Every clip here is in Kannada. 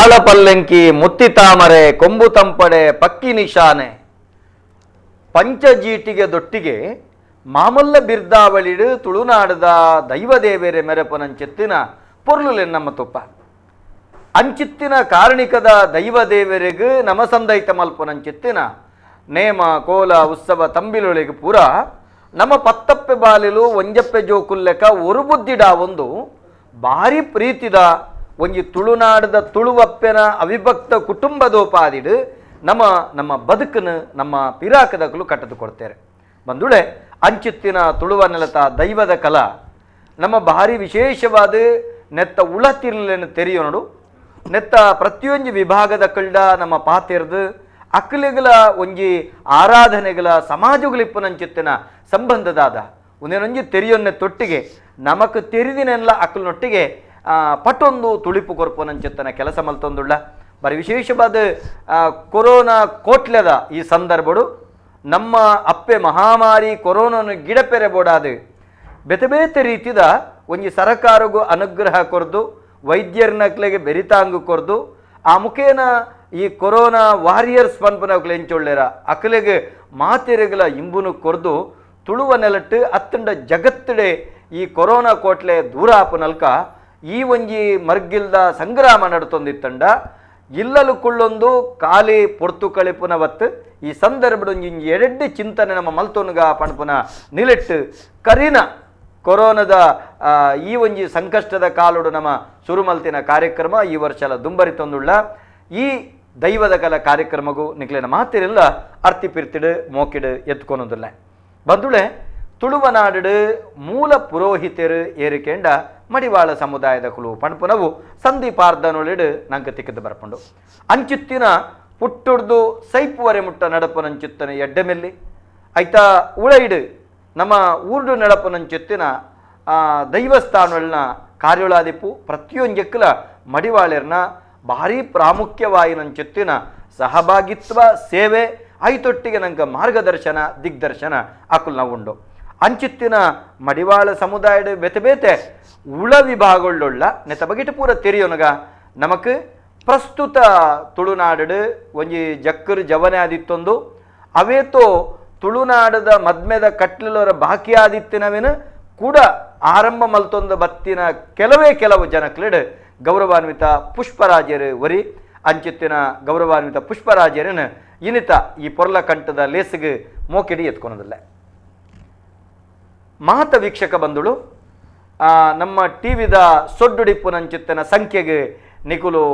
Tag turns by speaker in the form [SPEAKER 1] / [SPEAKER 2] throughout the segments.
[SPEAKER 1] ತಾಳಪಲ್ಲಂಕಿ ಮುತ್ತಿ ತಾಮರೆ ಕೊಂಬು ತಂಪಡೆ ಪಕ್ಕಿ ನಿಶಾನೆ ಪಂಚಜೀಟಿಗೆ ದೊಟ್ಟಿಗೆ ಮಾಮಲ್ಲ ಬಿರ್ದಾವಳಿಡು ತುಳುನಾಡದ ದೈವದೇವೇರೆ ಮೆರಪನಂಚಿತ್ತಿನ ಪೊರ್ಲುಲೆನ್ನಮ್ಮ ತುಪ್ಪ ಅಂಚಿತ್ತಿನ ಕಾರಣಿಕದ ದೈವದೇವರೆಗೂ ನಮಸಂದೈತ ಮಲ್ಪನಂಚಿತ್ತಿನ ನೇಮ ಕೋಲ ಉತ್ಸವ ತಂಬಿಲೊಳಗೆ ಪೂರ ನಮ್ಮ ಪತ್ತಪ್ಪೆ ಬಾಲಿಲು ಒಂಜಪ್ಪೆ ಜೋಕುಲ್ಲೆಕ ಒರು ಬುದ್ಧಿಡ ಒಂದು ಭಾರಿ ಪ್ರೀತಿದ ಒಂಜಿ ತುಳುನಾಡದ ತುಳುವಪ್ಪೆನ ಅವಿಭಕ್ತ ಕುಟುಂಬದೋಪಾದಿಡು ನಮ್ಮ ನಮ್ಮ ಬದುಕನ್ನು ನಮ್ಮ ಪಿರಾಕದಕ್ಕಲು ಕಟ್ಟದು ಕೊಡ್ತಾರೆ ಬಂದುಳೆ ಅಂಚಿತ್ತಿನ ತುಳುವ ನೆಲತ ದೈವದ ಕಲ ನಮ್ಮ ಭಾರಿ ವಿಶೇಷವಾದ ನೆತ್ತ ಉಳತಿರ್ಲೆನ್ನು ತೆರೆಯೋಣಡು ನೆತ್ತ ಪ್ರತಿಯೊಂದು ವಿಭಾಗದ ಕಳ್ಳ ನಮ್ಮ ಪಾತೆರ್ದು ಅಕ್ಕಲಿಗಳ ಒಂಜಿ ಆರಾಧನೆಗಳ ಸಮಾಜಗಳಿಪ್ಪನಂಚಿತ್ತಿನ ಸಂಬಂಧದಾದ ಒಂದೇನೊಂಜಿ ತೆರೆಯೊನ್ನೆ ತೊಟ್ಟಿಗೆ ನಮಕ್ ತೆರಿದಿನೆಲ್ಲ ಅಕ್ಕಲನೊಟ್ಟಿಗೆ ಪಟೊಂದು ತುಳಿಪು ಕೊರ್ಪನಂಚಿತ್ತನ ಕೆಲಸ ಮಲ್ತೊಂದುಳ್ಳ ಬರೀ ವಿಶೇಷವಾದ ಕೊರೋನಾ ಕೋಟ್ಲೆದ ಈ ಸಂದರ್ಭಡು ನಮ್ಮ ಅಪ್ಪೆ ಮಹಾಮಾರಿ ಕೊರೋನಾನು ಗಿಡಪೆರೆ ಬೋಡಾದು ಬೇತೆ ಬೇತೆ ರೀತಿದ ಒಂಜಿ ಸರಕಾರಗೂ ಅನುಗ್ರಹ ಕೊರ್ದು ವೈದ್ಯರ್ನಕ್ಲೆಗೆ ಬೆರಿತಾಂಗು ಕೊರ್ದು ಆ ಮುಖೇನ ಈ ಕೊರೋನಾ ವಾರಿಯರ್ಸ್ ಪನ್ಪನಕ್ಲೆ ಎಂಚೊಳ್ಳೆರ ಅಕ್ಲೆಗೆ ಮಾತೆರೆಗಳ ಇಂಬುನು ಕೊರ್ದು ತುಳುವ ನೆಲಟ್ಟು ಅತ್ತಂಡ ಜಗತ್ತಡೆ ಈ ಕೊರೋನಾ ಕೋಟ್ಲೆ ದೂರ ಆಪನಲ್ಕ ಈ ಒಂಜಿ ಮರ್ಗಿಲ್ದ ಸಂಗ್ರಾಮ ನಡ್ತೊಂದಿತ್ತಂಡ ಇಲ್ಲಲು ಕುಳ್ಳೊಂದು ಖಾಲಿ ಪೊರ್ತು ಕಳಿಪುನವತ್ತು ಈ ಸಂದರ್ಭದೊಂಜಿ ಎಡೆಡ್ಡೆ ಚಿಂತನೆ ನಮ್ಮ ಮಲ್ತೊನ್ಗ ಪಣಪುನ ನಿಲೆಟ್ಟು ಕರಿನ ಕೊರೋನಾದ ಈ ಒಂಜಿ ಸಂಕಷ್ಟದ ಕಾಲುಡು ನಮ್ಮ ಸುರುಮಲ್ತಿನ ಕಾರ್ಯಕ್ರಮ ಈ ವರ್ಷಲ ದುಂಬರಿತೊಂದುಳ್ಳ ಈ ದೈವದ ಕಲ ಕಾರ್ಯಕ್ರಮಗೂ ನಿಕ್ಲಿನ ಮಾತಿರಲ್ಲ ಅರ್ತಿಪಿರ್ತಿಡು ಮೋಕಿಡು ಎತ್ಕೊನೊಂದುಲ್ಲ ಬಂದುಳೆ ತುಳುವ ನಾಡು ಮೂಲ ಪುರೋಹಿತರು ಏರಿಕೆಂಡ ಮಡಿವಾಳ ಸಮುದಾಯದ ಕುಲು ಪಣಪುನವು ಸಂಧಿಪಾರ್ಧನೊಳಿಡು ನಂಗೆ ತಿಕ್ಕದು ಬರ್ಪುಂಡು ಅಂಚಿತ್ತಿನ ಪುಟ್ಟುಡ್ದು ಸೈಪುವರೆ ಮುಟ್ಟ ನಡಪನಂಚಿತ್ತನ ಎಡ್ಡೆಮೆಲ್ಲಿ ಐತಾ ಉಳೈಡು ನಮ್ಮ ಊರ್ಡು ನಡಪನಂಚಿತ್ತಿನ ದೈವಸ್ಥಾನಗಳನ್ನ ಕಾರ್ಯೊಳಾದಿಪ್ಪು ಪ್ರತಿಯೊಂಜಕ್ಕಲ ಮಡಿವಾಳರ್ನ ಭಾರಿ ಪ್ರಾಮುಖ್ಯವಾಯಿನಂಚಿತ್ತಿನ ಸಹಭಾಗಿತ್ವ ಸೇವೆ ಐತೊಟ್ಟಿಗೆ ನಂಗೆ ಮಾರ್ಗದರ್ಶನ ದಿಗ್ದರ್ಶನ ಆಕುಲ್ ನಾವು ಉಂಡು ಅಂಚಿತ್ತಿನ ಮಡಿವಾಳ ಸಮುದಾಯದ ಬೇತೆ ಬೇತೆ ಉಳ ವಿಭಾಗಗಳೊಳ್ಳ ನೆತ ಬಗಿಟ್ಟು ಪೂರ ತೆರೆಯೋನಗ ನಮಕ್ ಪ್ರಸ್ತುತ ತುಳುನಾಡು ಒಂಜಿ ಜಕ್ಕರು ಜವನೆ ಆದಿತ್ತೊಂದು ಅವೇತೋ ತುಳುನಾಡದ ಮದ್ಮೆದ ಕಟ್ಲರ ಬಾಕಿ ಆದಿತ್ತಿನವೇನು ಕೂಡ ಆರಂಭ ಮಲ್ತೊಂದು ಬತ್ತಿನ ಕೆಲವು ಜನಕ್ಲಿಡ್ ಗೌರವಾನ್ವಿತ ಪುಷ್ಪರಾಜರು ವರಿ ಅಂಚಿತ್ತಿನ ಗೌರವಾನ್ವಿತ ಪುಷ್ಪರಾಜರನ್ನು ಇನಿತ ಈ ಪೊರ್ಲ ಕಂಠದ ಲೇಸಿಗೆ ಮೋಕಿಡಿ ಎತ್ಕೊಳೋದಿಲ್ಲ ಮಹತ ವೀಕ್ಷಕ ಬಂಧುಳು ನಮ್ಮ ಟಿವಿದ ಸೊಡ್ಡುಡಿಪ್ಪುನಂಚಿತ್ತಿನ ಸಂಖ್ಯೆಗೆ ನಿಕುಲು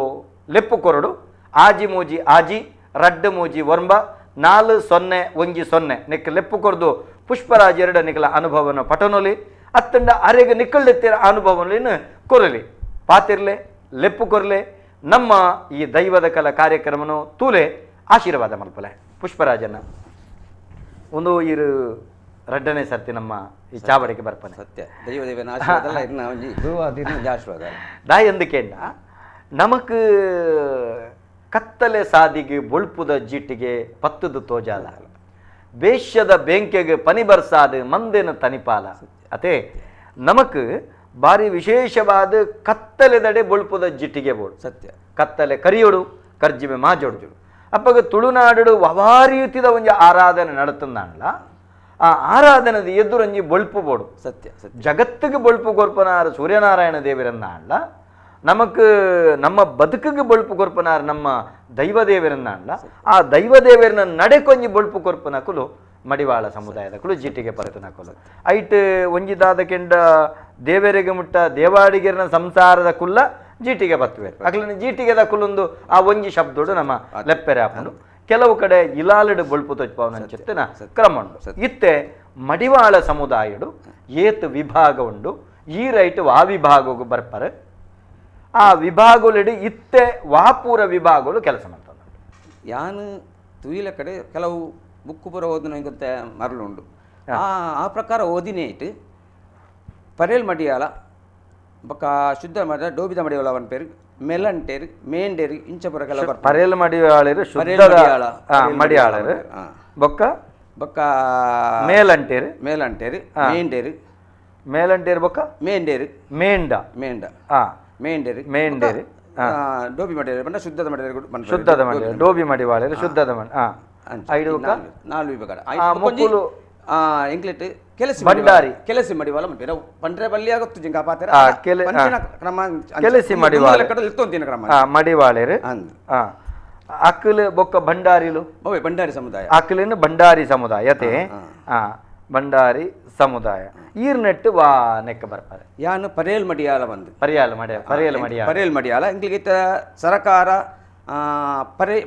[SPEAKER 1] ಲೆಪ್ಪು ಕೊರಡು ಆಜಿ ಮೂಜಿ ಆಜಿ ರಡ್ಡು ಮೂಜಿ ಒಂಬ 4010 ನಿಕ್ ಲೆಪ್ಪು ಕೊರ್ದು ಪುಷ್ಪರಾಜ್ ಎರಡು ನಿಕಲ ಅನುಭವನ ಪಟನೊಲಿ ಅತ್ತಂಡ ಅರೆಗೆ ನಿಕ್ಕಳ್ಳೆತ್ತಿರ ಅನುಭವನ ಕೊರಲಿ ಪಾತಿರ್ಲೆ ಲೆಪ್ಪು ಕೊರ್ಲೆ ನಮ್ಮ ಈ ದೈವದ ಕಲ ಕಾರ್ಯಕ್ರಮನು ತೂಲೆ ಆಶೀರ್ವಾದ ಮಲ್ಪಲೆ ಪುಷ್ಪರಾಜನ ಒಂದು ಇರು ರಡ್ಡನೇ ಸರ್ತಿ ನಮ್ಮ ಈ ಚಾವಡಿಗೆ ಬರ್ಪನೆ
[SPEAKER 2] ಸತ್ಯ ದೈವದೇವನ ಆಶೀರ್ವಾದ
[SPEAKER 1] ದಾಯ ಎಂದಕೇಂಡ ನಮಕ್ ಕತ್ತಲೆ ಸಾದಿಗೆ ಬೊಳ್ಪುದ ಜೀಟಿಗೆ ಪತ್ತದು ತೋಜಾಲ ಬೇಷ್ಯದ ಬೆಂಕೆಗೆ ಪನಿ ಬರ್ಸಾದ ಮಂದಿನ ತನಿಪಾಲ ಅತೆ ನಮಕ್ ಭಾರಿ ವಿಶೇಷವಾದ ಕತ್ತಲೆದಡೆ ಬೊಳ್ಪುದ ಜಿಟ್ಟಿಗೆ ಬೋಡು
[SPEAKER 2] ಸತ್ಯ
[SPEAKER 1] ಕತ್ತಲೆ ಕರಿಯೋಡು ಕರ್ಜಿಮೆ ಮಾಜೋಡ್ಜುಡು ಅಪ್ಪಗ ತುಳುನಾಡು ವವಾರಿಯುತ್ತಿದ ಒಂಜಿ ಆರಾಧನೆ ನಡತಂದಾಣಲ್ಲ ಆ ಆರಾಧನದ ಎದುರಂಜಿ ಬೊಳ್ಪು ಬೋಡು
[SPEAKER 2] ಸತ್ಯ ಸತ್ಯ
[SPEAKER 1] ಜಗತ್ತಿಗೆ ಬೊಳ್ಪು ಕೊರ್ಪನಾರ ಸೂರ್ಯನಾರಾಯಣ ದೇವರನ್ನ ನಮಕ್ ನಮ್ಮ ಬದುಕಿಗೆ ಬೊಳ್ಪು ಕೊರ್ಪನಾರ ನಮ್ಮ ದೈವದೇವರನ್ನ ಆ ದೈವದೇವರನ್ನ ನಡೆಕೊಂಜಿ ಬೊಳ್ಪು ಕೊರ್ಪನಕುಲು ಮಡಿವಾಳ ಸಮುದಾಯದ ಕುಲು ಜೀಟಿಗೆ ಪರತನಕುಲು ಐಟ್ ಒಂಜಿದಾದ ಕೆಂಡ ದೇವರಿಗೆ ಮುಟ್ಟ ದೇವಾಡಿಗೆರನ ಸಂಸಾರದ ಕುಲ್ಲ ಜೀಟಿಗೆ ಬತ್ತುವೆ ಅಕ್ಲಿನ ಜೀಟಿಗೆದ ಕುಲೊಂದು ಆ ಒಂಜಿ ಶಬ್ದೋಡು ನಮ್ಮ ಲೆಪ್ಪೆರೆ ಹಾಕೊಂಡು ಕೆಲವು ಕಡೆ ಇಲಾಲಡು ಬೊಳ್ಪು ತೊಚ್ಪವನಂಚಿತ್ತಿನ ಕ್ರಮ ಉಂಡು ಇತ್ತೆ ಮಡಿವಾಳ ಸಮುದಾಯಡು ಏತ್ ವಿಭಾಗ ಉಂಡು ಈ ರೈಟ್ ಆ ವಿಭಾಗಗೂ ಬರ್ಪರೆ ಆ ವಿಭಾಗಗಳು ಇತ್ತೆ ವಾಪೂರ ವಿಭಾಗಗಳು ಕೆಲಸ ಮಾಡ್ತಾರೆ
[SPEAKER 2] ಯಾನು ತುಯಿಲ ಕಡೆ ಕೆಲವು ಬುಕ್ಕು ಪುರ ಓದಿನ ಗೊತ್ತೆ ಮರಳುಂಡು ಆ ಪ್ರಕಾರ ಓದಿನೇ ಇಟ್ಟು ಪರೇಲ್ ಮಡಿಯಾಳ ಬೊಕ್ಕ ಶುದ್ಧ ಮಡ ಡೋಬಿದ ಮಡಿಯಾಳ ಅವನ ಪೇರು ಮೆಲಂಟೇರು ಮೇಂಡೇರು ಇಂಚಪುರ ಕೆಲವು
[SPEAKER 1] ಪರೇಲ್ ಮಡಿಯಾಳರು ಮಡಿಯಾಳರು ಬೊಕ್ಕ
[SPEAKER 2] ಬೊಕ್ಕ
[SPEAKER 1] ಮೇಲಂಟೇರು
[SPEAKER 2] ಮೇಂಡೇರು
[SPEAKER 1] ಮೇಲಂಟೇರು ಬೊಕ್ಕ
[SPEAKER 2] ಮೇಂಡೇರು
[SPEAKER 1] ಮೇಂಡ
[SPEAKER 2] ಮೇಂಡ
[SPEAKER 1] ಆ
[SPEAKER 2] ಮೇಂಡೇರು
[SPEAKER 1] ಮೇಂಡೇರು
[SPEAKER 2] ಡೋಬಿ ಮಡಿಯಾಲೆ ಬಂಡ ಶುದ್ಧದ ಮಡಿಯಾಲೆ ಬಂಡ
[SPEAKER 1] ಶುದ್ಧದ ಮಡಿ ಡೋಬಿ ಮಡಿವಾಳೆ ಶುದ್ಧದ ಮಡಿ ಐದು
[SPEAKER 2] ನಾಲ್ಕು ವಿಭಾಗ
[SPEAKER 1] ಮೊಕ್ಕುಲು
[SPEAKER 2] ಎಂಕ್ಲೆಟ್ ಕೆಲಸ
[SPEAKER 1] ಬಂಡಾರಿ
[SPEAKER 2] ಕೆಲಸ ಮಡಿವಾಳ ಮಂಟೆ ಪಂಡ್ರೆ ಬಲ್ಲಿ ಆಗುತ್ತು ಜಿಂಗ ಪಾತೆರ ಕ್ರಮ
[SPEAKER 1] ಕೆಲಸಿ ಮಡಿವಾಳೆ
[SPEAKER 2] ಇರ್ತೊಂತಿನ ಕ್ರಮ
[SPEAKER 1] ಮಡಿವಾಳೆರು ಅಕ್ಕಲು ಬೊಕ್ಕ ಭಂಡಾರಿಲು
[SPEAKER 2] ಓಯ್ ಬಂಡಾರಿ ಸಮುದಾಯ
[SPEAKER 1] ಅಕ್ಕಲಿನ ಭಂಡಾರಿ ಸಮುದಾಯತೆ ಭಂಡಾರಿ ಸಮುದಾಯ ಈರ್ನೆಟ್ಟು ವಾ ನೆಕ್ಕ ಬರ್ತಾರೆ
[SPEAKER 2] ಯಾನು ಪರೇಲ್ ಮಡಿಯಾಲ ಬಂದು
[SPEAKER 1] ಪರೇಲ್ ಮಡಿಯಾಲ
[SPEAKER 2] ಇಂಗ್ಲಿಗಿತ್ತ ಸರಕಾರ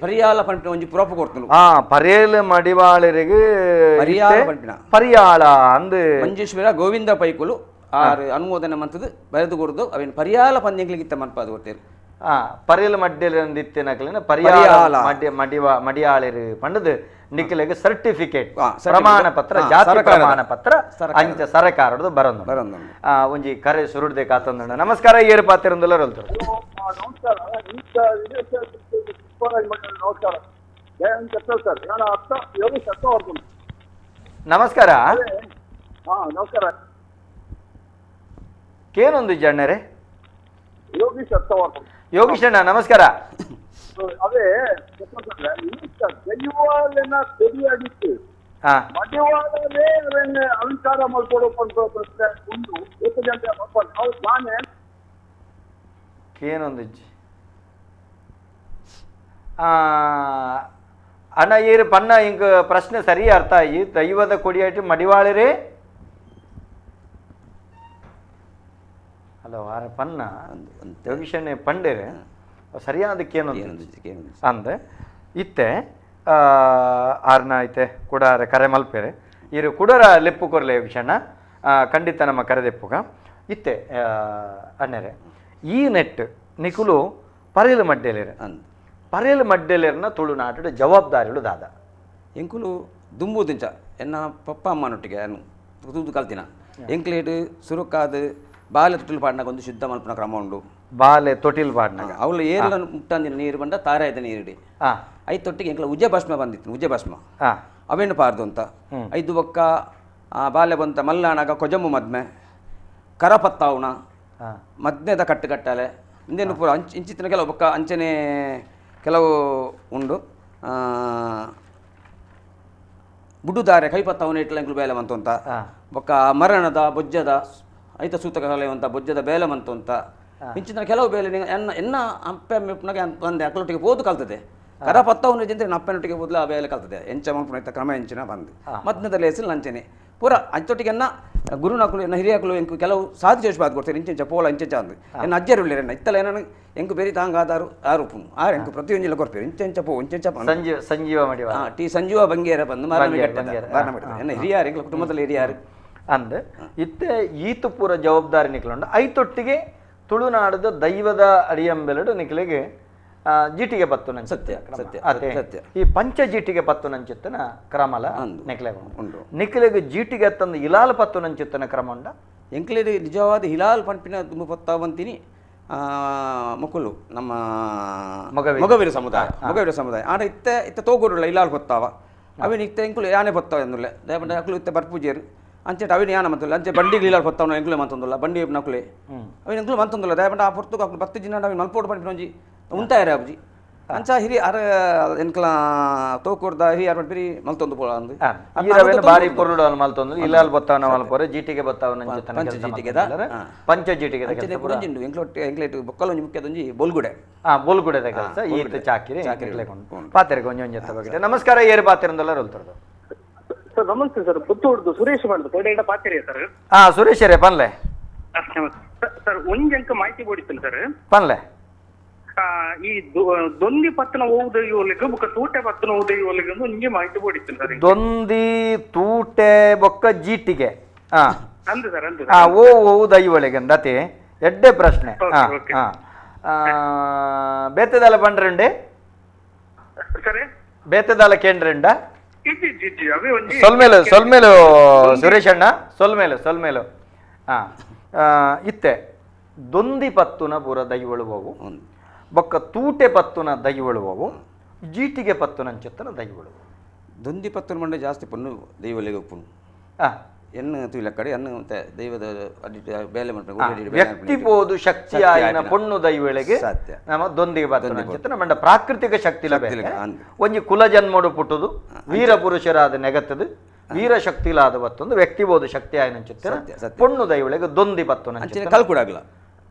[SPEAKER 2] ಪರಿಯಾಲ ಪಂಪಿನ ಒಂಜಿ ಪ್ರೊಪ ಕೊಡ್ತನು
[SPEAKER 1] ಪರೇಲ್ ಮಡಿವಾಳರಿಗೆ
[SPEAKER 2] ಪರಿಯಾಲ ಪಂಪಿನ
[SPEAKER 1] ಪರಿಯಾಳ ಅಂದು
[SPEAKER 2] ಮಂಜೇಶ್ವರ ಗೋವಿಂದ ಪೈಕುಲು ಆರು ಅನುಮೋದನೆ ಮಂತದ್ದು ಬರೆದು ಕೊಡುದು ಅವೇನು ಪರಿಯಾಲ ಪಂದ್ ಇಂಗ್ಲಿಗಿತ್ತ ಮನ್ಪಾದು ಕೊಡ್ತೇರು
[SPEAKER 1] ಪರೇಲ್ ಮಡ್ಡಿತ್ತಿನಕಲಿನ ಪರಿಯಾಳ ಮಡಿಯಾಳಿರು ಪಂಡದು ನಿಖಿಲೆಗೆ ಸರ್ಟಿಫಿಕೇಟ್ ಪ್ರಮಾಣ ಪತ್ರ ಜಾತಿ ಪ್ರಮಾಣ ಪತ್ರ ಅಂಚ ಸರಕಾರದ್ದು ಬರೋದು ಒಂಜಿ ಕರೆ ಸುರುಡ್ದೆ ಕಾತಂದ ನಮಸ್ಕಾರ ಏರು ಪಾತಿರಂದಲ್ಲ ರೊಲ್ತಾರೆ ನಮಸ್ಕಾರ ಕೇನೊಂದು ಜಣ್ಣರೆ ಯೋಗೀಶ್ ಅಣ್ಣ ನಮಸ್ಕಾರ
[SPEAKER 3] ಅದೇ ದೈವಾಲನ ಸರಿಯಾಗಿತ್ತು ಮಡಿವಾಳನೇ ಅವನ್ನ ಅಲಂಕಾರ ಮಾಡ್ಕೊಡೋ ಪ್ರಶ್ನೆ ಒಂದು ಎಷ್ಟು ಗಂಟೆ ಮಾಡ್ಕೊಂಡು ಅವ್ರು ನಾನೇ
[SPEAKER 1] ಕೇನೊಂದು ಅಣ್ಣ ಏರು ಪನ್ನ ಇಂಕ ಪ್ರಶ್ನೆ ಸರಿ ಅರ್ಥ ಆಯಿ ದೈವದ ಕೊಡಿಯಾಟಿ ಮಡಿವಾಳರೇ ಹಲೋ ಆರ ಪನ್ನ ಯೋಗೀಶಣ್ಣೆ ಪಂಡೇರೆ ಸರಿಯಾದಕ್ಕೇನು ಅಂದೆ ಇತ್ತೆ ಆರ್ನ ಐತೆ ಕುಡಾರ ಕರೆ ಮಲ್ಪೇರೆ ಇರು ಕುಡರ ಲೆಪ್ಪು ಕೊರಲೆ ಯೋಗೀಶಣ್ಣ ಖಂಡಿತ ನಮ್ಮ ಕರೆದೆಪ್ಪುಗ ಇತ್ತೆ ಅಣ್ಣರೆ ಈ ನೆಟ್ ನಿಕುಲು ಪರೇಲು ಮಡ್ಡೆಲೇರೆ ಪರೇಲು ಮಡ್ಡೆಲೇರ್ನ ತುಳುನಾಟದ ಜವಾಬ್ದಾರಿಗಳು ದಾದ
[SPEAKER 2] ಎಂಕುಲು ದುಂಬುದಿಂಚ ಎನ್ನ ಪಪ್ಪ ಅಮ್ಮನೊಟ್ಟಿಗೆ ತೂದು ಕಲ್ತಿನ ಎಂಕ್ಲೇಟ್ ಸುರುಕಾದು ಬಾಲೆ ತೊಟ್ಟಿಲು ಪಾಡ್ನಾಗ ಒಂದು ಶುದ್ಧ ಮಲ್ಪನ ಕ್ರಮ ಉಂಡು
[SPEAKER 1] ಬಾಲೆ ತೊಟ್ಟಿಲು ಪಾಡ್ನಾಗ
[SPEAKER 2] ಅವಳು ಏರ್ಲ ಮುಟ್ಟಂದಿನ ನೀರು ಬಂದ ತಾರಾಯದ ನೀರಿಡಿ ಐದು ತೊಟ್ಟಿಗೆ ಎಂಕ್ಲ ಉಜ್ಜೆ ಭಸ್ಮ ಬಂದಿತ್ತು ಉಜ್ಜೆ ಭಸ್ಮ ಅವೇನು ಪಾರ್ದು ಅಂತ ಐದು ಬೊಕ್ಕ ಬಾಲೆ ಬಂತ ಮಲ್ಲಾಣಾಗ ಕೊಜಮ್ಮು ಮದ್ಮೆ ಕರಪತ್ತಾವಣ ಮದ್ಮೆದ ಕಟ್ಟಲೆ ಇಂದೇನು ಪೂರ ಇಂಚಿತ್ತಿನ ಕೆಲವು ಬೊಕ್ಕ ಅಂಚನೆ ಕೆಲವು ಉಂಡು ಬುಡುದಾರೆ ಕೈಪತ್ತಾವನ ಇಟ್ಲ ಎಂಕ್ಲು ಬೇಲೆ ಮಂತು ಅಂತ ಬೊಕ್ಕ ಮರಣದ ಬೊಜ್ಜದ ಐತ ಸೂತಕ ಕಲೆಯುವಂಥ ಬೊಜ್ಜದ ಬೇಲೆ ಮಂತು ಅಂತ ಇಂಚಿನ ಕೆಲವು ಬೇಲೆ ಎನ್ನ ಅಪ್ಪೆ ಮೆಪ್ಪನಾಗೆ ಬಂದೆ ಅಕ್ಕಳೊಟ್ಟಿಗೆ ಓದು ಕಲ್ತದೆ ಕರ ಪತ್ತವನ್ನ ಜಂದ್ರೆ ನಪ್ಪನೊಟ್ಟಿಗೆ ಓದ್ಲ ಆ ಬೇಲೆ ಕಲ್ತದೆ ಎಂಚ ಮಂಪನ ಕ್ರಮ ಎಂಚಿನ ಬಂದು ಮದ್ನದಲ್ಲಿ ಹೆಸರು ನಂಚನೆ ಪೂರ ಅಂಚೊಟ್ಟಿಗೆ ಎನ್ನ ಗುರುನಕಲು ಎನ್ನ ಹಿರಿಯಕಲು ಎಂಕು ಕೆಲವು ಸಾಧು చేసి ಬಾದ್ ಕೊಡ್ತಾರೆ ಇಂಚೆಂಚ ಪೋಲ ಇಂಚೆಂಚ ಅಂದು ಎನ್ನ ಅಜ್ಜರು ಇಲ್ಲೇನ ಇತ್ತಲ ಏನನ ಎಂಕು ಬೇರೆ ತಾಂಗಾದಾರು ಆರುಪುನು ಆರು ಎಂಕು ಪ್ರತಿಯೊಂಜಿಲ್ಲ ಕೊಡ್ತಾರೆ ಇಂಚೆಂಚ ಪೋ ಇಂಚೆಂಚ
[SPEAKER 1] ಸಂಜೀವ ಮಡಿವ
[SPEAKER 2] ಟಿ ಸಂಜೀವ ಬಂಗೇರ ಬಂದು ಮರಣ ಎನ್ನ ಹಿರಿಯಾರು ಎಂಕ್ಲ ಕುಟುಂಬದಲ್ಲಿ ಹಿರಿಯಾರು
[SPEAKER 1] ಅಂದ್ ಇತ್ತೆ ಈತು ಪೂರ ಜವಾಬ್ದಾರಿ ನಿಕ್ಲಂಡು ಐತೊಟ್ಟಿಗೆ ತುಳುನಾಡದ ದೈವದ ಅಡಿಯಂಬೆಲಡು ನಿಕ್ಲಿಗೆ ಜೀಟಿಗೆ ಪತ್ತು ನಂಚ
[SPEAKER 2] ಸತ್ಯ ಸತ್ಯ ಸತ್ಯ
[SPEAKER 1] ಈ ಪಂಚ ಜೀಟಿಗೆ ಪತ್ತು ನಂಚಿತ್ತನ ಕ್ರಮಲ ನಿಕ್ಲೆ ಉಂಟು ನಿಕ್ಲೆಗೆ ಜೀಟಿಗೆ ತಂದು ಇಲಾಲ್ ಪತ್ತು ನಂಚಿತ್ತನ ಕ್ರಮ ಉಂಡ
[SPEAKER 2] ಎಂಕ್ಲೇಡಿ ನಿಜವಾದ ಹಿಲಾಲ್ ಪಂಪಿನ ತುಂಬ ಪತ್ತಾವಂತೀನಿ ಮಕ್ಕಳು ನಮ್ಮ ಮೊಗವೀರ ಸಮುದಾಯ ಆಡ ಇತ್ತ ತೋಗೋರುಲ್ಲ ಇಲಾಲ್ ಪತ್ತಾವ ಅವೇನು ಇತ್ತ ಎಂಕುಲು ಯಾನೆ ಪತ್ತಾವ ಎಂದುಲ್ಲೆ ದಯಪಂಡ ಅಕ್ಲು ಇತ್ತ ಬರ್ಪೂಜೆರು ಅಂಚೆಟ್ ಅವಿನ ಯಾನ ಮಂತಲ್ಲ ಅಂಚೆ ಬಂಡಿಗೆ ಇಲಾಲ್ ಪತ್ತಾವನ ಎಂಕ್ಲೆ ಮಂತೊಂದುಲ್ಲ ಬಂಡಿ ನಕುಲೆ ಅವಿನ ಎಂಕ್ಲು ಮಂತೊಂದುಲ್ಲ ದಯಪಂಡ ಆ ಪುರ್ತಕ ಅಕ್ಲು 10 ದಿನ ಅವಿನ ಮಲ್ಪೋಡು ಪಂಪಿನೊಂಜಿ ಉಂಟಾಯರ ಅಬ್ಜಿ ಅಂಚ ಹಿರಿ ಅರ ಎನ್ಕಲ ತೋಕೂರ್ದ ಹಿರಿಯಾರ್ ಪಂಪಿರಿ ಮಲ್ತೊಂದು ಪೋಳ ಅಂದು
[SPEAKER 1] ಈರವೆನ ಬಾರಿ ಪೊರುಡು ಮಲ್ತೊಂದು ಇಲಾಲ್ ಬತ್ತಾವನ ಮಲ್ಪೋರೆ ಜೀಟಿಗೆ ಬತ್ತಾವನ
[SPEAKER 2] ಪಂಚ ಜೀಟಿಗೆ
[SPEAKER 1] ಪಂಚ ಜೀಟಿಗೆ
[SPEAKER 2] ಅಂಚನೆ ಪುರಂಜಿಂಡು ಎಂಕ್ಲೆಟ್ ಬೊಕ್ಕಲೊಂಜಿ ಮುಖ್ಯದೊಂಜಿ ಬೋಲ್ಗುಡೆ
[SPEAKER 1] ಬೋಲ್ಗುಡೆದ ಕೆಲಸ ಈತ ಚಾಕಿರಿ ಪಾತೆರೆ ಗೊಂಜೊಂಜೆ ತಗೋಗಿದೆ ನಮಸ್ಕಾರ ಏರು ಪಾತೆರಂದಲ್ಲ ರೋಲ್ತರದು
[SPEAKER 3] ಸರ್ ನಮಸ್ತೆ ಸರ್ ಪುತ್ತೂರ್ದು ಸುರೇಶ್ ಮಾಡಿದ್ದು ಕೋಡೆಯಿಂದ ಪಾತಿರಿ ಸರ್
[SPEAKER 1] ಸುರೇಶ್ ರೇ ಪನ್ಲೆ
[SPEAKER 3] ಸರ್ ಒಂಜಿ ಅಂಕ ಮಾಹಿತಿ ಬೋಡಿತ್ತಲ್ಲ ಸರ್
[SPEAKER 1] ಪನ್ಲೆ
[SPEAKER 3] ಈ ದೊಂದಿ ಪತ್ತನ ಹೋಗುದು ಇವಲಿಗೆ ಬೊಕ್ಕ ತೂಟೆ ಪತ್ತನ ಹೋಗುದು ಇವಲಿಗೆ ನಿಮಗೆ ಮಾಹಿತಿ ಬೋಡಿತ್ತು ಸರ್
[SPEAKER 1] ದೊಂದಿ ತೂಟೆ ಬೊಕ್ಕ ಜೀಟಿಗೆ
[SPEAKER 3] ಅಂದು ಸರ್ ಅಂದು
[SPEAKER 1] ಓ ದೈವಳಿಗೆ ಅಂದತಿ ಎಡ್ಡೆ ಪ್ರಶ್ನೆ ಬೇತೆದಾಲ ಪಂಡ್ರಂಡೆ
[SPEAKER 3] ಸರಿ
[SPEAKER 1] ಬೇತೆದಾಲ ಕೇಂದ್ರಂಡ
[SPEAKER 3] ಅವೇ ಒಂಜಿ
[SPEAKER 1] ಸೊಲ್ಮೇಲು ಸುರೇಶ್ ಅಣ್ಣ ಸೊಲ್ಮೇಲು ಇತ್ತೆ ದೊಂದಿ ಪತ್ತುನ ಪೂರ ದೈವಳುವವು ಬೊಕ್ಕ ತೂಟೆ ಪತ್ತುನ ದೈವಳುವವು ಜೀಟಿಗೆ ಪತ್ತುನ ಅಂಚೆತ್ತನ ದೈವಳುವು
[SPEAKER 2] ದೊಂದಿ ಪತ್ತುನ ಮಂಡೆ ಜಾಸ್ತಿ ಪನ್ನು ದೈವಲಿಗೆ ಉಪ್ಪುನು ಎನ್ನು ತುಯಿಲ ಕಡೆ ಎನ್ನು ಮತ್ತೆ ದೈವದ ಬೇಲೆ
[SPEAKER 1] ವ್ಯಕ್ತಿ ಬೋದು ಶಕ್ತಿ ಆಯ್ನ ಪೊಣ್ಣು ದೈವಳಿಗೆ
[SPEAKER 2] ಸತ್ಯ
[SPEAKER 1] ನಮ್ಮ ದೊಂದಿಗೆ ಬರ್ತದೆ ನಮ್ಮ ಪ್ರಾಕೃತಿಕ ಶಕ್ತಿ ಒಂಜಿ ಕುಲ ಜನ್ಮಡು ಪುಟ್ಟುದು ವೀರ ಪುರುಷರಾದ ನೆಗತ್ತದು ವೀರ ಶಕ್ತಿಲಾದ ಬತ್ತೊಂದು ವ್ಯಕ್ತಿ ಬೋದು ಶಕ್ತಿ ಆಯ್ನ ಚಿತ್ರ ಪೊಣ್ಣು ದೈವಳಿಗೆ ದೊಂದಿ ಬತ್ತು
[SPEAKER 2] ಕಲ್ಕುಡಾಗ್ಲ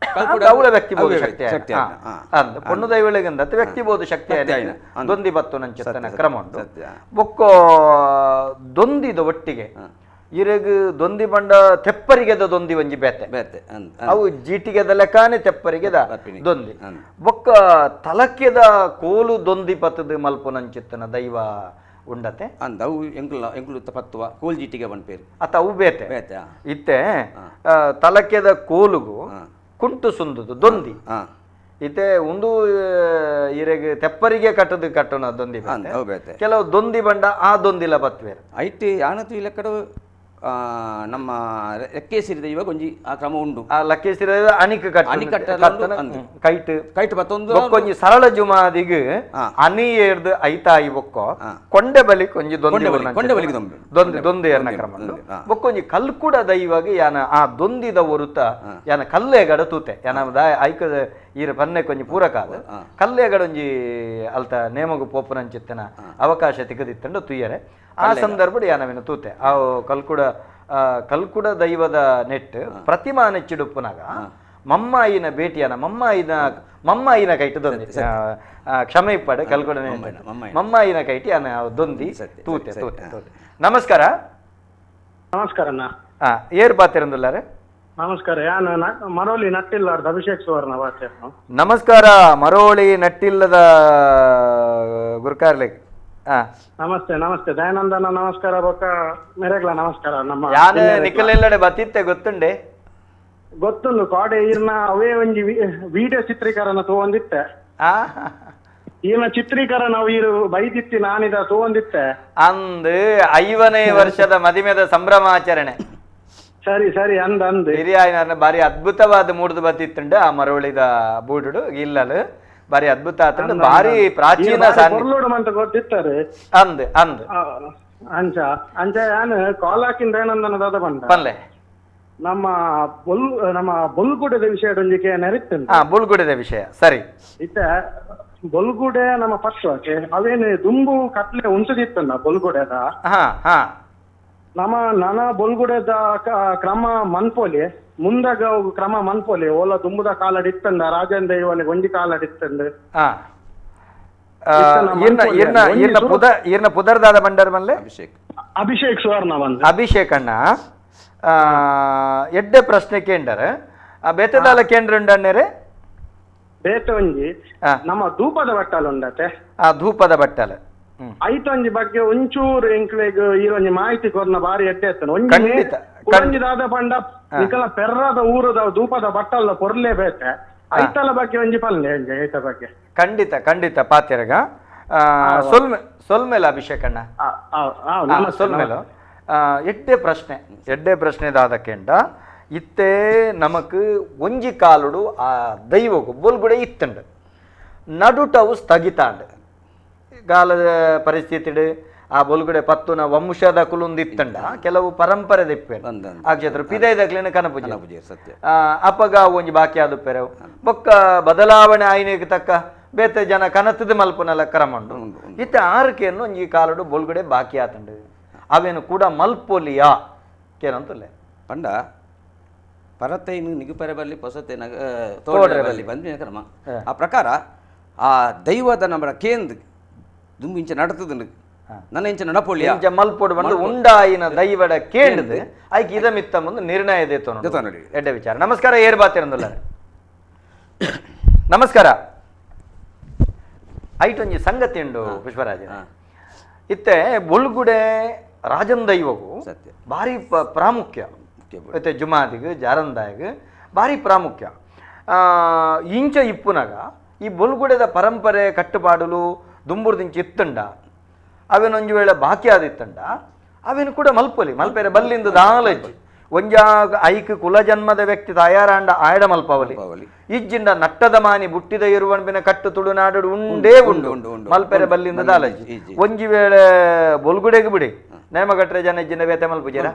[SPEAKER 1] ಅವಳ ವ್ಯಕ್ತಿ ಬೋದು ಶಕ್ತಿ ಅಂದ ಪೊಣ್ಣು ದೈವಳಿಗೆ ವ್ಯಕ್ತಿ ಬೋದು ಶಕ್ತಿ ಆಯ್ನ ದೊಂದಿ ಬತ್ತು ನಂಚಿತ್ತನ ಕ್ರಮ ಉಂಟು ಬೊಕ್ಕೋ ದೊಂದಿದ ಒಟ್ಟಿಗೆ ಇರಗು ದೊಂದಿ ಬಂಡ ತೆಪ್ಪರಿಗೆದ ದೊಂದಿ ಒಂಜಿ ಬೇತೆ ಅವು ಜೀಟಿಗೆದ ಲೆಕ್ಕಾನೆ ತೆಪ್ಪರಿಗೆದ ದೊಂದಿ ಬೊಕ್ಕ ತಲಕ್ಕೆದ ಕೋಲು ದೊಂದಿ ಪತ್ತದ ಮಲ್ಪು ನಂಚಿತ್ತನ ದೈವ ಉಂಡತೆ
[SPEAKER 2] ಅಂದ ಅವು ಎಂಕುಲು ಪತ್ತುವ ಕೋಲ್ ಜೀಟಿಗೆ ಬಂದ್ಪೇರು
[SPEAKER 1] ಅತ್ತ ಅವು ಬೇತೆ ಇತ್ತೆ ತಲಕ್ಕೆದ ಕೋಲುಗು ಕುಂಟು ಸುಂದುದು ದೊಂದಿ ಇತ್ತೆ ಒಂದು ಇರೆಗೆ ತೆಪ್ಪರಿಗೆ ಕಟ್ಟುನ ದೊಂದಿ ಕೆಲವು ದೊಂದಿ ಬಂಡ ಆ ದೊಂದಿಲ ಬತ್ವೇರು
[SPEAKER 2] ಐಟಿ ಆನತು ಇಲ್ಲ ಕಡೆ ನಮ್ಮ ಲೆಕ್ಕೇಸಿರಿದ ಇವಾಗ ಒಂಜಿ ಆ ಕ್ರಮ ಉಂಡು
[SPEAKER 1] ಆ ಲಕ್ಕೇಸಿರ ಅಣಿಕ ಕೈಟ್
[SPEAKER 2] ಕೈಟ್ ಬತ್ತೊಂದು
[SPEAKER 1] ಒಂಜಿ ಸರಳ ಜುಮಾದಿಗ್ ಅನಿ ಏರ್ದು ಐತಾಯಿ ಬೊಕ್ಕೋ ಕೊಂಡೆ ಬಲಿ ಒಂಜಿ
[SPEAKER 2] ಕೊಂಡೆ ಬಲಿಗೆ
[SPEAKER 1] ದೊಂದಿ ಅನ್ನ ಕ್ರಮ ಬೊಕ್ಕೊಂಜಿ ಕಲ್ಕುಡ ದೈವಾಗ ಯಾನ ಆ ದೊಂದಿದ ಹೊರುತ ಯಾನ ಕಲ್ಲೆಗಡ ತೂತೆ ಯಾನ ಐಕದ ಈರ ಪನ್ನೆ ಕೊಂಜಿ ಪೂರಕಾದ ಕಲ್ಲೆಗಡ ಒಂಜಿ ಅಲ್ತ ನೇಮಗು ಪೋಪುನಂಚಿತ್ತನ ಅವಕಾಶ ತಿಗದಿತ್ತಂಡು ತುಯ್ಯರೆ ಆ ಸಂದರ್ಭ ಯಾನವಿನ ತೂತೆ ಆ ಕಲ್ಕುಡ ದೈವದ ನೆಟ್ ಪ್ರತಿಮಾ ನೆಚ್ಚಿಡುಪ್ಪುನಾಗ ಮಮ್ಮಾಯಿನ ಭೇಟಿಯನ ಮಮ್ಮಾಯಿನ ಕೈಟ್ ದೊಂದಿ ಕ್ಷಮೆ ಇಪ್ಪಡೆ ಕಲ್ಕುಡ ಮಮ್ಮಾಯಿನ ಕೈಟಿ ಅನ ದೊಂದಿ ತೂತೆ ತೂತೆ ತೂತೆ ನಮಸ್ಕಾರ
[SPEAKER 4] ನಮಸ್ಕಾರಣ್ಣ
[SPEAKER 1] ಏರ್ ಬಾತಿರಂದುಲ್ಲಾರೆ
[SPEAKER 4] ನಮಸ್ಕಾರ ಯಾನು ಮರೋಳಿ ನಟ್ಟಿಲ್ಲಾರ್ದ ಅಭಿಷೇಕ್ ಸುವರ್ಣ ಬಾತೆ
[SPEAKER 1] ನಮಸ್ಕಾರ ಮರೋಳಿ ನಟ್ಟಿಲ್ಲದ ಗುರುಕಾರ್ಲಿಕ್
[SPEAKER 4] ನಮಸ್ತೆ ನಮಸ್ತೆ ದಯಾನಂದನ ನಮಸ್ಕಾರ ಬೊಕ್ಕ ಮೆರೆಗ್ಲ ನಮಸ್ಕಾರ ನಮ್ಮ
[SPEAKER 1] ಯಾನೆ ನಿಖಲೆಲ್ಲಡೆ ಬತ್ತಿತ್ತೆ ಗೊತ್ತುಂಡೆ
[SPEAKER 4] ಗೊತ್ತುಂಡು ಕಾಡೆ ಈರ್ನ ಅವೇ ಒಂಜಿ ವಿಡಿಯೋ ಚಿತ್ರೀಕರಣ ತಗೊಂಡಿತ್ತೆ ಈರ್ನ ಚಿತ್ರೀಕರಣ ಈರು ಬೈದಿತ್ತಿ ನಾನಿದ ತಗೊಂಡಿತ್ತೆ
[SPEAKER 1] ಅಂದ್ 5ನೇ ವರ್ಷದ ಮದಿಮೆದ ಸಂಭ್ರಮಾಚರಣೆ
[SPEAKER 4] ಸರಿ ಸರಿ ಅಂದ್
[SPEAKER 1] ಹಿರಿಯಾಯನ ಬಾರಿ ಅದ್ಭುತವಾದ ಮೂಡ್ದು ಬತ್ತಿತ್ತುಂಡು ಆ ಮರೋಳಿದ ಬೂಡುಡು ಇಲ್ಲಲು ಬಾರಿ ಅದ್ಭುತ ಆತಂಡು ಬಾರಿ ಪ್ರಾಚೀನ
[SPEAKER 4] ಅಂತ ಗೊತ್ತಿತ್ತಾರೆ
[SPEAKER 1] ಅಂದ್
[SPEAKER 4] ಅಂಚ ಅಂಚ ಯಾನ್ ಕಾಲಾಕಿನ್ ದಯಾನಂದನ ದಾದ
[SPEAKER 1] ಪನ್ಲೆ
[SPEAKER 4] ನಮ್ಮ ಬೊಲ್ಗುಡದ ವಿಷಯ ಒಂಜಿಕೆ ನೆರಿತ್ತಂತ
[SPEAKER 1] ಬೊಲ್ಗುಡದ ವಿಷಯ ಸರಿ
[SPEAKER 4] ಇತ್ತ ಬೊಲ್ಗುಡೆ ನಮ್ಮ ಪಕ್ಷಕ್ಕೆ ಅವೇನು ದುಂಬು ಕತ್ಲೆ ಉಂಟದಿತ್ತಲ್ಲ ಬೊಲ್ಗುಡೆದ ನನ್ನ ಬೊಲ್ಗುಡೆದ ಕ್ರಮ ಮನ್ಪೋಲಿ ಮುಂದಾಗ ಕ್ರಮ ಮನ್ಪೋಲಿ ಓಲ ತುಂಬುದ ಕಾಲಡಿತ್ತಂದ ರಾಜನ್ ದೈವಲಿ ಒಂಜಿ ಕಾಲಡಿತ್ತಂದ
[SPEAKER 1] ಈರ್ನ ಪುದರ್ದಾದ ಬಂಡರ್ ಮಲ್ಲೆ
[SPEAKER 4] ಅಭಿಷೇಕ್ ಸುವರ್ಣ ಬಂದ
[SPEAKER 1] ಅಭಿಷೇಕ್ ಅಣ್ಣ ಎಡ್ಡೆ ಪ್ರಶ್ನೆ ಕೇಂಡರ್ ಬೇತೆದಾಲ ಕೇಂದ್ರ ಉಂಡಣ್ಣರೆ
[SPEAKER 4] ಬೇತೆ ಒಂಜಿ ನಮ್ಮ ಧೂಪದ ಬಟ್ಟಲು ಉಂಡತೆ
[SPEAKER 1] ಧೂಪದ ಬಟ್ಟಲು
[SPEAKER 4] ಐತೊಂಜಿ ಬಗ್ಗೆ ಒಂಚೂರು ಎಂಕ್ಲೆಗ್ ಈರೊಂಜಿ ಮಾಹಿತಿ ಕೊರ್ನ ಬಾರಿ ಎಡ್ಡೆ ಎತ್ತನ ಒಂಜಿದಾದ ಪಂಡ ನಿಕಲ ಪೆರ್ರದ ಊರದ ಧೂಪದ ಬಟ್ಟಲ ಪೊರ್ಲೆ ಬೇತೆ ಐತಲ ಬಗ್ಗೆ ಒಂಜಿ ಪಲ್ಲೆ ಐತ ಬಗ್ಗೆ
[SPEAKER 1] ಖಂಡಿತ ಪಾತಿರಗ ಸೊಲ್ಮೇಲ ಅಭಿಷೇಕ್ ಅಣ್ಣ ಸೊಲ್ಮೇಲು ಎಡ್ಡೆ ಪ್ರಶ್ನೆದಾದ ಕೆಂಡ ಇತ್ತೇ ನಮಕ್ ಒಂಜಿ ಕಾಲುಡು ಆ ದೈವಗು ಬೊಲ್ಗುಡೆ ಇತ್ತಂಡು ನಡುಟವು ಸ್ಥಗಿತಾಂಡು ಕಾಲದ ಪರಿಸ್ಥಿತಿ ಆ ಬೊಲ್ಗುಡೆ ಪತ್ತುನ ವಂಶದ ಕುಲುಂದಿತ್ತಂಡ ಕೆಲವು ಪರಂಪರೆ ದಿಪ್ಪೇರು ಆ ಕ್ಷೇತ್ರ ಪಿದೈದಕ್ಲಿನ ಕನಪೂಜೆ ಅಪಗ ಒಂಜಿ ಬಾಕಿ ಆದುಪ್ಪೆರವು ಬೊಕ್ಕ ಬದಲಾವಣೆ ಆಯ್ನೆಗೆ ತಕ್ಕ ಬೇತೆ ಜನ ಕನತದ ಮಲ್ಪುನಲ್ಲ ಕ್ರಮಂಡು ಇತ್ತ ಆರಕೆಯನ್ನು ಒಂಜಿ ಕಾಲಡು ಬೊಲ್ಗುಡೆ ಬಾಕಿ ಆತಂಡು ಅವೇನು ಕೂಡ ಮಲ್ಪೊಲಿಯಾ ಕೇನಂತಲ್ಲ
[SPEAKER 2] ಪಂಡ ಪರತೈನು ನಿಗುಪರೆ ಬರಲಿ ಪೊಸತೆ ತೋಡ್ರೆ ಬರಲಿ ಬಂದಿನ ಕ್ರಮ ಆ ಪ್ರಕಾರ ಆ ದೈವದ ನಮ್ಮ ಕೇಂದ್ರ ದುಂಬು ಇಂಚ ನಡತದ ನನ್ನ ಇಂಚ ನಡಪೊಳ್ಳಿ
[SPEAKER 1] ಮಲ್ಪೊಡು ಬಂದು ಉಂಡಾಯಿನ ದೈವಡ ಕೇಂದ್ರದ ಐಕ್ ಇದ ಮಿತ್ತ ಮುಂದೆ ನಿರ್ಣಯ ದೇತೋ ನೋಡಿ ಎಡ್ಡೆ ವಿಚಾರ ನಮಸ್ಕಾರ ಏರ್ ಬಾತಿರಂದುಲ್ಲ ನಮಸ್ಕಾರ ಐಟೊಂಜಿ ಸಂಗತಿ ಉಂಡು ಪುಷ್ಪರಾಜ ಇತ್ತೆ ಬೊಲ್ಗುಡೆ ರಾಜನ್ ದೈವಗು ಭಾರಿ ಪ್ರಾಮುಖ್ಯ ಮತ್ತೆ ಜುಮಾದಿಗೆ ಜಾರಂದಾಯಿಗೆ ಭಾರಿ ಪ್ರಾಮುಖ್ಯ ಇಂಚ ಇಪ್ಪುನಾಗ ಈ ಬೊಲ್ಗುಡೆದ ಪರಂಪರೆ ಕಟ್ಟುಪಾಡಲು ದುಂಬುರ್ದಿಂಚ ಇತ್ತಂಡ ಅವೇನೊಂಜು ವೇಳೆ ಬಾಕಿ ಆದಿತ್ತಂಡ ಅವೇನು ಕೂಡ ಮಲ್ಪೆರೆ ಬಲ್ಲಿಂದ ದಾಲಜ್ಜಿ ಒಂಜ ಐಕ್ ಕುಲಜನ್ಮದ ವ್ಯಕ್ತಿ ತಯಾರಾಂಡ ಆಯಡ ಮಲ್ಪವಲಿ ಇಜ್ಜಿಂಡ ನಟ್ಟದ ಮಾನಿ ಬುಟ್ಟಿದ ಇರುವನ್ಬಿನ ಕಟ್ಟು ತುಳುನಾಡು ಉಂಡೇ ಉಂಡು ಮಲ್ಪೆರೆ ಬಲ್ಲಿಂದ ದಾಲಜಿ ಒಂಜಿ ವೇಳೆ ಬೊಲ್ಗುಡೆಗೆ ಬಿಡಿ ನೇಮಗಟ್ರೆ ಜನ ಇಜ್ಜಿನ ಬೇತೆ ಮಲ್ಪುಜರ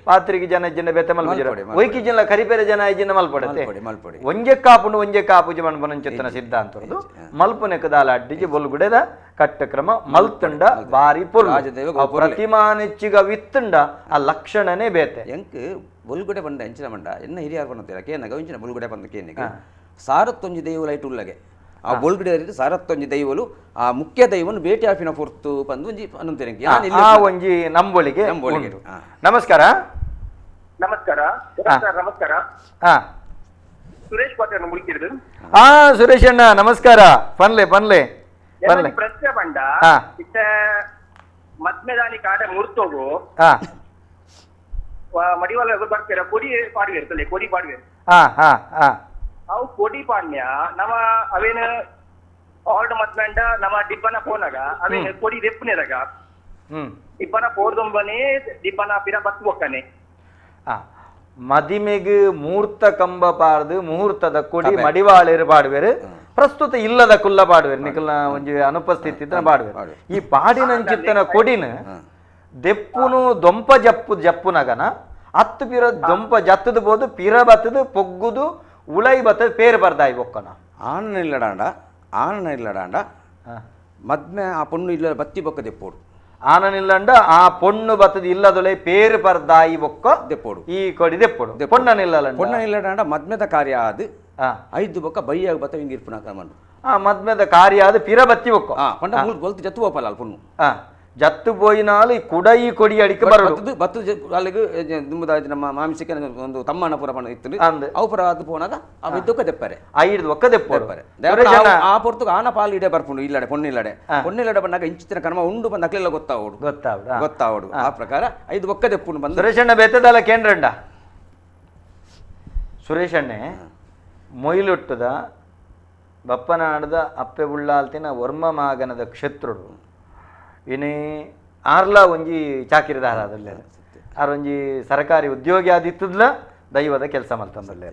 [SPEAKER 1] ಪಾತ್ರಿಗೆ ಜನ ಇಜ್ಜಿನ ಬೇತೆ ಮಲ್ಪುಜರ ಒಯ್ಕಿ ಜಿಲ್ಲ ಕರಿಪೇರೆ ಜನ ಇಜ್ಜಿನ ಮಲ್ಪಡತೆ ಒಂಜೆ ಕಾಪುಂಡು ಒಂಜೆ ಕಾಪುಜಿ ಮನ್ಪನಂಚಿತ್ತನ ಸಿದ್ಧಾಂತದ್ದು ಮಲ್ಪುನೆಕ ದಾಲ ಅಡ್ಡಿಜಿ ಬೊಲ್ಗುಡೆದ ಕಟ್ಟಕ್ರಮ ಮಲ್ತುಂಡ ಬಾರಿ ಪೊರ್ಲು ಪ್ರತಿಮಾನಿಚ್ಚಿಗ ವಿತ್ತುಂಡ ಆ ಲಕ್ಷಣನೇ ಬೇತೆ
[SPEAKER 2] ಎಂಕ್ ಬೊಲ್ಗುಡೆ ಬಂಡ ಎಂಚಿನ ಮಂಡ ಎನ್ನ ಹಿರಿಯಾರ್ ಬಂದಂತೀರ ಕೇನಾಗ ಇಂಚಿನ ಬೊಲ್ಗುಡೆ ಬಂದ ಕೇನಿಗೆ ಸಾರತ್ತೊಂಜಿ ದೈವಲೈಟ್ ಉಲ್ಲಗೆ ಆ ಬೊಲ್ಗುಡೆ ಸಾರತ್ತೊಂಜಿ ದೈವಲು ಆ ಮುಖ್ಯ ದೈವನು ಭೇಟಿ ಆಪಿನ ಪೊರ್ತು ಬಂದು ಒಂಜಿ ಅನ್ನಂತೀರಿ
[SPEAKER 1] ಆ ಒಂಜಿ ನಂಬೋಳಿಗೆ ನಮಸ್ಕಾರ
[SPEAKER 3] ನಮಸ್ಕಾರ ನಮಸ್ಕಾರ ಸುರೇಶ್ ಪಾಟೀಲ್ ಮುಲ್ಕಿರ್ದು
[SPEAKER 1] ಸುರೇಶ್ ಅಣ್ಣ ನಮಸ್ಕಾರ ಪನ್ಲೆ ಪನ್ಲೆ ಪನ್ಲೆ
[SPEAKER 3] ಪ್ರಶ್ನೆ ಬಂಡ ಇತ್ತ ಮದ್ಮೆದಾನಿ ಕಾಡ ಮುರ್ತೋಗು ಮಡಿವಾಳ ಬರ್ತೀರ ಕೊಡಿ ಪಾಡ್ವೇರ್ತಲೆ ಕೊಡಿ ಪಾಡ್ವೇರ್ ಅವು ಕೊಡಿ ಪಾಡ್ನ್ಯ ನಮ ಅವೇನ ಆರ್ಡ್ ಮದ್ಮೆಂಡ ನಮ ಡಿಬ್ಬನ ಪೋನಾಗ ಅವೇನ ಕೊಡಿ ರೆಪ್ಪನೆದಾಗ ಡಿಬ್ಬನ ಪೋರ್ದೊಂಬನೆ ಡಿಬ್ಬನ ಪಿರ ಬತ್ತು ಒಕ್ಕನೆ
[SPEAKER 1] ಮದಿಮೆಗೆ ಮುಹೂರ್ತ ಕಂಬ ಪಾಡ್ದು ಮುಹೂರ್ತದ ಕೊಡಿ ಮಡಿವಾಳರು ಪಾಡುವೇರು ಪ್ರಸ್ತುತ ಇಲ್ಲದ ಕುಲ್ಲ ಪಾಡುವೇರು ನಿಖಲ್ನ ಒಂಜಿ ಅನುಪಸ್ಥಿತಿ ಪಾಡುವೇರು ಈ ಪಾಡಿನಂಚಿತ್ತನ ಕೊಡಿನ ದೆಪ್ಪುನು ದೊಂಪ ಜಪ್ಪುನಗನ ಹತ್ತು ಪಿರ ದೊಂಪ ಜತ್ತದು ಬೋದು ಪಿರ ಬತ್ತದು ಪೊಗ್ಗುದು ಉಳೈ ಬತ್ತದ ಪೇರು ಬರ್ದಾಯಿ ಒಕ್ಕನ
[SPEAKER 2] ಆನನ ಇಲ್ಲಡಾಂಡ ಮದ್ಮೆ ಆ ಪೊಣ್ಣು ಇಲ್ಲ ಬತ್ತಿ ಬೊಕ್ಕ ದೆಪ್ಪೋಡು
[SPEAKER 1] ಆನನಿಲ್ಲಂಡ ಆ ಪೊಣ್ಣು ಬತ್ತದ ಇಲ್ಲದೊಳೆ ಪೇರು ಬರ್ದಾಯಿ ಬೊಕ್ಕ
[SPEAKER 2] ದೆಪ್ಪೋಡು
[SPEAKER 1] ಈ ಕೊಡಿ ದೆಪ್ಪೋಡು
[SPEAKER 2] ಪೊಣ್ಣನಿಲ್ಲಡಾಂಡ ಮದ್ಮೆದ ಕಾರ್ಯ ಆದ್ ಐದು ಬೊಕ್ಕ ಬೈಯಾಗ ಬತ್ತ ಹಿಂಗೆ ಇರ್ಪುನ ಕರ್ಮಂಡು
[SPEAKER 1] ಮದ್ಮೆದ ಕಾರ್ಯ ಆದ ಪಿರ ಬತ್ತಿ ಬೊಕ್ಕ
[SPEAKER 2] ಪಂಡ ಮೂಲ ಗೊಲ್ತು ಜತ್ತು ಹೋಪಲ್ಲ ಅಲ್ಲಿ ಪೊಣ್ಣು
[SPEAKER 1] ಜತ್ತು ಪೋಯಿನಾಲು ಈ ಕುಡೈ ಕೊಡಿ ಅಡಿಕೆ ಬರೋದು
[SPEAKER 2] ಬತ್ತು ಅಲ್ಲಿಗೆ ನಮ್ಮ ಮಾಂಸಕ್ಕೆ ಒಂದು ತಮ್ಮನ ಪುರ ಪಣ ಇತ್ತು ಅವು ಪುರ ಅದು ಪೋನಾಗ ಅವು ಇದ್ದೊಕ್ಕ ತೆಪ್ಪರೆ
[SPEAKER 1] ಐದು ಒಕ್ಕ ತೆಪ್ಪರೆ
[SPEAKER 2] ಆ ಪೊರ್ತು ಆನ ಪಾಲು ಇಡೆ ಬರ್ಪುಂಡು ಇಲ್ಲಡೆ ಪೊನ್ನಿಲ್ಲಡೆ ಬಂದಾಗ ಇಂಚಿನ ಕರ್ಮ ಉಂಡು ಬಂದ ಅಕ್ಲೆಲ್ಲ ಗೊತ್ತಾವಡು ಆ ಪ್ರಕಾರ ಐದು ಒಕ್ಕ ತೆಪ್ಪುಂಡು ಬಂದು
[SPEAKER 1] ಸುರೇಶಣ್ಣ ಬೆತ್ತದಲ್ಲ ಕೇಂದ್ರಂಡ ಸುರೇಶಣ್ಣೆ ಮೊಯ್ಲೊಟ್ಟದ ಬಪ್ಪನಾಡದ ಅಪ್ಪೆ ಉಳ್ಳಾಲ್ತಿನ ವರ್ಮ ಮಾಗನದ ಕ್ಷೇತ್ರುಡು ಇನಿ ಆರ್ಲ ಒಂಜಿ ಚಾಕಿರಿದಾರ ಅದಲ್ಲೇ ಆರೊಂಜಿ ಸರ್ಕಾರಿ ಉದ್ಯೋಗಿ ಆದಿತ್ತದ್ಲ ದೈವದ ಕೆಲಸ ಮಲ್ತಂದಲ್ಲೇ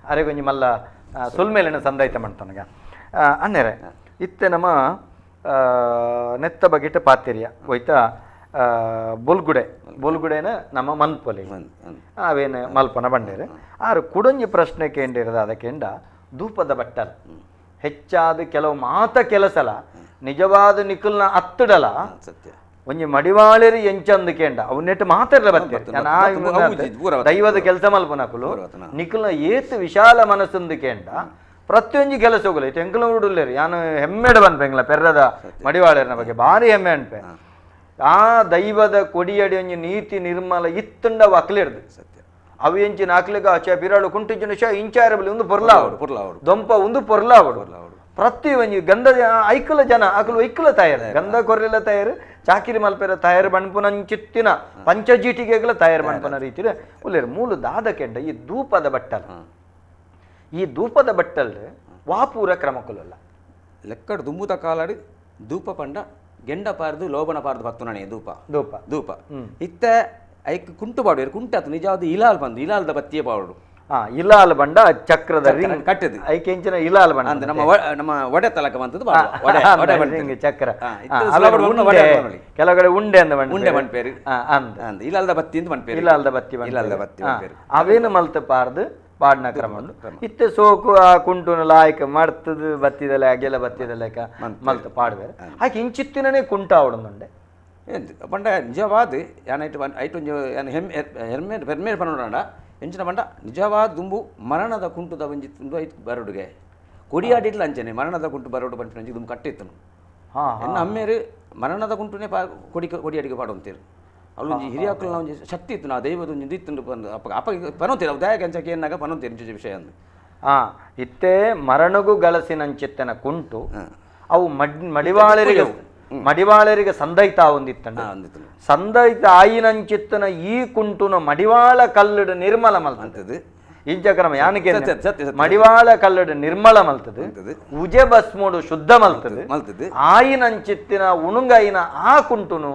[SPEAKER 1] ಅರೆಗೊಂಜಿ ಮಲ್ಲ ಸುಲ್ಮೇಲಿನ ಸಂದಾಯ್ತ ಮಾಡ್ತಾನಗ ಅನ್ನೆರೆ ಇತ್ತೆ ನಮ್ಮ ನೆತ್ತ ಬಗೆಟ ಪಾತಿರಿಯ ಹೋಯ್ತಾ ಬೊಲ್ಗುಡೆನ ನಮ್ಮ ಮನ್ಪೊಲಿ ಅವೇನು ಮಲ್ಪನ ಬಂಡೇರೆ ಆರು ಕುಡೊಂಜಿ ಪ್ರಶ್ನೆ ಕೇಂದಿರದ ಅದಕ್ಕೆಂಡ ಧೂಪದ ಬಟ್ಟಲ ಹೆಚ್ಚಾದ ಕೆಲವು ಮಾತ ಕೆಲಸಲ ನಿಜವಾದ ನಿಖಲ್ನ ಹತ್ತಡಲ ಒಂಜಿ ಮಡಿವಾಳರಿ ಎಂಚಂದು ಕೇಂಡ ಅವನ್ನೆಟ್ಟು ಮಾತಾಡಲ ಬರ್ತಾರೆ ದೈವದ ಕೆಲಸ ಮಲ್ಪನಕುಲು ನಿಖಲ್ನ ಏತು ವಿಶಾಲ ಮನಸ್ಸಂದು ಕೇಂಡ ಪ್ರತಿಯೊಂದು ಕೆಲಸ ಹೋಗಲ್ಲ ಇದು ಎಂಕಲ ಹುಡುಲೇರಿ ಯಾನು ಹೆಮ್ಮೆಡ ಬಂದ್ಪೆಂಗ್ಲ ಪೆರ್ರದ ಮಡಿವಾಳರಿನ ಬಗ್ಗೆ ಭಾರಿ ಹೆಮ್ಮೆ ಅನ್ಪೆ ಆ ದೈವದ ಕೊಡಿಯಡಿ ಒಂಜಿ ನೀತಿ ನಿರ್ಮಲ ಇತ್ತುಂಡ ಅಕ್ಲಿಡ್ದು ಅವು ಎಂಚಿನ ಅಕ್ಲಿಗ ಆಚೆ ಪಿರಾಳು ಕುಂಟಿಂಚಿನ ಇಂಚಾರಬಲಿ ಒಂದು ಪೊರ್ಲಾವಡು ದೊಂಪ ಒಂದು ಪೊರ್ಲಾವಡು ಪ್ರತಿ ಒಂಜಿ ಗಂಧ ಐಕಲ ಜನ ಅಕಲು ಐಕಲ ತಯಾರು ಗಂಧ ಕೊರ್ರೆಲ್ಲ ತಯಾರು ಚಾಕಿರಿ ಮಲ್ಪೆರ ತಯಾರು ಬಣ್ಪುನಂಚಿತ್ತಿನ ಪಂಚಜೀಟಿಗೆಗಳ ತಯಾರು ಬಣ್ಪನ ರೀತಿಯ ಉಲ್ಲೇರು ಮೂಲು ದಾದ ಕೆಂಡ ಈ ಧೂಪದ ಬಟ್ಟಲ್ ವಾಪೂರ ಕ್ರಮಕುಲಲ್ಲ
[SPEAKER 2] ಲೆಕ್ಕಡು ದುಂಬುದ ಕಾಲಾಡಿ ಧೂಪ ಪಂಡ ಗೆಂಡ ಪಾರ್ದು ಲೋಬನ ಪಾರ್ದು ಬತ್ತುನಣೆ ಧೂಪ ಇತ್ತ ಐಕ್ ಕುಂಟು ಪಾಡುವೇರು ಕುಂಟತ್ತು ನಿಜವಾದ ಇಲಾಲ್ ಬಂದು ಇಲಾಲ್ದ ಬತ್ತಿಯ ಪಾಡು
[SPEAKER 1] ಇಲಾಲ್ ಬಂಡ ಚಕ್ರದ ರಿಂಗ್
[SPEAKER 2] ಕಟ್ಟದು
[SPEAKER 1] ಐಕೆಂಚಿನ ಇಲಾಲ್ ಬಂಡ
[SPEAKER 2] ಅಂದ್ರೆ ನಮ್ಮ ಒಡೆ ತಲಕ ಬಂತದ್ದು
[SPEAKER 1] ಚಕ್ರ ಕೆಲಗಡೆ ಉಂಡೆ ಅಂದ
[SPEAKER 2] ಉಂಡೆ ಮಣ್ಪೇರು
[SPEAKER 1] ಅಂದ
[SPEAKER 2] ಇಲಾಲ್ದ ಬತ್ತಿ ಅಂತ ಮಣ್ಪೇರು
[SPEAKER 1] ಇಲಾಲ್ದ ಬತ್ತಿ ಅವೇನು ಮಲ್ತ ಪಾರ್ದು ಪಾಡ್ನ ಕ್ರಮ ಇತ್ತೆ ಸೋಕು ಆ ಕುಂಟುನ ಲಾಯ್ಕ ಮಡ್ತದು ಬತ್ತಿದಲ್ಲ ಅಗೆಲ್ಲ ಬತ್ತಿದಲ್ಲಕ ಮಲ್ತ ಪಾಡ್ಬೇರೆ ಹಾಗೆ ಇಂಚಿತ್ತಿನೇ ಕುಂಟ ಅವಡೊಂದುಂಡೆ
[SPEAKER 2] ಪಂಡ ನಿಜವಾದ ಐಟೊಂಜು ಹೆಮ್ಮೆ ಪನ್ನೋಡ ಎಂಚಿನ ಪಂಡ ನಿಜವಾದ ದುಂಬು ಮರಣದ ಕುಂಟುದ ಒಂಜಿ ತುಂಡು ಐತು ಬರೋಡುಗೆ ಕೊಡಿಯಾಡಿಟ್ಲ ಅಂಚನೆ ಮರಣದ ಕುಂಟು ಬರೋಡು ಪಂಚ ದುಂಬು ಕಟ್ಟಿತ್ತನು ಎನ್ನ ಅಮ್ಮೇರು ಮರಣದ ಕುಂಟುನೇ ಕೊಡಿಯಾಡಿಗೆ ಪಾಡೊಂತೀರು ಅವಳು ಹಿರಿಯಾಕಲ್ ಒಂಜಿ ಶಕ್ತಿ ಇತ್ತು ನಾ ದೈವದ ಒಂಜಿ ಇತ್ತು ಬಂದು ಅಪ್ಪ ಪನೋತೀರ ಅವು ದಯ ಕೆಂಚಕ್ಕೆ ಏನಾಗ ಪನೋತೀರಿ ವಿಷಯ ಅಂದು
[SPEAKER 1] ಇತ್ತೇ ಮರಣಗೂ ಗಳಸಿನಂಚಿತ್ತನ ಕುಂಟು ಅವು ಮಡಿವಾಳರಿಗೆ ಸಂದೈತ ಒಂದಿತ್ತಂಡ ಸಂದೈತ ಆಯಿನಂಚಿತ್ತನ ಈ ಕುಂಟುನ ಮಡಿವಾಳ ಕಲ್ಲುಡು ನಿರ್ಮಲ ಮಲ್ತದ್ದು ಇಂಚಕ್ರಮ ಯಾನಕ್ಕೆ ಮಡಿವಾಳ ಕಲ್ಲುಡು ನಿರ್ಮಲ ಮಲ್ತದ್ದು ಉಜೆ ಭಸ್ಮೋಡು ಶುದ್ಧ ಮಲ್ತದ್ದು ಆಯಿನಂಚಿತ್ತಿನ ಉಣುಂಗೈನ ಆ ಕುಂಟುನು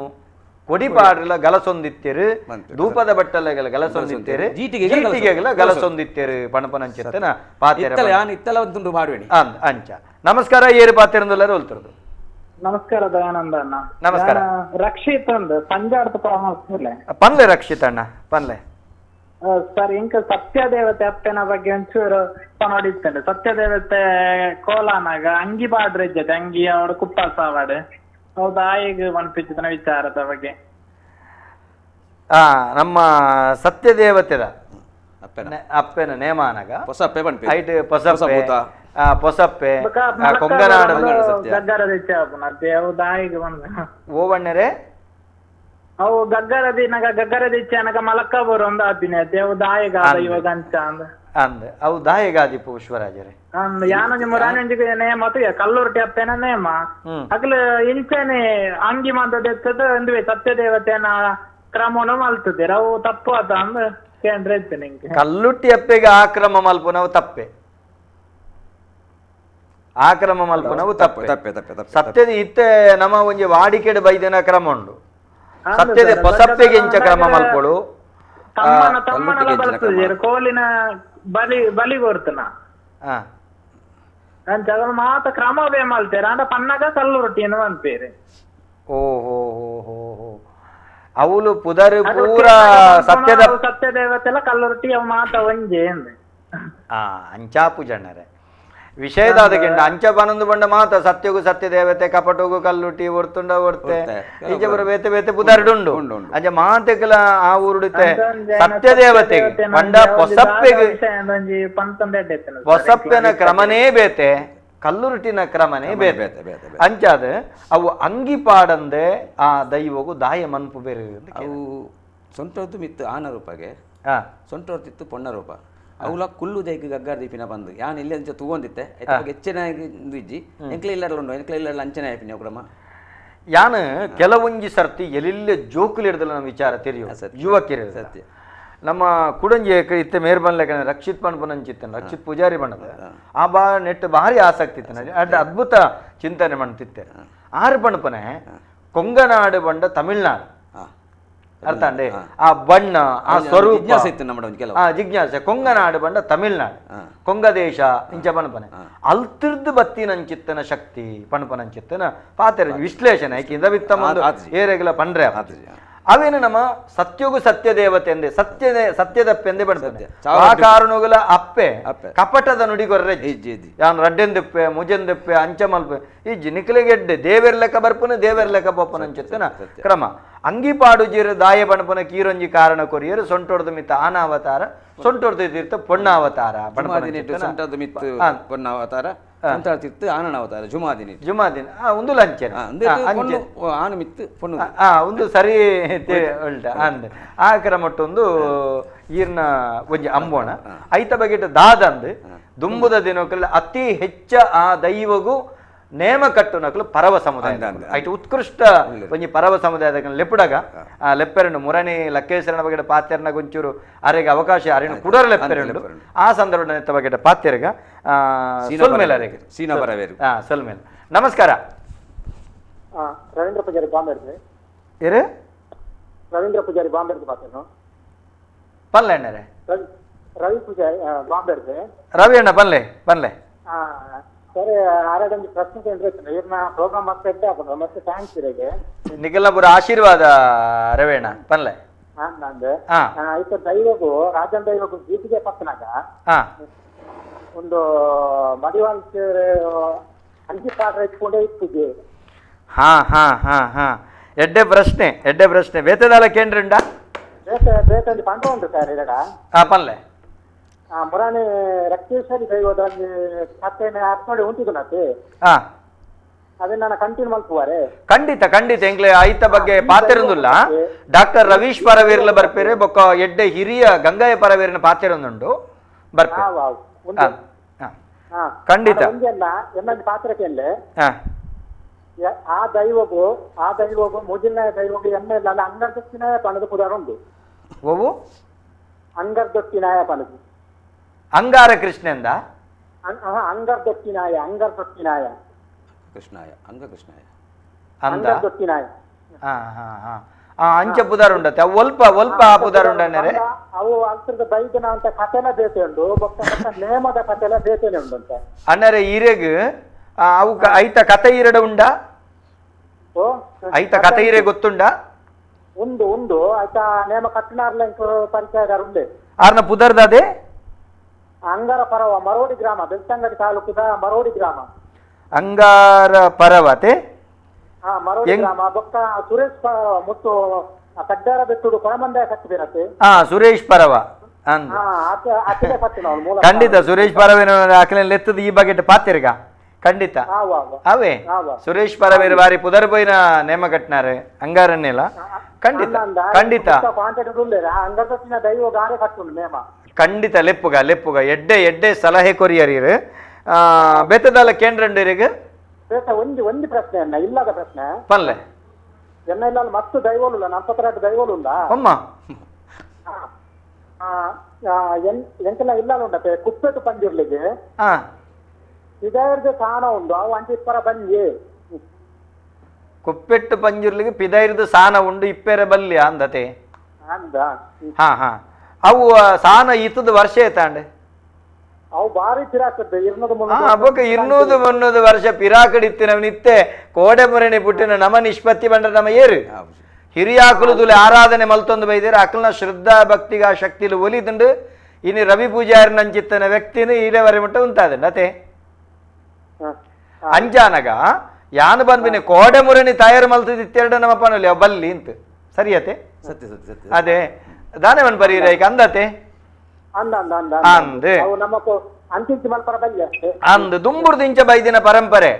[SPEAKER 1] ಕೊಡಿಪಾಡ್ಲ ಗಲಸೊಂದಿತ್ತೇರು ಧೂಪದ ಬಟ್ಟಲೆಗಳ ಗಲಸೊಂದಿತ್ತೇರು ಜೀಟಿಗೆಗಳ ಗಲಸೊಂದಿತ್ತೇರು ಪಣಪನಂಚಿತ್ತನ ಪಾತೆರ
[SPEAKER 2] ಇತ್ತಲ ಒಂದು ಮಾಡುವೇಣಿ
[SPEAKER 1] ಅಂಚ ನಮಸ್ಕಾರ ಏರು ಪಾತೆರಂದುಲ್ಲರು ಹೊಲ್ತಿರೋದು
[SPEAKER 5] ನಮಸ್ಕಾರ ದಯಾನಂದ ಅಣ್ಣ.
[SPEAKER 1] ನಮಸ್ಕಾರ.
[SPEAKER 5] ರಕ್ಷಿತ್ ಅಂದ್ ಪಂಜಾಡ್ತ ಪರಮಹಂಸಲೆ
[SPEAKER 1] ಪನ್ಲೆ ರಕ್ಷಿತ್ ಅಣ್ಣ ಪನ್ಲೆ
[SPEAKER 5] ಸರ್ ಇಂಕ ಸತ್ಯದೇವತೆ ಅಪ್ಪನ ಬಗ್ಗೆ ಒಂಚೂರು ನೋಡಿತ್ತೇನೆ. ಸತ್ಯದೇವತೆ ಕೋಲಾನಾಗ ಅಂಗಿ ಬಾಡ್ರ ಇದ್ದತೆ ಅಂಗಿ ಅವಡ ಕುಪ್ಪ ಸಾವಾಡು ಹೌದಾ ಈಗ ಮನ್ಪಿಚ್ಚಿನ ವಿಚಾರದ ಬಗ್ಗೆ
[SPEAKER 1] ನಮ್ಮ ಸತ್ಯದೇವತೆದ ಅಪ್ಪನ ನೇಮಾನಗ ಐಟ್ ಪೊಸಪ್ಪೆ ಪೊಸಪ್ಪೆ ಕೊಂಗನಾಡು
[SPEAKER 5] ಗಗ್ಗರ ದಿಚ್ಚ ದೇವದ ಈಗ ಬಂದ
[SPEAKER 1] ಓವಣ್ಣರೆ
[SPEAKER 5] ಅವು ಗಗ್ಗರದಿ ನಗ ಗಗ್ಗರ ದಿಚ್ಚ ನಗ ಮಲಕ್ಕ ಬರು ಒಂದು ಆದಿನ ದೇವದಾಯಗ ಇವಾಗ ಅಂಚ ಅಂದ
[SPEAKER 1] ಅಂದ್ ಅವು ದಾಯಗಾದಿ ಪುಷ್ಪರಾಜರೇ
[SPEAKER 5] ಅಂದ್ ಯಾನ ಮುರಾನಂಜಿಗೆ ನೇಮ ಅತು ಕಲ್ಲೂರು ಅಪ್ಪೇನ ನೇಮ ಅಗ್ಲ ಇಂಚೆನೆ ಅಂಗಿ ಮಾತದ ಅಂದ್ವೆ ಸತ್ಯದೇವತೆನ ಕ್ರಮವನ್ನು ಮಲ್ತದೆ ಅವು ತಪ್ಪು ಅದ ಅಂದ್ ಕೇಂದ್ರ ಇತ್ತು ನಿಂಗೆ
[SPEAKER 1] ಕಲ್ಲುಟ್ಟಿ ಅಪ್ಪೆಗೆ ಆಕ್ರಮ ಮಲ್ಪುನವು ತಪ್ಪೆ ಆಕ್ರಮ ಮಲ್ಪುನವು ತಪ್ಪೆ ಸತ್ಯದ ಇತ್ತೆ ನಮ್ಮ ಒಂಜಿ ವಾಡಿಕೆಡ್ ಬೈದನ ಕ್ರಮ ಉಂಡು ಸತ್ಯದ ಪೊಸಪ್ಪೆಗೆ ಇಂಚ ಕ್ರಮ ಮಲ್ಪೊಳು
[SPEAKER 5] ತಮ್ಮನ ಬರ್ತದೆ ಕೋಲಿನ ಬಲಿ ಕೊಡ್ತನ ಮಾತ ಕ್ರಮವೇ ಮಲ್ತೇರ ಅಂಡ ಪನ್ನಗ ಕಲ್ಲು ರೊಟ್ಟಿಯನ್ನು ಅಂತೀರಿ
[SPEAKER 1] ಓಹೋ ಹೋ ಹೋ ಅವಳು ಪುದರ್ ಪೂರ ಸತ್ಯದ
[SPEAKER 5] ಸತ್ಯದೇವತೆಲ್ಲ ಕಲ್ಲು ರೊಟ್ಟಿ ಅವು ಮಾತ ಒಂಜೆ
[SPEAKER 1] ಅಂಚಾಪು ಜನರೇ ವಿಷಯದಾದ ಕೆಂಡ ಅಂಚ ಪನೊಂದು ಬಂಡ ಮಾತ ಸತ್ಯಗು ಸತ್ಯದೇವತೆ ಕಪಟಗು ಕಲ್ಲುಟ್ಟಿ ಒರ್ತುಂಡ ಒರ್ತೆ ಈಚೆ ಬರ ಬೇತೆ ಬೇತೆ ಪುದರ್ಡುಂಡು ಅಂಚ ಮಾತೆಗಳ ಆ ಊರುಡುತ್ತೆ ಸತ್ಯದೇವತೆಗೆ ಪಂಡ ಪೊಸಪ್ಪೆಗೆ ಪೊಸಪ್ಪೆನ ಕ್ರಮನೇ ಬೇತೆ ಕಲ್ಲುರುಟಿನ ಕ್ರಮನೇ ಬೇತೆ ಅಂಚಾದ ಅವು ಅಂಗಿ ಪಾಡಂದೆ ಆ ದೈವಗು ದಾಯ ಮನ್ಪು ಬೇರೆ
[SPEAKER 2] ಅವು ಸೊಂಟದ್ದು ಮಿತ್ತು ಆನ ರೂಪಗೆ ಸೊಂಟೊರ್ತಿತ್ತು ಪೊಣ್ಣ ರೂಪ ಅವಳ ಕುಲ್ಲು ದೈಕ ಗಗ್ಗಾರ ದೀಪಿನ ಬಂದು ಯಾನ್ ಇಲ್ಲಿ ಅಂಚ ತಗೊಂಡಿತ್ತೆ ಹೆಚ್ಚಿನ ಇಜ್ಜಿ ಎಂಕ್ಲ ಇಲ್ಲಲ್ಲ ಉಂಡು ಎಂಕ್ಲ ಇಲ್ಲ ಅಂಚನೆ ಆಯ್ಪಿನ ಕ್ರಮ
[SPEAKER 1] ಯಾನ್ ಕೆಲವೊಂಜಿ ಸರ್ತಿ ಎಲ್ಲಿಲ್ಲ ಜೋಕುಲು ಹಿಡ್ದಲ್ಲ ನಮ್ಮ ವಿಚಾರ ತೆರೆಯು ಯುವಕಿರ ಸತ್ಯ ನಮ್ಮ ಕುಡಂಜಿ ಇತ್ತೆ ಮೇರ್ ಬನ್ಲೆಕ ರಕ್ಷಿತ್ ಪಣಪನಂಚಿತ್ತನ ರಕ್ಷಿತ್ ಪೂಜಾರಿ ಬಣ್ಣದ ಆ ನೆಟ್ಟು ಭಾರಿ ಆಸಕ್ತಿ ಇತ್ತನ ಅಡ್ ಅದ್ಭುತ ಚಿಂತನೆ ಮಾಡ್ತಿತ್ತೆ ಆರು ಪಣಪನೆ ಕೊಂಗನಾಡು ಬಂಡ ತಮಿಳ್ನಾಡು ಅರ್ಥ ಅಂಡೆ ಆ ಬಣ್ಣ ಆ ಸ್ವರೂಪ ಜಿಜ್ಞಾಸೆ ಕೊಂಗನಾಡು ಬಂಡ ತಮಿಳ್ನಾಡು ಕೊಂಗದೇಶ ಇಂಚ ಪಣಪನೆ ಅಲ್ತಿರ್ದು ಬತ್ತಿನಂಚಿತ್ತನ ಶಕ್ತಿ ಪಣಪನಂಚಿತ್ತನ ಪಾತೆರ ವಿಶ್ಲೇಷಣೆ ಯಾಕಿಂದ ವಿತ್ತ ಮುಂದು ಏರೆಗಳ ಪಂಡ್ರೆ ಅವೇನು ನಮ್ಮ ಸತ್ಯಗು ಸತ್ಯದೇವತೆ ಎಂದೇ ಸತ್ಯದಪ್ಪೆಂದೇ ಬರ್ತದೆ ಆ ಕಾರಣಗಳ ಅಪ್ಪೆ ಕಪಟದ ನುಡಿಗೊರ್ರೆ ಯಾನ್ ರಡ್ಡೆಂದೆಪ್ಪೆ ಮುಜೆಂದೆಪ್ಪೆ ಅಂಚ ಮಲ್ಪೆ ಈ ನಿಖಲಿಗೆಡ್ಡೆ ದೇವೇರ್ ಲೆಕ್ಕ ಬರ್ಪನ ದೇವೇರ್ ಲೆಕ್ಕ ಬಪ್ಪನ ಅಂಚೆತ್ತನ ಕ್ರಮ ಅಂಗಿಪಾಡು ಜೀರು ದಾಯ ಬಣಪನ ಕೀರೊಂಜಿ ಕಾರಣ ಕೊರಿಯರು ಸೊಂಟೊಡ್ದು ಮಿತ್ತ ಆನಾವತಾರ ಸೊಂಟೊಡ್ದು ತೀರ್ಥ ಪೊಣ್ಣಾವತಾರ
[SPEAKER 2] ಪೊಣ್ಣಾವತಾರ ತೀರ್ಥ ಆನನಾವತಾರ ಜುಮಾದಿನಿ
[SPEAKER 1] ಒಂದು ಲಂಚನ
[SPEAKER 2] ಆನ ಮಿತ್ತು ಪೊಣ್ಣು
[SPEAKER 1] ಒಂದು ಸರಿ ಉಲ್ಟ ಅಂದ್ ಆ ಕ್ರಮಟ್ಟೊಂದು ಈರ್ನ ಒಂಜಿ ಅಂಬೋಣ ಐತ ಬಗೆಟ್ ದಾದಂದ್ ದುಂಬುದ ದಿನಕಲ್ಲ ಅತಿ ಹೆಚ್ಚ ಆ ದೈವಗೂ ನೇಮ ಕಟ್ಟು ನಕಲು ಪರವ ಸಮುದಾಯ ಐಟು ಉತ್ಕೃಷ್ಟ ಒಂಜಿ ಪರವ ಸಮುದಾಯದ ಲೆಪ್ಪುಡಗ ಆ ಲೆಪ್ಪೆರಡು ಮುರಣಿ ಲಕ್ಕೇಶ್ವರನ ಬಗೆಡ ಪಾತ್ಯರ್ನ ಗೊಂಚೂರು ಅರೆಗೆ ಅವಕಾಶ ಅರಿನ ಕುಡರ ಲೆಪ್ಪೆರಡು ಆ ಸಂದರ್ಭ ನೆತ್ತ ಬಗೆಡ ಪಾತ್ಯರ್ಗ ಸೊಲ್ಮೇಲೆ ಅರೆಗೆ
[SPEAKER 2] ಸೀನಾ ಬರವೇರು
[SPEAKER 1] ಸೊಲ್ಮೇಲೆ ನಮಸ್ಕಾರ
[SPEAKER 5] ರವೀಂದ್ರ ಪೂಜಾರಿ ಬಾಂಬೆ
[SPEAKER 1] ಏರು
[SPEAKER 5] ರವೀಂದ್ರ ಪೂಜಾರಿ ಬಾಂಬೆ ಪಾತ್ಯನು
[SPEAKER 1] ಪನ್ಲೆ ಅಣ್ಣರೇ
[SPEAKER 5] ರವಿ ಪೂಜಾರಿ ಬಾಂಬೆ
[SPEAKER 1] ರವಿ ಅಣ್ಣ ಪನ್ಲೆ ಪನ್ಲೆ
[SPEAKER 5] ಸರಿ ಆರೋಗ್ಯ ಪ್ರಶ್ನೆ ಕೇಳಿದ್ರೆ ಇವ್ರನ್ನ ಪ್ರೋಗ್ರಾಮ್ ಮಾಡ್ತಾ ಇದ್ದೆ ಅಪ್ಪ ಮತ್ತೆ ಥ್ಯಾಂಕ್ಸ್ ಇರಗೆ
[SPEAKER 1] ನಿಖಿಲ್ನಪುರ ಆಶೀರ್ವಾದ ರವೇಣ ಪನ್ಲೆ
[SPEAKER 5] ನಂದು ಆಯ್ತು ದೈವಗೂ ರಾಜನ್ ದೈವಗೂ ಜೀಪಿಗೆ ಪಕ್ಕನಾಗ ಒಂದು ಮಡಿವಾಳ ಅಂಕಿ ಪಾತ್ರ ಇಟ್ಕೊಂಡೇ ಇಟ್ಟಿದ್ದೆ
[SPEAKER 1] ಎಡ್ಡೆ ಪ್ರಶ್ನೆ ಬೇತದಾಲ ಕೇಂದ್ರಂಡ
[SPEAKER 5] ಬೇತಂದು ಪಂಡ ಉಂಟು ಸರ್ ಇದಾಗ
[SPEAKER 1] ಪನ್ಲೆ
[SPEAKER 5] ಮುರಾನಿ ರಕ್ತೇಶ್ವರಿ ದೈವದಲ್ಲಿ ಮತ್ತೆ ನೋಡಿ ಉಂಟಿದ್ದು ನತ್ತೆ ಅದನ್ನ ನಾನು ಕಂಟಿನ್ಯೂ ಮಲ್ಪುವಾರೆ
[SPEAKER 1] ಖಂಡಿತ ಎಂಕ್ಲೆ ಐತ ಬಗ್ಗೆ ಪಾತೆರೊಂದುಲ್ಲ ಡಾಕ್ಟರ್ ರವೀಶ್ ಪರವೀರ್ಲ ಬರ್ಪೇರೆ ಬೊಕ್ಕ ಎಡ್ಡೆ ಹಿರಿಯ ಗಂಗಾಯ ಪರವೀರಿನ ಪಾತೆರೊಂದುಂಡು ಬರ್ಪೇರೆ ಖಂಡಿತ
[SPEAKER 5] ಎನ್ನೊಂದು ಪಾತ್ರಕ್ಕೆ ಆ ದೈವಗೂ ಮುಜಿನ ದೈವಗೂ ಎಣ್ಣೆ ಇಲ್ಲ ಅಂಗರ್ದೊತ್ತಿನಾಯ ಪಣದು ಪುದಾರ ಉಂಟು
[SPEAKER 1] ಓವು
[SPEAKER 5] ಅಂಗರ್ದೊತ್ತಿನಾಯ ಪಣದು
[SPEAKER 1] ಅಂಗಾರ ಕೃಷ್ಣಂದ
[SPEAKER 5] ಅಂಗರ್ದೊತ್ತಿನಾಯ
[SPEAKER 2] ಕೃಷ್ಣಾಯ ಅಂಗಕೃಷ್ಣಾಯ
[SPEAKER 5] ಅಂಗರ್ದೊತ್ತಿನಾಯ
[SPEAKER 1] ಅಂಚ ಪುದಾರ್ ಉಂಡತೆ ಅವು ಒಲ್ಪ ಒಲ್ಪ ಆ ಪುದಾರ್ ಉಂಡನ್ನೆರೆ
[SPEAKER 5] ಅವು ಅಲ್ಸದ ಬೈದಿನ ಅಂತ ಕಥೆಲ ಬೇತೆ ಉಂಡು ನೇಮದ ಕಥೆಲ ಬೇತೆನೆ ಉಂಟಂತೆ
[SPEAKER 1] ಅನ್ನರೆ ಈರೆಗ್ ಅವು ಐತ ಕತೆ ಈರಡ ಉಂಡ
[SPEAKER 5] ಓ
[SPEAKER 1] ಐತ ಕತೆ ಈರೆ ಗೊತ್ತುಂಡ
[SPEAKER 5] ಉಂಡು ಆಯ್ತಾ ನೇಮ ಕಟ್ಟಿನಾರ್ಲ ಪರಿಚಯಗಾರ ಉಂಡೆ
[SPEAKER 1] ಆರ್ನ ಪುದರ್ದಾದೆ
[SPEAKER 5] ಅಂಗಾರ ಪರವ ಮರೋಡಿ ಗ್ರಾಮ ಬೆಳ್ತಂಗಡಿ ತಾಲೂಕುದ ಮರೋಡಿ ಗ್ರಾಮ
[SPEAKER 1] ಅಂಗಾರ ಪರವತೆ
[SPEAKER 5] ಮರೋಡಿ ಗ್ರಾಮ ಬೊಕ್ಕ ಸುರೇಶ್ ಪರವ ಮುತ್ತು ಕಡ್ಡಾರ ಬೆಟ್ಟುಡು ಕೊಳಮಂದಾಯ ಕಟ್ಟಿದಿರತ್ತೆ
[SPEAKER 1] ಸುರೇಶ್ ಪರವ ಅಂದ್
[SPEAKER 5] ಅತಿಗೆ ಕಟ್ಟು ನಾವು ಮೂಲ
[SPEAKER 1] ಖಂಡಿತ ಸುರೇಶ್ ಪರವೇನ ಅಕಲೆಲ್ಲ ಎತ್ತದ ಈ ಬಗೆಟ್ ಪಾತಿರ್ಗ ಖಂಡಿತ ಅವೇ ಸುರೇಶ್ ಪರವೇರು ಬಾರಿ ಪುದರ್ ಬೈನ ನೇಮ ಕಟ್ನಾರೆ ಅಂಗಾರನ್ನೆಲ್ಲ ಖಂಡಿತ ಖಂಡಿತ
[SPEAKER 5] ಅಂಗರ್ತಿನ ದೈವ ಗಾರೆ ಕಟ್ಟುಂಡು ನೇಮ
[SPEAKER 1] ಖಂಡಿತ ಲೆಪ್ಪುಗ ಎಡ್ಡೆ ಸಲಹೆ ಕೊರಿಯರಿರು ಬೆತ್ತದಲ್ಲ ಕೇಂದ್ರಂಡರಿಗೆ
[SPEAKER 5] ಒಂದು ಪ್ರಶ್ನೆ ಅನ್ನ ಇಲ್ಲದ ಪ್ರಶ್ನೆ
[SPEAKER 1] ಪನ್ಲೆ
[SPEAKER 5] ಎನ್ನ ಇಲ್ಲ ಮತ್ತು ದೈವೋಲ್ಲ 42 ದೈವೋಲ್ಲ
[SPEAKER 1] ಅಮ್ಮ
[SPEAKER 5] ಎಂಕೆಲ್ಲ ಇಲ್ಲ ಉಂಟೆ ಕುಪ್ಪೆಟ್ಟು ಪಂದಿರ್ಲಿಗೆ
[SPEAKER 1] ಹಾ
[SPEAKER 5] ಇದರದ್ದು ಸ್ಥಾನ ಉಂಟು ಅವು ಅಂಚೆ ಇಪ್ಪರ ಬಂದಿ
[SPEAKER 1] ಕುಪ್ಪೆಟ್ಟು ಪಂಜುರ್ಲಿಗೆ ಪಿದೈರ್ದು ಸಾನ ಉಂಡು ಇಪ್ಪೆರೆ ಬಲ್ಯ ಅಂದತೆ
[SPEAKER 5] ಅಂದ
[SPEAKER 1] ಹಾ ಅವು ಸಾನ ಇತ್ತದ ವರ್ಷ ಏತಾಂಡೆ
[SPEAKER 5] ಅವು ಬಾರಿ ತಿರಾಕದ್ದು
[SPEAKER 1] 200 ವರ್ಷ ಪಿರಾಕಡಿತ್ತಿನ ನಿತ್ತೆ ಕೋಡೆ ಮುರಣಿ ಪುಟ್ಟಿನ ನಮ ನಿಷ್ಪತ್ತಿ ಬಂಡ ನಮ ಏರು ಹಿರಿಯಾಕುಲುದುಲೆ ಆರಾಧನೆ ಮಲ್ತೊಂದು ಬೈದೇರ ಅಕಲ್ನ ಶ್ರದ್ಧಾ ಭಕ್ತಿಗ ಶಕ್ತಿಲು ಒಲಿದುಂಡು ಇನ್ನು ರವಿ ಪೂಜಾರಿ ನಂಚಿತ್ತನ ವ್ಯಕ್ತಿನ ಈಡವರೆ ಮುಟ್ಟ ಉಂಟಾದ ಅತೆ ಅಂಜಾನಗ ಯಾನು ಬಂದ್ಬಿನಿ ಕೋಡೆ ಮುರಣಿ ತಯಾರು ಮಲ್ತದಿತ್ತೆರಡು ನಮ್ಮ ಪನಲಿ ಅವ್ ಬಲ್ಲಿ ಅಂತ ಸರಿಯತೆ
[SPEAKER 2] ಸತ್ಯ ಸತ್ಯ ಸತ್ಯ
[SPEAKER 1] ಅದೇ ದಾನವನ್ ಬರೀರೈಕ ಅಂದತೆ ಅಂದ್ ಅಂದ್ ದುಂಬುರ್ದಿಂಚ ಬೈದಿನ ಪರಂಪರೆ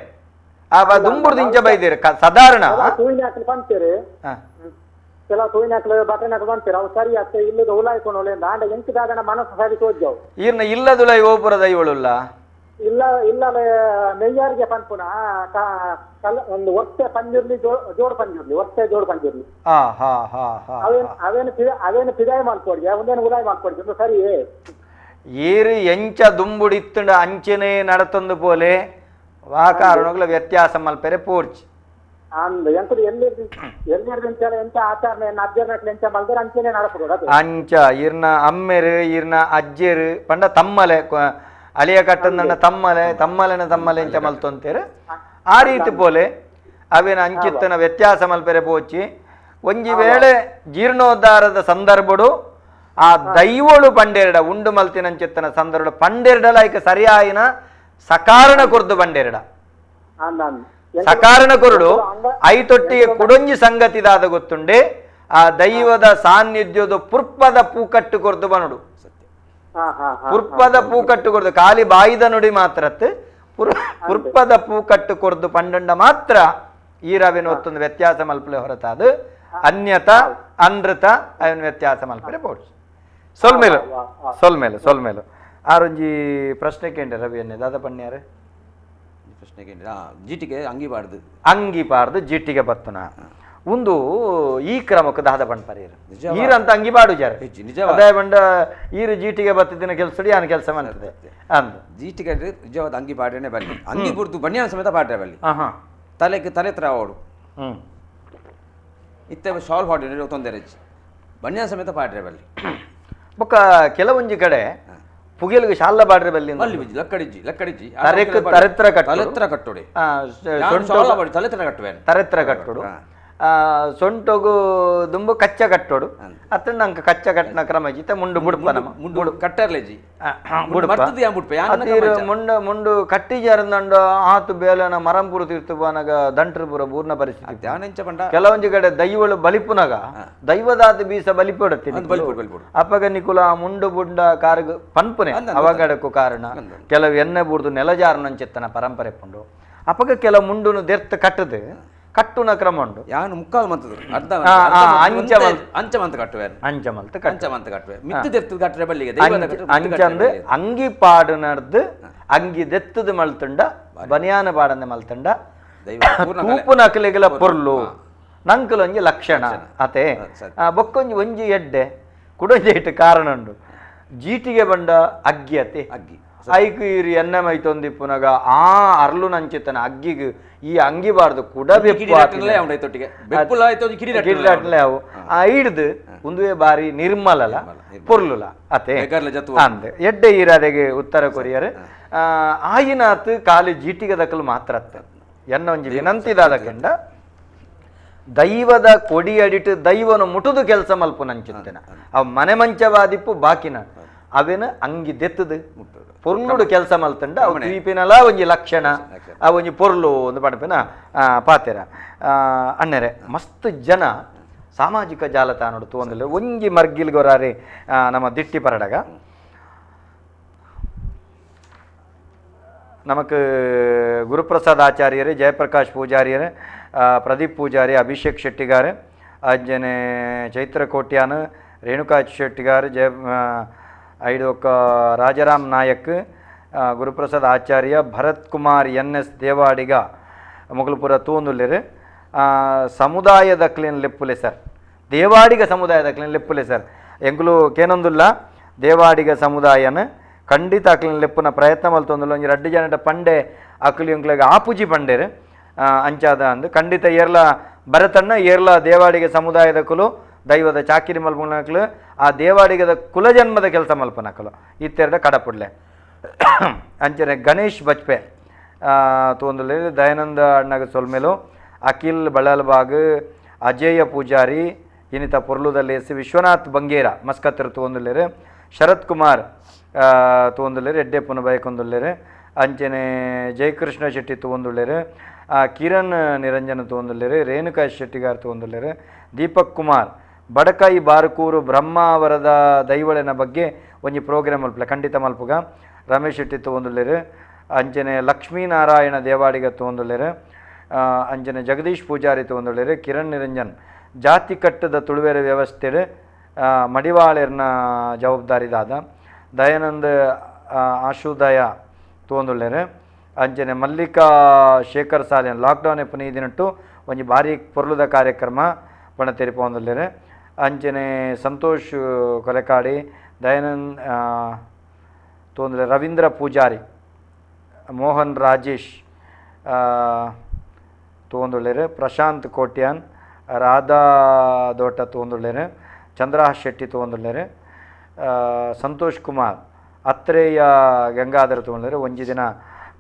[SPEAKER 1] ದುಂಬುರ್ದಿಂಚ ಬೈದಿರ ಸಾಧಾರಣ
[SPEAKER 5] ಕೆಲವು ತೂಯಿನಾಕ್ಲು ಬಟನಾಕ್ಲು ಬಂತೀರ ಅವು ಸರಿ ಅತ್ತೆ ಇಲ್ಲದ ಉಲಾಯ್ಕೊಂಡು ದಾಂಡ ಎಂಕಿದಾಗ ಮನಸ್ಸು ಸರಿ ತೋಜ್ಜವು
[SPEAKER 1] ಈರ್ನ ಇಲ್ಲದುಲ ಓಪುರದ ಇವಳುಲ್ಲ
[SPEAKER 5] ಇಲ್ಲ ಇಲ್ಲ ಮೆಯ್ಯಾರಿಗೆ ಪಂಪುನ ಒಂದು ಒತ್ತೆ ಪಂಜುರ್ಲಿ ಜೋಡ್ ಪಂಜುರ್ಲಿ ಒತ್ತೆ ಜೋಡ್ ಪಂಜುರ್ಲಿ ಅವೇನು ಪಿದಾಯ ಮಾಡ್ಕೊಡಿ ಒಂದೇನು ಉದಾಯ ಮಾಡ್ಕೊಡಿ ಸರಿ
[SPEAKER 1] ಏರು ಎಂಚ ದುಂಬುಡಿತ್ತುಂಡ ಅಂಚನೆ ನಡತೊಂದು ಪೋಲೆ ವಾಕಾರಣಗಳ ವ್ಯತ್ಯಾಸ ಮಲ್ಪೆರೆ ಪೋರ್ಚ್
[SPEAKER 5] ಅಂದ್ ಎಂಕುದು ಎಲ್ಲಿರ್ದಿಂಚ ಎಂಚ ಆಚರಣೆ ಅಜ್ಜರ್ನಟ್ಲು ಎಂಚ ಮಲ್ದರೆ ಅಂಚನೆ ನಡಪುದು
[SPEAKER 1] ಅಂಚ ಇರ್ನ ಅಮ್ಮೆರು ಇರ್ನ ಅಜ್ಜೆರು ಪಂಡ ತಮ್ಮಲೆ ಅಳಿಯ ಕಟ್ಟಂದಣ್ಣ ತಮ್ಮಲೆ ಎಂಚ ಮಲ್ತೊಂತೇರು ಆ ರೀತಿ ಪೋಲೆ ಅವೇನ ಅಂಚಿತ್ತನ ವ್ಯತ್ಯಾಸ ಮಲ್ಪೆರೆ ಪೋಚಿ ಒಂಜಿ ವೇಳೆ ಜೀರ್ಣೋದ್ಧಾರದ ಸಂದರ್ಭಡು ಆ ದೈವಳು ಪಂಡೆರಡ ಉಂಡು ಮಲ್ತಿನಂಚಿತ್ತನ ಸಂದರ್ಭ ಪಂಡೆರಡಲ ಐಕ ಸರಿಯಾಯಿನ ಸಕಾರಣ ಕೊರ್ದು ಪಂಡೆರಡ ಸಕಾರಣ ಕೊರಡು ಐತೊಟ್ಟಿಗೆ ಕುಡೊಂಜಿ ಸಂಗತಿದಾದ ಗೊತ್ತುಂಡೆ ಆ ದೈವದ ಸಾನ್ನಿಧ್ಯದ ಪುರ್ಪದ ಪೂಕಟ್ಟು ಕೊರ್ದು ಬನಡು ಪುರ್ಪದ ಪೂಕಟ್ಟು ಕೊರ್ದು ಖಾಲಿ ಬಾಯಿದ ನುಡಿ ಮಾತ್ರತ್ ಪುರ್ಪದ ಪೂಕಟ್ಟು ಕೊರ್ದು ಪಂಡಂಡ ಮಾತ್ರ ಈರವಿನ ಒತ್ತೊಂದು ವ್ಯತ್ಯಾಸ ಮಲ್ಪಲೆ ಹೊರತಾದು ಅನ್ಯತ ಅನೃತ ಅವನ ವ್ಯತ್ಯಾಸ ಮಲ್ಪಲೆ ಬೋಡ್ಸ್ ಸೊಲ್ಮೇಲು ಆರೊಂಜಿ ಪ್ರಶ್ನೆ ಕೇಂದ್ರ ರವಿಯನ್ನೇ ದಾದ ಪಣ್ಯಾರ
[SPEAKER 2] ಪ್ರಶ್ನೆ ಕೇಂದ್ರ ಜೀಟಿಗೆ
[SPEAKER 1] ಅಂಗಿಪಾರ್ದು ಜೀಟಿಗೆ ಬತ್ತುನ ಒಂದು ಈ ಕ್ರಮಕ್ಕೆ ದಾದ ಪಣ್ ಪರೀರು ಈರಂತ ಅಂಗಿಪಾಡು ಜಾರ ಅದೇ ಬಂಡ ಈರು ಜೀಟಿಗೆ ಬತ್ತಿದ್ದಿನ ಕೆಲಸ ಯಾನ ಕೆಲಸ ಮಾಡ್ತದೆ ಅಂದ
[SPEAKER 2] ಜೀಟಿಗೆ ನಿಜವಾದ ಅಂಗಿ ಪಾಡ್ರೇನೆ ಬಲ್ಲಿ ಅಂಗಿ ಪುರ್ತು ಬನ್ಯಾನ ಸಮೇತ ಪಾಡ್ರೆ ಬಲ್ಲಿ ತಲೆ ತರ ಓಡು ಇತ್ತೆ ಶಾಲ್ ಹಾಡಿ ತೊಂದರೆ ಬನ್ಯಾನ ಸಮೇತ ಪಾಡ್ರೆ ಬಲ್ಲಿ
[SPEAKER 1] ಬೊಕ್ಕ ಕೆಲವೊಂಜಿ ಕಡೆ ಪುಗಿಲ್ಗೆ ಶಾಲ ಬಾಡ್ರೆ ಬಲ್ಲಿ
[SPEAKER 2] ಲಕ್ಕಡಿಜ್ಜಿ
[SPEAKER 1] ತರೆತ್ರ
[SPEAKER 2] ಕಟ್ಟೋಡಿ
[SPEAKER 1] ತರೆತ್ರ ಕಟ್ಟೋಡು ಸೊಂಟೊಗು ದುಂಬು ಕಚ್ಚ ಕಟ್ಟೋಡು ಅತ್ತ ನಂಗೆ ಕಚ್ಚ ಕಟ್ಟನ ಕ್ರಮ ಜಿತ ಮುಂಡು ಬುಡ್ಪ
[SPEAKER 2] ಮುಂಡು ಕಟ್ಟರ್ಲೆಜಿ
[SPEAKER 1] ಮುಂಡು ಕಟ್ಟಿ ಜರಂದಂಡ ಆತು ಬೇಲನ ಮರಂಪುರ ತೀರ್ಥುವನಗ ದಂಟ್ರಪುರ ಪೂರ್ಣ ಪರಿಸ್ಥಿತಿ ಕೆಲವೊಂದು ಕಡೆ ದೈವಳು ಬಲಿಪುನಗ ದೈವದಾತ ಬೀಸ ಬಲಿಪೊಡತ್ತೀನಿ ಅಪ್ಪಗ ನಿಕುಲ ಮುಂಡು ಬುಂಡ ಕಾರ್ಗ ಪನ್ಪುನೆ ಅವಗಡಕ್ಕೂ ಕಾರಣ ಕೆಲವು ಎಣ್ಣೆ ಬೂರ್ದು ನೆಲಜಾರನಂಚೆತ್ತನ ಪರಂಪರೆ ಪುಂಡು ಅಪ್ಪಗ ಕೆಲವು ಮುಂಡುನು ದೆರ್ತ್ ಕಟ್ಟದು ಕಟ್ಟುನ ಕ್ರಮ ಉಂಡು
[SPEAKER 2] ಯಾನು ಮುಕ್ಕಾಲು ಮಂತದ್ರು ಅರ್ಧ ಅಂಚಮಂತ ಕಟ್ಟುವೆ ಮಿತ್ತು ದೆತ್ತು ಕಟ್ಟರೆ ಬಲ್ಲಿಗೆ
[SPEAKER 1] ಅಂಚಂದು ಅಂಗಿ ಪಾಡು ನಡ್ದು ಅಂಗಿ ದೆತ್ತದು ಮಲ್ತುಂಡ ಬನಿಯಾನ ಪಾಡಂದೆ ಮಲ್ತುಂಡ ತೂಪು ನಕಲಿಗಳ ಪೊರ್ಲು ನಂಕಲು ಒಂಜಿ ಲಕ್ಷಣ ಅತೆ ಬೊಕ್ಕೊಂಜಿ ಒಂಜಿ ಎಡ್ಡೆ ಕುಡೊಂಜಿ ಇಟ್ಟು ಕಾರಣ ಉಂಡು ಜೀಟಿಗೆ ಬಂಡ ಅಗ್ಗಿ ಐಕು ಇರು ಎನ್ನ ಮೈತೊಂದಿಪ್ಪುನಗ ಆ ಅರ್ಲು ನಂಚಿತನ ಅಗ್ಗಿಗೆ ಈ ಅಂಗಿಬಾರ್ದು ಕೂಡ ಕಿಡಿದಾಟ್ಲೆ ಅವು ಆ ಹಿಡ್ದು ಒಂದುವೆ ಬಾರಿ ನಿರ್ಮಲಲ ಪೊರ್ಲುಲ ಅತೆ ಅಂದೆ ಎಡ್ಡೆ ಈರಾದೆಗೆ ಉತ್ತರ ಕೊರಿಯರ್ ಆಯಿನಾತ್ ಕಾಲಿ ಜೀಟಿಗೆ ದಕ್ಕಲು ಮಾತ್ರ ಎನ್ನ ಒಂಜಿ ವಿನಂತಿದಾದ ಕಂಡ ದೈವದ ಕೊಡಿ ಅಡಿಟ್ಟು ದೈವನು ಮುಟುದು ಕೆಲಸ ಮಲ್ಪು ನಂಚಿತ್ತೇನ ಅವ್ ಮನೆ ಮಂಚವಾದಿಪ್ಪು ಬಾಕಿನ ಅವೇನ ಅಂಗಿ ದೆತ್ತದು ಪೊರ್ಲುಡು ಕೆಲಸ ಮಲ್ತಂಡ ಅವು ದ್ವೀಪಿನಲ ಒಂಜಿ ಲಕ್ಷಣ ಆ ಒಂಜಿ ಪೊರ್ಲು ಒಂದು ಪಡಪಿನ ಪಾತೆರ ಅಣ್ಣರೆ ಮಸ್ತ್ ಜನ ಸಾಮಾಜಿಕ ಜಾಲತಾಣ ತೋಂದಿಲ್ಲ ಒಂಜಿ ಮರ್ಗಿಲ್ಗೊರಾರಿ ನಮ್ಮ ದಿಟ್ಟಿ ಪರಡಗ ನಮಕ್ ಗುರುಪ್ರಸಾದ್ ಆಚಾರ್ಯರು ಜಯಪ್ರಕಾಶ್ ಪೂಜಾರಿಯರು ಪ್ರದೀಪ್ ಪೂಜಾರಿ ಅಭಿಷೇಕ್ ಶೆಟ್ಟಿಗಾರ್ ಅಂಜನೆ ಚೈತ್ರ ಕೋಟ್ಯಾನ್ ರೇಣುಕಾ ಶೆಟ್ಟಿಗಾರ್ ಐದು ರಾಜಾರಾಮ್ ನಾಯಕ್ ಗುರುಪ್ರಸಾದ್ ಆಚಾರ್ಯ ಭರತ್ ಕುಮಾರ್ NS ದೇವಾಡಿಗ ಮೊಗಲ್ಪುರ ತೂಂದುಲ್ಲೆರು ಸಮುದಾಯದ ಕ್ಲೀನ್ ಲೆಪ್ಪುಲೆ ಸರ್ ದೇವಾಡಿಗ ಸಮುದಾಯದ ಕ್ಲೀನ್ ಲೆಪ್ಪುಲೆ ಸರ್ ಎಂಕುಲು ಕೇನೊಂದುಲ್ಲ ದೇವಾಡಿಗ ಸಮುದಾಯನ ಖಂಡಿತ ಅಕ್ಲಿನ ಲೆಪ್ಪುನ ಪ್ರಯತ್ನ ಮಲ್ತೊಂದುಲ್ಲ ಒಂಜಿ 2 ಜನದ ಪಂಡೆ ಅಕ್ಲಿ ಎಂಕ್ಲೆಗೆ ಆಪುಜಿ ಪಂಡೇರು ಅಂಚಾದ ಅಂದು ಖಂಡಿತ ಏರ್ಲ ಬರತಣ್ಣ ಏರ್ಲ ದೇವಾಡಿಗ ಸಮುದಾಯದ ಕುಲು ದೈವದ ಚಾಕಿರಿ ಮಲ್ಪನಕಲು ಆ ದೇವಾಡಿಗದ ಕುಲಜನ್ಮದ ಕೆಲಸ ಮಲ್ಪನಕಲು ಇತ್ತೆರಡ ಕಡಪುಡ್ಲೆ ಅಂಚನೆ ಗಣೇಶ್ ಬಜ್ಪೆ ತೋಂದುಲೆ ದಯಾನಂದ ಅಣ್ಣಗ ಸೊಲ್ಮೆಲು ಅಖಿಲ್ ಬಳಲ್ಬಾಗ್ ಅಜೇಯ ಪೂಜಾರಿ ಇನ್ನಿತ ಪೊರ್ಲುದಲ್ಲಿ ವಿಶ್ವನಾಥ್ ಬಂಗೇರ ಮಸ್ಕತ್ತರು ತೋಂದುಲ್ಲೇರು ಶರತ್ ಕುಮಾರ್ ತೋಂದುಲ್ಲೇರು ಎಡ್ಡೆ ಪುನ ಬಯಕೊಂದುಲ್ಲೇರು ಅಂಚನೆ ಜಯಕೃಷ್ಣ ಶೆಟ್ಟಿ ತೋಂದುಲ್ಲೇರು ಕಿರಣ್ ನಿರಂಜನ ತೋಂದುಲ್ಲೇರು ರೇಣುಕಾ ಶೆಟ್ಟಿಗಾರ್ ತೋಂದುಲ್ಲೇರು ದೀಪಕ್ ಕುಮಾರ್ ಬಡಕಾಯಿ ಬಾರಕೂರು ಬ್ರಹ್ಮಾವರದ ದೈವಳಿನ ಬಗ್ಗೆ ಒಂಜಿ ಪ್ರೋಗ್ರಾಮ್ ಮಲ್ಪಲೆ ಖಂಡಿತ ಮಲ್ಪುಗ ರಮೇಶ್ ಶೆಟ್ಟಿ ತೋಂದುಲ್ಲೇರು ಅಂಚನೆ ಲಕ್ಷ್ಮೀನಾರಾಯಣ ದೇವಾಡಿಗ ತೋಂದುಲ್ಲೇರು ಅಂಚನೆ ಜಗದೀಶ್ ಪೂಜಾರಿ ತೋಂದುಲ್ಲೇರು ಕಿರಣ್ ನಿರಂಜನ್ ಜಾತಿ ಕಟ್ಟದ ತುಳುವೆರ ವ್ಯವಸ್ಥೆ ಮಡಿವಾಳೆರ್ನ ಜವಾಬ್ದಾರಿದಾದ ದಯಾನಂದ ಆಶುದಯ ತೋಂದುಲ್ಲೇರು ಅಂಚನೆ ಮಲ್ಲಿಕಾ ಶೇಖರ್ ಸಾಲಿಯನ್ ಲಾಕ್ಡೌನ್ ಎಪ್ಪನ ಈ ದಿನಟ್ಟು ಒಂಜಿ ಭಾರಿ ಪೊರ್ಲುದ ಕಾರ್ಯಕ್ರಮ ಪಣ ತೆರಿಪೊಂದುಲ್ಲೇರು ಅಂಚನೆ ಸಂತೋಷ್ ಕೊಲೆಕಾಡಿ ದಯಾನಂದ್ ತೋಂದುಲ್ಲೆ ರವೀಂದ್ರ ಪೂಜಾರಿ ಮೋಹನ್ ರಾಜೇಶ್ ತೋಂದುಲ್ಲೇರು ಪ್ರಶಾಂತ್ ಕೋಟ್ಯಾನ್ ರಾಧಾ ದೋಟ ತೋಂದುಲ್ಲೇರು ಚಂದ್ರಹಾಸ್ ಶೆಟ್ಟಿ ತೋಂದುಲ್ಲೇರು ಸಂತೋಷ್ ಕುಮಾರ್ ಅತ್ರೇಯ ಗಂಗಾಧರ ತೋಂದುಲ್ಲೇರು ಒಂಜಿ ದಿನ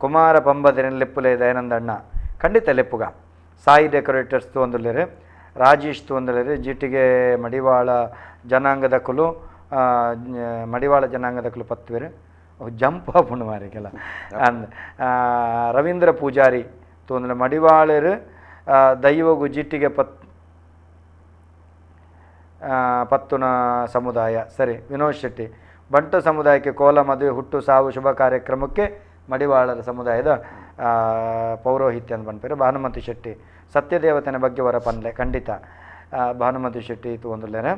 [SPEAKER 1] ಕುಮಾರ ಪಂಬದಿನ ಲೆಪ್ಪುಲೆ ದಯಾನಂದ ಅಣ್ಣ ಖಂಡಿತ ಲೆಪ್ಪುಗ ಸಾಯಿ ಡೆಕೋರೇಟರ್ಸ್ ತೋಂದುಲ್ಲೇರು ರಾಜೇಶ್ ತೋಂದುಲ್ಲೇರು ಜಿಟಿಗೆ ಮಡಿವಾಳ ಜನಾಂಗದ ಕುಲು ಮಡಿವಾಳ ಜನಾಂಗದ ಕುಲು ಪತ್ವೇರು ಜಂಪ್ ಆಪುಂಡು ಮಾರಿಕೆಲ್ಲ ಅಂದ್ ರವೀಂದ್ರ ಪೂಜಾರಿ ತೋಂದುಲ್ಲೆ ಮಡಿವಾಳರು ದೈವಗು ಜಿಟ್ಟಿಗೆ ಪತ್ತುನ ಸಮುದಾಯ ಸರಿ ವಿನೋದ್ ಶೆಟ್ಟಿ ಬಂಟು ಸಮುದಾಯಕ್ಕೆ ಕೋಲ ಮದುವೆ ಹುಟ್ಟು ಸಾವು ಶುಭ ಕಾರ್ಯಕ್ರಮಕ್ಕೆ ಮಡಿವಾಳರ ಸಮುದಾಯದ ಪೌರೋಹಿತ್ಯ ಅಂತ ಬಂದ್ಪೇರು ಭಾನುಮತಿ ಶೆಟ್ಟಿ ಸತ್ಯದೇವತೆನ ಬಗ್ಗೆ ವರ ಪನ್ಲೆ ಖಂಡಿತ ಭಾನುಮತಿ ಶೆಟ್ಟಿ ತಗೊಂದುಲ್ಲೇರೆ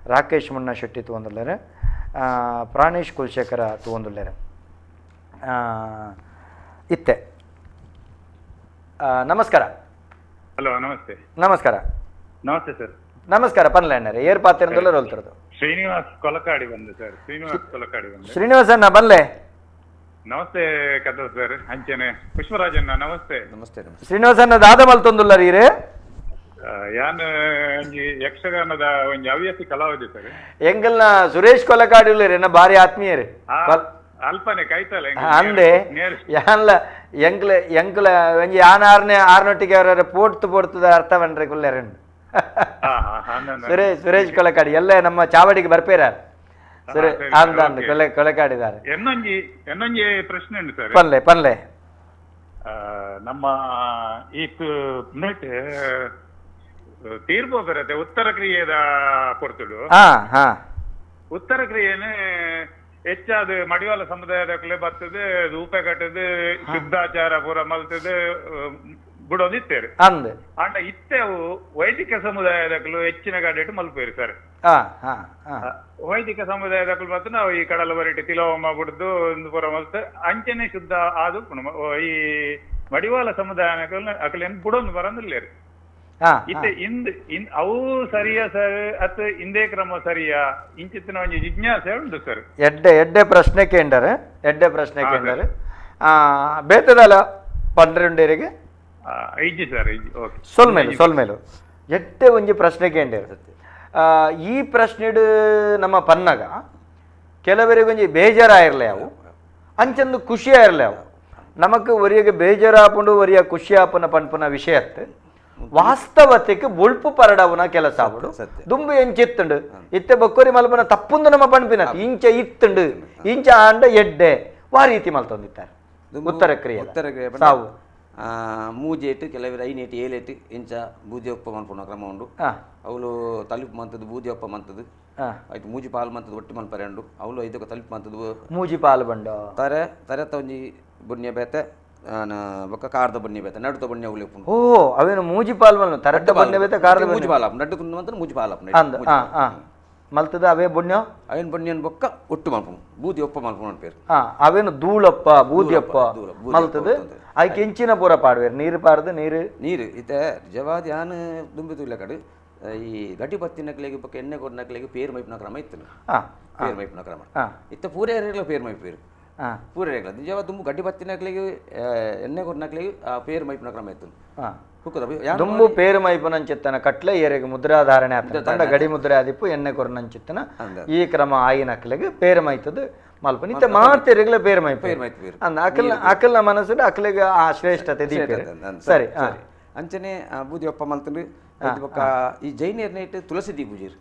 [SPEAKER 1] ರಾಕೇಶ್ ಮುನ್ನ ಶೆಟ್ಟಿ ತಗೊಂದುಲ್ಲೇರೆ ಪ್ರಾಣೇಶ್ ಕುಲಶೇಖರ ತಗೊಂದುಲ್ಲೇರೆ ಇತ್ತೆ ನಮಸ್ಕಾರ
[SPEAKER 6] ಹಲೋ ನಮಸ್ತೆ
[SPEAKER 1] ನಮಸ್ಕಾರ
[SPEAKER 6] ನಮಸ್ತೆ ಸರ್
[SPEAKER 1] ನಮಸ್ಕಾರ ಪನ್ಲೆ ಅಣ್ಣರೇ ಏರ್ ಪಾತ್ರೆಂದಲ್ಲ ರೋಲ್ತಿರೋದು
[SPEAKER 6] ಶ್ರೀನಿವಾಸ್ ಕೊಲಕಾಡಿ ಬಂದೆ ಸರ್ ಶ್ರೀನಿವಾಸ್ ಕೊಲಕಾಡಿ ಬಂದೆ
[SPEAKER 1] ಶ್ರೀನಿವಾಸಣ್ಣ ಬನ್ಲೆ
[SPEAKER 6] ನಮಸ್ತೆ ಕದ ಸರ್ ಅಂಚನೆ ಪುಷ್ಪರಾಜಣ್ಣ ನಮಸ್ತೆ
[SPEAKER 2] ನಮಸ್ತೆ ನಮಸ್ತೆ
[SPEAKER 1] ಶ್ರೀನಿವಾಸಣ್ಣ ದಾದ ಮಲ್ತೊಂದುಲ್ಲ ರೀ
[SPEAKER 6] ಯಾನ್ ಒಂಜಿ ಯಕ್ಷಗಾನದ ಒಂಜಿ ಹವ್ಯಾಸಿ ಕಲಾವಿದೆ ಸರ್
[SPEAKER 1] ಎಂಗಲ್ನ ಸುರೇಶ್ ಕೊಲಕಾಡಿ ಉಳ್ಳೇರಿ ಬಾರಿ ಆತ್ಮೀಯರೇ
[SPEAKER 6] ಅಲ್ಪನೆ ಕೈತಲ್ಲ
[SPEAKER 1] ಅಂದೆ ಯಾನ್ಲ ಎಂಕ್ಲ ಎಂಕ್ಲ ಒಂಜಿ ಆರ್ನೊಟ್ಟಿಗೆ ಅವರ ಪೋಡ್ತುದ ಅರ್ಥ ಬನ್ರಿ ಕುಲ್ಲೇರನ್ ಸುರೇಶ್ ಕೊಲಕಾಡಿ ಎಲ್ಲ ನಮ್ಮ ಚಾವಡಿಗೆ ಬರ್ಪೇರ ಅಂದ ಕೊಲೆಕಾಡಿದ್ದಾರೆ
[SPEAKER 6] ಎನ್ನೊಂಜಿ ಪ್ರಶ್ನೆ ಉಂಟು ಸರ್
[SPEAKER 1] ಪನ್ಲೆ ಪನ್ಲೆ
[SPEAKER 6] ನಮ್ಮ ಈ ತೀರ್ಪು ಬರುತ್ತೆ ಉತ್ತರ ಕ್ರಿಯೆದ ಕೊಡ್ತುಡು ಉತ್ತರ ಕ್ರಿಯೆನೆ ಹೆಚ್ಚಾದ ಮಡಿವಾಳ ಸಮುದಾಯದಕ್ಕಲೇ ಬರ್ತದೆ ರೂಪ ಕಟ್ಟದು ಶುದ್ಧಾಚಾರ ಪೂರ ಮಲ್ತದೆ ಬಿಡೋದಿತ್ತೇರು
[SPEAKER 1] ಅಂದ
[SPEAKER 6] ಅಂಡ ಇತ್ತೆವು ವೈದಿಕ ಸಮುದಾಯದಕ್ಕಲು ಹೆಚ್ಚಿನ ಗಾಡಿ ಮಲ್ಪೇರು ಸರ್ ವೈದಿಕ ಸಮುದಾಯದಕ್ಕಲು ಮತ್ತು ನಾವು ಈ ಕಡಲ ಬರಿಟಿ ತಿಲೋಮ ಬಿಡ್ದು ಒಂದು ಪೂರ ಮಲ್ತ ಅಂಚನೆ ಶುದ್ಧ ಆದು ಈ ಮಡಿವಾಳ ಸಮುದಾಯ ಅಕಲೇನು ಬಿಡೋದು ಬರಂದಿಲ್ಲೇರು ಇತ್ತೆ ಅವು ಸರಿಯಾ ಸರ್ ಅತ್ ಇಂದೇ ಕ್ರಮ ಸರಿಯಾ ಇಂಚಿತ್ತಿನ ಒಂದು ಜಿಜ್ಞಾಸೆ ಉಂಟು ಸರ್.
[SPEAKER 1] ಎಡ್ಡೆ ಪ್ರಶ್ನೆ ಕೇಂಡರು ಬೇತದಲ್ಲ 12
[SPEAKER 6] ಐಜಿ ಸರ್ ಐಜಿ ಓಕೆ
[SPEAKER 1] ಸೊಲ್ಮೇಲು ಎಡ್ಡೆ ಒಂಜಿ ಪ್ರಶ್ನೆ ಕೇಂಡರು. ಈ ಪ್ರಶ್ನೆಡು ನಮ್ಮ ಪನ್ನಗ ಕೆಲವರಿಗೆ ಒಂಜಿ ಬೇಜಾರಾಯಿರ್ಲೆ ಅವು ಅಂಚಂದು ಖುಷಿ ಆಯಿರ್ಲೆ ಅವು ನಮಕ್ ಒರಿಯಗೆ ಬೇಜಾರಾಪುಂಡು ಒರಿಯ ಖುಷಿ ಆಪುನ ಪನ್ಪುನ ವಿಷಯತ್ ವಾಸ್ತವತೆಗೆ ಬೊಳ್ಪು ಪರಡವನ ಕೆಲಸ ಆವಡು ದುಂಬು ಎಂಚಿತ್ತುಂಡು ಇತ್ತೆ ಬೊಕ್ಕೊರಿ ಮಲ್ಪನ ತಪ್ಪುಂದು ನಮ್ಮ ಪನ್ಪಿನ ಇಂಚ ಇತ್ತುಂಡು ಇಂಚ ಆಂಡ ಎಡ್ಡೆ ವಾ ರೀತಿ ಮಲ್ತೊಂದಿತ್ತಾರೆ ಉತ್ತರ ಕ್ರಿಯೆ ಸಾವು
[SPEAKER 2] ಮೂಜೇಟ್ ಕೆಲವರು 5 7 ಇಂಚ ಬೂದಿ ಒಪ್ಪ ಮನ್ಪುನ ಕ್ರಮ ಉಂಡು ಅವಳು ತಲುಪು ಮಂತದ್ದು ಬೂದಿ ಒಪ್ಪ ಮಂತದ್ದು ಆಯ್ತು ಮೂಜಿ ಪಾಲು ಮಂತದ್ದು ಒಟ್ಟು ಮನ್ಪರೆಂಡು ಅವಳು 5 ತಲುಪು ಮಂತದ್ದು ಮೂಜಿ ಪಾಲು ಬಂಡ ತರ ಒಂಜಿ ಬುಣ್ಯ ಬೇತೆ ಬೊಕ್ಕ ಕಾರದ ಬನ್ನಿ ಬೇತೆ ನಡುತ ಬನ್ನಿ ಉಳಿಪುಂಡು. ಓ
[SPEAKER 1] ಅವೇನು ಮೂಜಿ ಪಾಲು ಮಲ್ನ ತರಟ್ಟ ಬನ್ನಿ ಬೇತೆ ಕಾರದ
[SPEAKER 2] ಮೂಜಿ ಪಾಲಪ್ ನಡ್ಡು ಕುಂದು ಮಂತ್ರ ಮೂಜಿ ಪಾಲಪ್
[SPEAKER 1] ಮಲ್ತದ ಅವೇ ಬುಣ್ಯ
[SPEAKER 2] ಅವೇನು ಬನ್ನಿಯನ್ ಬೊಕ್ಕ ಒಟ್ಟು ಮಲ್ಪುಂಡು ಬೂದಿ ಒಪ್ಪ ಮಲ್ಪುಂಡು ಅಂತ ಪೇರು.
[SPEAKER 1] ಅವೇನು ಧೂಳಪ್ಪ ಬೂದಿಯಪ್ಪ ಮಲ್ತದ ಅದಕ್ಕೆ ಹೆಂಚಿನ ಪೂರ ಪಾಡುವೇರು ನೀರು ಪಾಡ್ದು ನೀರು
[SPEAKER 2] ಇತ್ತೆ ಜವಾದಿ ಯಾನು ದುಂಬಿ ತುಲ್ಲ ಕಡೆ ಈ ಗಟ್ಟಿ ಪತ್ತಿನಕ್ಲೆಗೆ ಬೊಕ್ಕ ಎಣ್ಣೆ ಕೊಡ್ನಕ್ಲೆಗೆ ಪೇರು ಮೈಪ್ನ ಕ್ರಮ ಇತ್ತು ಪೇರು ಮೈಪ್ನ ಕ್ರಮ ಇತ್ತ ಪೂರೇ ರೇಗ್ಲ ಪೇರು ಮೈಪ್ ಪೇರು ಪೂರ ರೇಗ್ಲ ನಿಜವ ದುಂಬು ಗಡ್ಡಿ ಪತ್ತಿನಕ್ಲೆಗೆ ಎಣ್ಣೆ ಕೊಡ್ನಕ್ಲೆಗೆ ಆ ಪೇರು ಮೈಪ್ನ ಕ್ರಮ ಇತ್ತು
[SPEAKER 1] ದುಂಬು ಪೇರು ಮೈಪುನಂಚಿತ್ತನ ಕಟ್ಲೆ ಏರೆಗೆ ಮುದ್ರಾಧಾರಣೆ ಆಗ್ತದೆ ಗಡಿ ಮುದ್ರೆ ಆದಿಪ್ಪು ಎಣ್ಣೆ ಕೊರನಂಚಿತ್ತನ ಈ ಕ್ರಮ ಆಯಿನಕ್ಲೆಗೆ ಪೇರು ಮೈತದು ಮಲ್ಪನ ಇತ್ತ ಮಾತೆರೆಗ್ಲ ಪೇರು ಮೈಪ್ ಅಂದ ಅಕಲ್ನ ಮನಸ್ಸು ಅಕಲಿಗೆ ಆ ಶ್ರೇಷ್ಠತೆ ದೀಪೇರು ಸರಿ
[SPEAKER 2] ಅಂಚನೆ ಬೂದಿ ಒಪ್ಪ ಮಲ್ತಂಡು ಈ ಜೈನೇರ್ ನೈಟ್ ತುಳಸಿ ದಿ ಪೂಜೆರು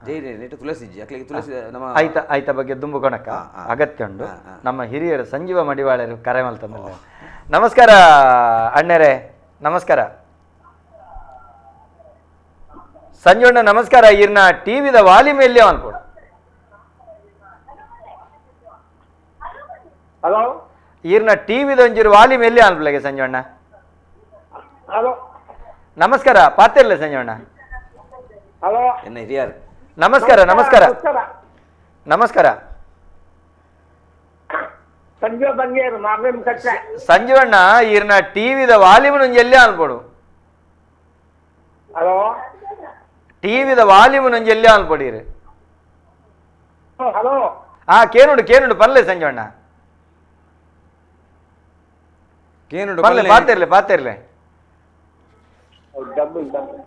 [SPEAKER 2] ಜೈನೇರ್ ನೈಟ್ ತುಳಸಿ ಅಕ್ಲಿಗೆ ತುಳಸಿ ನಮ್ಮ
[SPEAKER 1] ಆಯ್ತ ಬಗ್ಗೆ ದುಂಬು ಕೊಣಕ ಅಗತ್ಯ ಉಂಡು ನಮ್ಮ ಹಿರಿಯರು ಸಂಜೀವ ಮಡಿವಾಳರು ಕರೆ ಮಲ್ತಂದ. ನಮಸ್ಕಾರ ಅಣ್ಣರೇ, ನಮಸ್ಕಾರ ಸಂಜೋಣ್ಣ, ನಮಸ್ಕಾರ. ಇರ್ನ ಟಿವಿದ ವಾಲ್ಯೂಮ್ ಎಲ್ಲಿ ಅನ್ಕೊಡು.
[SPEAKER 7] ಹಲೋ,
[SPEAKER 1] ಇರ್ನ ಟಿವಿದ ಒಂಚೂರು ವಾಲ್ಯೂಮ್ ಎಲ್ಲಿ ಅನ್ಪಲೆಗೆ ಸಂಜೋಣ್ಣ.
[SPEAKER 7] ಹಲೋ
[SPEAKER 1] ನಮಸ್ಕಾರ, ಪಾತಿರ್ಲೆ ಸಂಜೋಣ್ಣ.
[SPEAKER 7] ಹಲೋ
[SPEAKER 2] ಎನ್ನ ಹಿರಿಯರು
[SPEAKER 1] ನಮಸ್ಕಾರ ನಮಸ್ಕಾರ.
[SPEAKER 7] ಸಂಜೀವ ಬಂಗೇರು ಮಾರ್ಗಮ್ ಕಟ್ಟೆ.
[SPEAKER 1] ಸಂಜೀವಣ್ಣ ಇರ್ನ ಟಿವಿದ ವಾಲ್ಯೂಮ್ ಎಲ್ಲಿ ಅನ್ಕೊಡು.
[SPEAKER 7] ಹಲೋ,
[SPEAKER 1] ಟಿವಿದ ವಾಲ್ಯೂಮ್ ಎಲ್ಲಿ ಅನ್ಕೊಡಿರಿ.
[SPEAKER 7] ಹಲೋ
[SPEAKER 1] ಕೇನುಡು ಪರ್ಲೆ ಸಂಜೀವಣ್ಣ ಪಾತಿರ್ಲೆ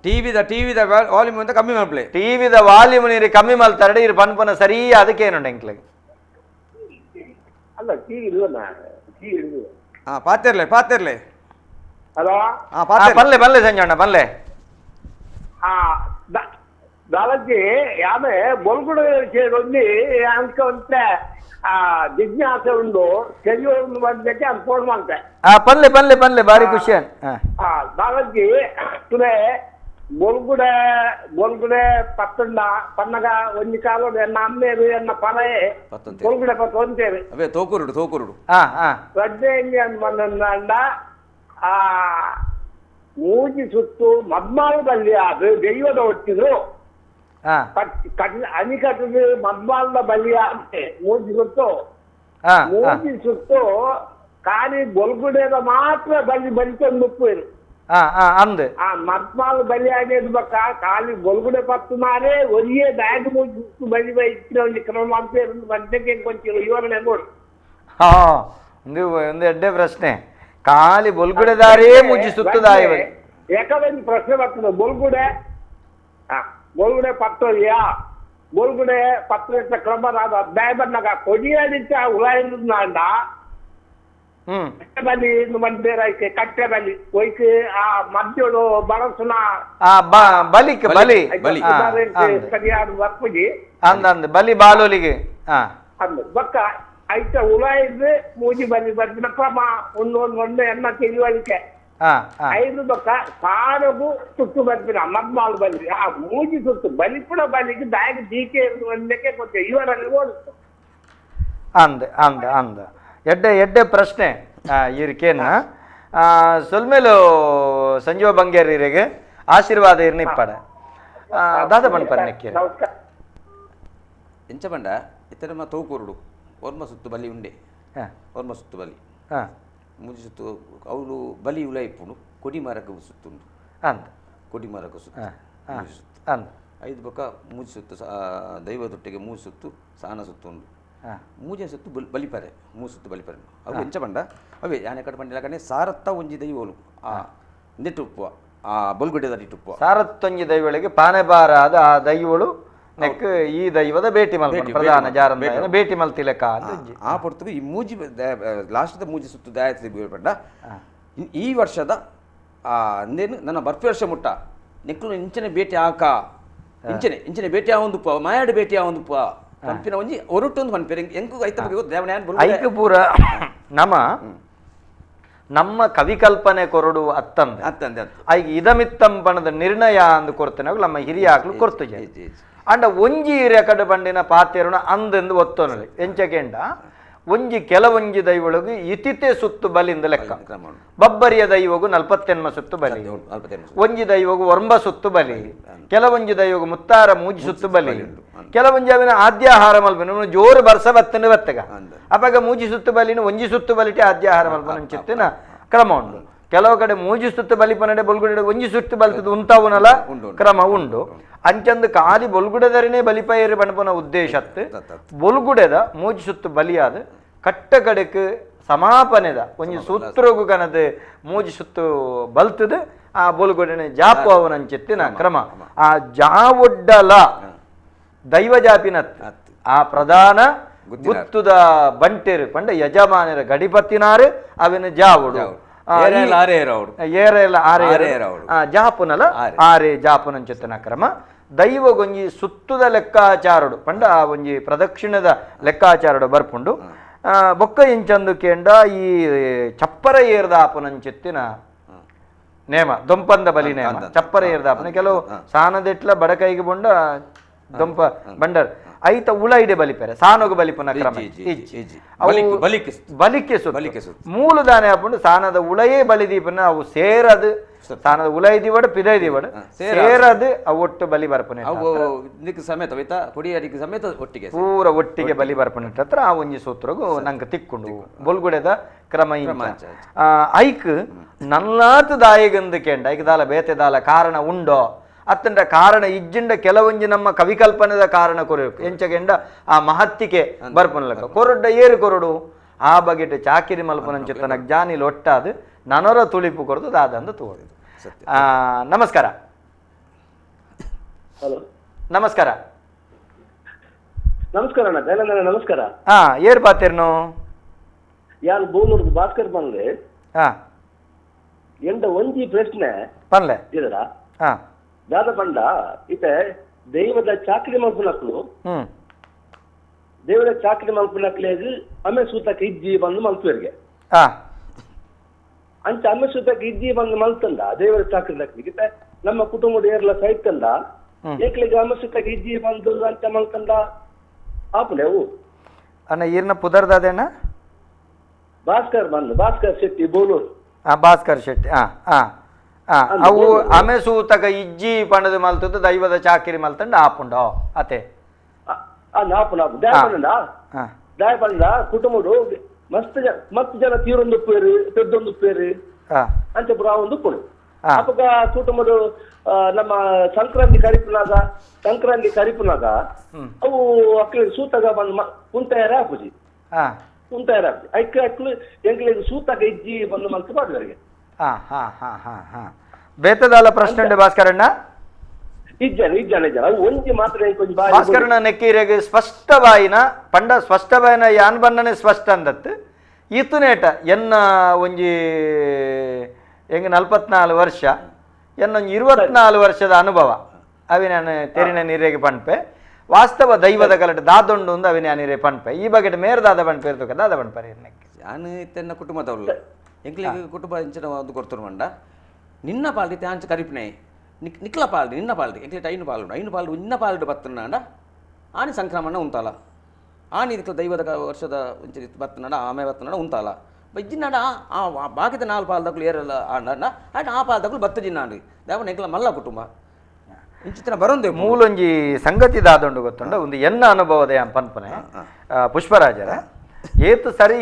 [SPEAKER 2] ಟಿವಿದ ವಾಲ್ಯೂಮ್ ಅಂತ ಕಮ್ಮಿ ಮಾಡ್ಪ್ಲೆ.
[SPEAKER 1] ಟಿವಿದ ವಾಲ್ಯೂಮ್ ನೀರು ಕಮ್ಮಿ ಮಾಡ್ತಾರೆ ಇರು ಪನ್ಪನ ಸರಿ ಅದಕ್ಕೆ ಏನುಂಡು ಎಂಕ್ಲೆಗೆ
[SPEAKER 7] ಅಲ್ಲ ಟಿವಿ ಇಲ್ವಲ್ಲ, ಟಿವಿ ಇಲ್ವ.
[SPEAKER 2] ಪಾತಿರ್ಲೆ
[SPEAKER 7] ಹಲೋ
[SPEAKER 1] ಪಲ್ಲೆ ಸಂಜಣ್ಣ ಪಲ್ಲೆ
[SPEAKER 7] దానికి ఆమె బొలుగుడు చేయడండి అనుకుంటే జిజ్ఞాస ఉండు తెలియదు అంటే అనుకోవడం
[SPEAKER 1] ಪಲ್ಲೆ ಬಾರಿ ಖುಷಿ.
[SPEAKER 7] దానికి తునే బొలుగుడే పత్తుండ పన్నగ ఒన్ని కాలం ఎన్న అమ్మేరు ఎన్న పనయే బొలుగుడే పత్తు వంతేరు
[SPEAKER 2] అవే తోకురుడు
[SPEAKER 7] వడ్డే ఏంటి అనుకున్న ಮೂಜಿ ಸುತ್ತು ಮದ್ಮಾಳು ಬಲ್ಲಿ ಅದು ದೈವದ ಒಟ್ಟಿದ್ರು ಅನಿಕಟ್ಟಿಗೆ ಮದ್ಮಾಳ ಬಲಿ ಆಗುತ್ತೆ ಮೂಜಿ ಸುತ್ತು ಖಾಲಿ ಬೊಲ್ಗುಡೇದ ಮಾತ್ರ ಬಲಿತೊಂದು ಮುಪ್ಪೇರು ಮದ್ಮಾಳು ಬಲಿ ಆಗೋದು ಬಕ್ಕ ಖಾಲಿ ಬೊಲ್ಗುಡೆ ಪತ್ತು ಮಾರೇ ಒರಿಯೇ ಬ್ಯಾಗ್ ಮೂಜಿ ಸುತ್ತು ಬಲಿ ಇಚ್ಚಿನ ಒಂದು ಕ್ರಮ ಅಂತೇರು ಮಧ್ಯಕ್ಕೆ ಕೊಂಚ ವಿವರಣೆ ನೋಡು.
[SPEAKER 1] ಒಂದು ಎಡ್ಡೆ ಪ್ರಶ್ನೆ, ಖಾಲಿ ಬೊಲ್ಗುಡೆದಾರೇ ಮುಜ್ಜಿ ಸುತ್ತದಾಯ
[SPEAKER 7] ಏಕದೊಂದು ಪ್ರಶ್ನೆ ಬರ್ತದೆ. ಬೊಲ್ಗುಡೆ ಪತ್ತೋಯ್ಯಾ ಬೊಲ್ಗುಡೆ ಪತ್ರ ಕ್ರಮ ಅದು ಅಧ್ಯಾಯ ಬಂದಾಗ ಕೊಡಿಯಡಿച്ച ಉಲಾಯಿನಾಂಡ ಬಲಿ ಮಂದಿರ ಕಟ್ಟೆ ಬಲಿ ಒಯ್ಕೆ ಆ ಮಧ್ಯೋಡು ಬಳಸುನ ಸರಿಯಾದ ಬರ್ಪುಜಿ
[SPEAKER 1] ಬಲಿ ಬಾಲೋಲಿಗೆ
[SPEAKER 7] ಅಂದು ಬಕ್ಕ ಐತ ಉಲಾಯಿದ್ದು ಮೂಜಿ ಬಲಿ ಬರ್ದಿನ ಕ್ರಮ ಒಂದು ಎನ್ನ ತಿಳಿವಳಿಕೆ 5 ಬಕ್ಕ ಸಾರಗು ಸುತ್ತು ಬರ್ಪಿನ ಮದ್ಮಾಳು ಬಲಿ ಆ ಮೂಜಿ ಸುತ್ತು ಬಲಿಪುಡ ಬಲಿಗೆ ಬ್ಯಾಗ್ ದೀಕೆ ಒಂದಕ್ಕೆ ಕೊಟ್ಟೆ ಇವರಲ್ಲಿ ಓಡಿಸ್ತು
[SPEAKER 1] ಅಂದ ಎಡ್ಡೆ ಪ್ರಶ್ನೆ ಇರ್ಕೇನ ಸೊಲ್ಮೇಲು ಸಂಜೀವ ಬಂಗೇರಿಗೆ ಆಶೀರ್ವಾದ ಇರ್ನಿ ಇಪ್ಪಡ ದಾದ ಬಣ್ಪರ್ನಕ್ಕೆ
[SPEAKER 2] ಎಂಚ ಬಂಡ ಇತರ ತೋಕೂರುಡು ಓರ್ಮ ಸುತ್ತು ಬಲಿ ಉಂಡೆ ಓರ್ಮ ಸುತ್ತು ಬಲಿ ಮೂಜಿ ಸುತ್ತು ಅವಳು ಬಲಿ ಉಲಾಯಿಪ್ಪುಂಡು ಕೊಡಿ ಮರಕ್ಕೆ ಸುತ್ತುಂಡು
[SPEAKER 1] ಅಂತ
[SPEAKER 2] ಕೊಡಿಮರಕ್ಕೆ ಸುತ್ತು ಮೂಜಿ ಸುತ್ತು
[SPEAKER 1] ಅಂದ್
[SPEAKER 2] ಐದು ಬೊಕ್ಕ ಮೂಜಿ ಸುತ್ತು ದೈವದೊಟ್ಟಿಗೆ ಮೂಜಿ ಸುತ್ತು ಸಾನ ಸುತ್ತು ಉಂಡು ಮೂಜೆ ಸುತ್ತು ಬಲಿಪರೆ ಮೂಜಿ ಸುತ್ತು ಬಲಿಪರೆ ಅವು ಎಂಚ ಪಂಡ ಅವೇ ಯಾನೆ ಕಡೆ ಪಂಡಿಲ ಕಡೆ ಸಾರತ್ತ ಒಂಜಿ ದೈವೋಲು ಆ ನೆಟ್ಟುಪ್ಪುವ ಆ ಬಲ್ಗುಡ್ಡೆದ ಇಟ್ಟುಪ್ಪುವ
[SPEAKER 1] ಸಾರತ್ತೊಂಜಿ ದೈವಳಿಗೆ ಪಾನೆ ಬಾರ ಆದ ಆ ದೈವಳು ನೆಕ್ ಈ ದೈವದ ಭೇಟಿ ಮಲ್ಪನ ಪ್ರಧಾನ ಜಾರಂದ ಭೇಟಿ ಮಲ್ತಿ ಲೆಕ್ಕ ಅಂತ
[SPEAKER 2] ಆ ಪೊರ್ತುಗು ಈ ಮೂಜಿ ಲಾಸ್ಟ್ದ ಮೂಜಿ ಸುತ್ತು ದಾಯತ್ರಿ ಬೀಳ್ಪಡ್ಡ ಈ ವರ್ಷದ ಅಂದೇನು ನನ್ನ ಬರ್ಫಿ ವರ್ಷ ಮುಟ್ಟ ನೆಕ್ಲು ಇಂಚನೆ ಭೇಟಿ ಆಕ ಇಂಚನೆ ಭೇಟಿ ಆವೊಂದುಪ್ಪ ಮಾಯಾಡು ಭೇಟಿ ಆವೊಂದುಪ್ಪ ಪಂಪಿನ ಒಂಜಿ ಒರುಟೊಂದು ಪಂಪಿರ ಎಂಕು ಐತ ಬಗ್ಗೆ ದೇವನ
[SPEAKER 1] ಐಕ ಪೂರ ನಮ್ಮ ಕವಿಕಲ್ಪನೆ ಕೊರಡು ಅತ್ತಂದೆ ಐಗ ಇದಮಿತ್ತಂ ಪಣದ ನಿರ್ಣಯ ಅಂದು ಕೊರ್ತೇನೆ ನಮ್ಮ ಹಿರಿಯ ಆಕಲು ಕೊರ್ತು ಅಂಡ ಒಂಜಿ ರೆಕಡ್ ಬಂಡಿನ ಪಾತೆರುನ ಅಂದೆಂದು ಒತ್ತೋನಲಿ ಎಂಚಕೆಂಡ ಒಂಜಿ ಕೆಲವೊಂಜಿ ದೈವಳಿಗೆ ಇತಿತೆ ಸುತ್ತು ಬಲಿಂದ ಲೆಕ್ಕ ಬಬ್ಬರಿಯ ದೈವಗು 40 ಸುತ್ತು ಬಲಿ ಒಂಜಿ ದೈವಗು ಒರ್ಂಬ ಸುತ್ತು ಬಲಿ ಕೆಲವೊಂಜಿ ದೈವಗು ಮುತ್ತಾರ ಮೂಜಿ ಸುತ್ತು ಬಲಿ ಕೆಲವೊಂಜಿ ಅವಿನ ಆದ್ಯಾಹಾರ ಮಲ್ಪನ ಜೋರು ಬರ್ಸ ಬತ್ತನ ಬತ್ತಗ ಅಪಗ ಮೂಜಿ ಸುತ್ತು ಬಲಿನ ಒಂಜಿ ಸುತ್ತು ಬಲಿಟೆ ಆದ್ಯಾಹಾರ ಮಲ್ಪನ ಚಿತ್ತಿನ ಕ್ರಮ ಉಂಡು ಕೆಲವು ಕಡೆ ಮೂಜಿ ಸುತ್ತು ಬಲಿಪನಡೆ ಬೊಲ್ಗುಡೆ ಒಂಜಿ ಸುತ್ತು ಬಲ್ತದ ಉಂತಾವುನಲ ಕ್ರಮ ಉಂಡು ಅಂಚಂದು ಕಾಲಿ ಬೊಲ್ಗುಡೆದರನೇ ಬಲಿಪೈರಿ ಬಣಪನ ಉದ್ದೇಶತ್ ಬೊಲ್ಗುಡೆದ ಮೂಜಿ ಸುತ್ತು ಬಲಿಯಾದ ಕಟ್ಟ ಕಡೆಕ್ ಸಮಾಪನೆದ ಒಂಜಿ ಸೂತ್ರಗು ಕನದ ಮೂಜಿ ಸುತ್ತು ಬಲ್ತದ ಆ ಬೊಲ್ಗುಡೆನೆ ಜಾಪು ಅವನಂಚಿತ್ತಿನ ಕ್ರಮ ಆ ಜಾವೊಡ್ಡಲ ದೈವ ಜಾಪಿನತ್ ಆ ಪ್ರಧಾನ ಗುತ್ತುದ ಬಂಟೆರು ಪಂಡ ಯಜಮಾನರ ಗಡಿಪತ್ತಿನಾರು ಅವಿನ ಜಾವುಡು ಏರೆಲ್ಲ ಜಾಪುನಲ ಆರೆ ಜಾಪುನಂಚಿತ್ತಿನ ಕ್ರಮ ದೈವ ಒಂಜಿ ಸುತ್ತುದ ಲೆಕ್ಕಾಚಾರಡು ಪಂಡ ಒಂಜಿ ಪ್ರದಕ್ಷಿಣದ ಲೆಕ್ಕಾಚಾರಡು ಬರ್ಪುಂಡು ಬೊಕ್ಕ ಇಂಚಂದು ಕೇಂಡ ಈ ಚಪ್ಪರ ಏರ್ದ ಆಪುನಂಚಿತ್ತಿನ ನೇಮ ದೊಂಪಂದ ಬಲಿ ನೇಮ ಚಪ್ಪರ ಏರ್ದ ಆಪನ ಕೆಲವು ಸಾನದೆಟ್ಲ ಬಡಕೈಗೆ ಬೊಂಡ ದೊಂಪ ಬಂಡರ್ ಐತ ಉಳ ಇಡೆ ಬಲಿಪೆರೆ ಸಾನೋಗ ಬಲಿಪುನ ಕ್ರಮ ಬಲಿಕೆ ಮೂಲದಾನೆ ಹಾಕೊಂಡು ಸಾನದ ಉಳಯೇ ಬಲಿದೀಪನ ಅವು ಸೇರದು ಸಾನದ ಉಳೈ ದಿವಡ ಪಿದೈ ದಿವಡ ಸೇರದು ಅವು ಒಟ್ಟು ಬಲಿ ಬರ್ಪನೆ
[SPEAKER 2] ಸಮೇತ ಕೊಡಿಯರಿಗೆ ಸಮೇತ ಒಟ್ಟಿಗೆ
[SPEAKER 1] ಪೂರ ಒಟ್ಟಿಗೆ ಬಲಿ ಬರ್ಪನೆ ಹತ್ರ ಆ ಒಂಜಿ ಸೂತ್ರಗು ನಂಗೆ ತಿಕ್ಕೊಂಡು ಬೊಲ್ಗುಡೆದ ಕ್ರಮ ಐಕ್ ನಲ್ಲಾತು ದಾಯಗಂದು ಕೆಂಡ ಐಕ್ ದಾಲ ಬೇತೆ ದಾಲ ಕಾರಣ ಉಂಡೋ ಅತ್ತಂಡ ಕಾರಣ ಇಜ್ಜಿಂಡ ಕೆಲವೊಂಜಿ ನಮ್ಮ ಕವಿಕಲ್ಪನೆದ ಕಾರಣ ಕೊರಬೇಕು ಎಂಚಗೆಂಡ ಆ ಮಹತ್ತಿಗೆ ಬರ್ಪನಲಕ ಕೊರಡ್ಡ ಏರು ಕೊರಡು ಆ ಬಗೆಟ್ ಚಾಕಿರಿ ಮಲ್ಪನಂಚಿತ್ತನ ಜಾನಿಲ್ ಒಟ್ಟಾದ ನನರ ತುಳಿಪು ಕೊರದು ದಾದಂದು ತೋರಿದು ನಮಸ್ಕಾರ
[SPEAKER 8] ಹಲೋ
[SPEAKER 1] ನಮಸ್ಕಾರ
[SPEAKER 8] ನಮಸ್ಕಾರ ಅಣ್ಣ ದಯಾನಂದ ನಮಸ್ಕಾರ
[SPEAKER 1] ಏರ್ ಪಾತಿರ್ನು
[SPEAKER 8] ಯಾನ್ ಬೋನೂರ್ದು ಭಾಸ್ಕರ್ ಬಂದ್ರೆ
[SPEAKER 1] ಹಾ
[SPEAKER 8] ಎಂಡ ಒಂಜಿ ಪ್ರಶ್ನೆ
[SPEAKER 1] ಪನ್ಲೆ
[SPEAKER 8] ಇದರ
[SPEAKER 1] ಹಾ
[SPEAKER 8] ದಾದ ಪಂಡ ಇತ್ತೆ ದೈವದ ಚಾಕರಿ ಮಲ್ಪನಕ್ಲು ದೇವರ ಚಾಕರಿ ಮಲ್ಪನಕ್ಲೇದು ಅಮ್ಮೆ ಸೂತಕ್ಕೆ ಇಜ್ಜಿ ಬಂದು ಮಲ್ಪುವರಿಗೆ ಅಂಚ ಅಮ್ಮೆ ಸೂತಕ್ಕೆ ಇಜ್ಜಿ ಬಂದು ಮಲ್ತಂದ ದೇವರ ಚಾಕರಿ ನಕ್ಲಿಕ್ಕೆ ನಮ್ಮ ಕುಟುಂಬದ ಏರ್ಲ ಸೈತಂದ ಏಕ್ಲಿಗೆ ಅಮ್ಮೆ ಸೂತಕ್ಕೆ ಇಜ್ಜಿ ಬಂದು ಅಂಚ ಮಲ್ತಂದ ಆಪುಲೆವು
[SPEAKER 1] ಅಣ್ಣ ಈರ್ನ ಪುದರ್ದಾದೇನ
[SPEAKER 8] ಭಾಸ್ಕರ್ ಶೆಟ್ಟಿ ಬೋಲೂರು
[SPEAKER 1] ಭಾಸ್ಕರ್ ಶೆಟ್ಟಿ ಅವು ಅಮೆ ಸೂತಕ ಇಜ್ಜಿ ಪಂಡದು ಮಲ್ತದ್ದು ದೈವದ ಚಾಕಿರಿ ಮಲ್ತಂಡ ಆಪುಂಡೋ ಅತೆ
[SPEAKER 8] ದಯಪಂಡ ಕುಟುಂಬಡು ಮಸ್ತ್ ಜನ ತೀರೊಂದು ಉಪ್ಪೇರು ಪೆದ್ದೊಂದು ಉಪ್ಪೇರು ಅಂಚ ಪುರ ಒಂದು ಉಪ್ಪುಡು ಅಪಗ ಕುಟುಂಬಡು ನಮ್ಮ ಸಂಕ್ರಾಂತಿ ಕರಿಪುನಾಗ ಅವು ಅಕ್ಲಿಗೆ ಸೂತಗ ಬಂದು ಕುಂತಾಯರ ಹಾಪುಜಿ ಕುಂತಾಯರ ಹಾಪುಜಿ ಐಕ್ಲ ಎಂಕ್ಲಿಗೆ ಸೂತಕ ಇಜ್ಜಿ ಬಂದು ಮಲ್ತು ಮಾಡುವರಿಗೆ
[SPEAKER 1] ಬೇತದಾಲ ಪ್ರಶ್ನೆ ಭಾಸ್ಕರಣ್ಣ
[SPEAKER 8] ಒಂಜಿ ಮಾತ್ರ
[SPEAKER 1] ಭಾಸ್ಕರಣ್ಣ ನೆಕ್ಕಿರೆಗೆ ಸ್ಪಷ್ಟವಾಯಿನ ಪಂಡ ಸ್ಪಷ್ಟವಾಯಿನ ಯಾನ್ ಬಣ್ಣನೆ ಸ್ಪಷ್ಟ ಅಂದತ್ತು ಈತುನೇಟ ಎನ್ನ ಒಂಜಿ ಹೆಂಗೆ 44 ವರ್ಷ ಎನ್ನೊಂದು 24 ವರ್ಷದ ಅನುಭವ ಅವಿನ ತೆರಿನ ನೀರಿಗೆ ಪಂಪೆ ವಾಸ್ತವ ದೈವದ ಕಲಟ ದಾದೊಂಡು ಒಂದು ಅವಿನ ನೀರೇ ಪಂಪೆ ಈ ಬಗೆಟ್ ಮೇರ್ ದಾದ ಪಂಪೆ ಇರ್ತಕ್ಕ ದಾದ ಪಂಪರೆ
[SPEAKER 2] ನಾನು ಇತ್ತೆನ್ನ ಕುಟುಂಬದವ್ರು ಎಂಕ್ಲಿಗೆ ಕುಟುಂಬ ಇಂಚಿನ ಒಂದು ಕೊಡ್ತಾರೆ ಮಂಡ ನಿನ್ನ ಪಾಲ್ಡಿ ತ್ಯಾಂಚ ಕರಿಪಿನೇ ನಿಕ್ಲ ಪಾಲ್ಡಿ ನಿನ್ನ ಪಾಲ್ಡಿ ಎಂಕ್ಲಿಟ್ ಐನು ಪಾಲ್ಡು ಇನ್ನ ಪಾಲ್ಡು ಬತ್ತನಾಂಡ ಆನಿ ಸಂಕ್ರಮಣ ಉಂತಾಲ ಆನಿ ಇದಕ್ಕೆ ದೈವದ ವರ್ಷದ ಒಂಚಿ ಬತ್ತನಾಡ ಆಮೆ ಬತ್ತನಾಡ ಉಂತಾಲ ಬಜ್ಜಿನಾಡ ಆ ಬಾಕಿದ 4 ಪಾಲ್ದಗಳು ಏರಲ್ಲ ಆಂಡ ಆ ಪಾಲ್ದಗಳು ಬತ್ತಜಿನ್ನಾಂಡಿ ದೇವನ ಎಂಕ್ಲ ಮಲ್ಲ ಕುಟುಂಬ ಇಂಚಿನ ಬರೋಂದೆ
[SPEAKER 1] ಮೂಲೊಂಜಿ ಸಂಗತಿ ದಾದೊಂಡು ಗೊತ್ತುಂಡ ಒಂದು ಎನ್ನ ಅನುಭವದ ಪನ್ಪನೆ ಪುಷ್ಪರಾಜರ ಏತು ಸರಿ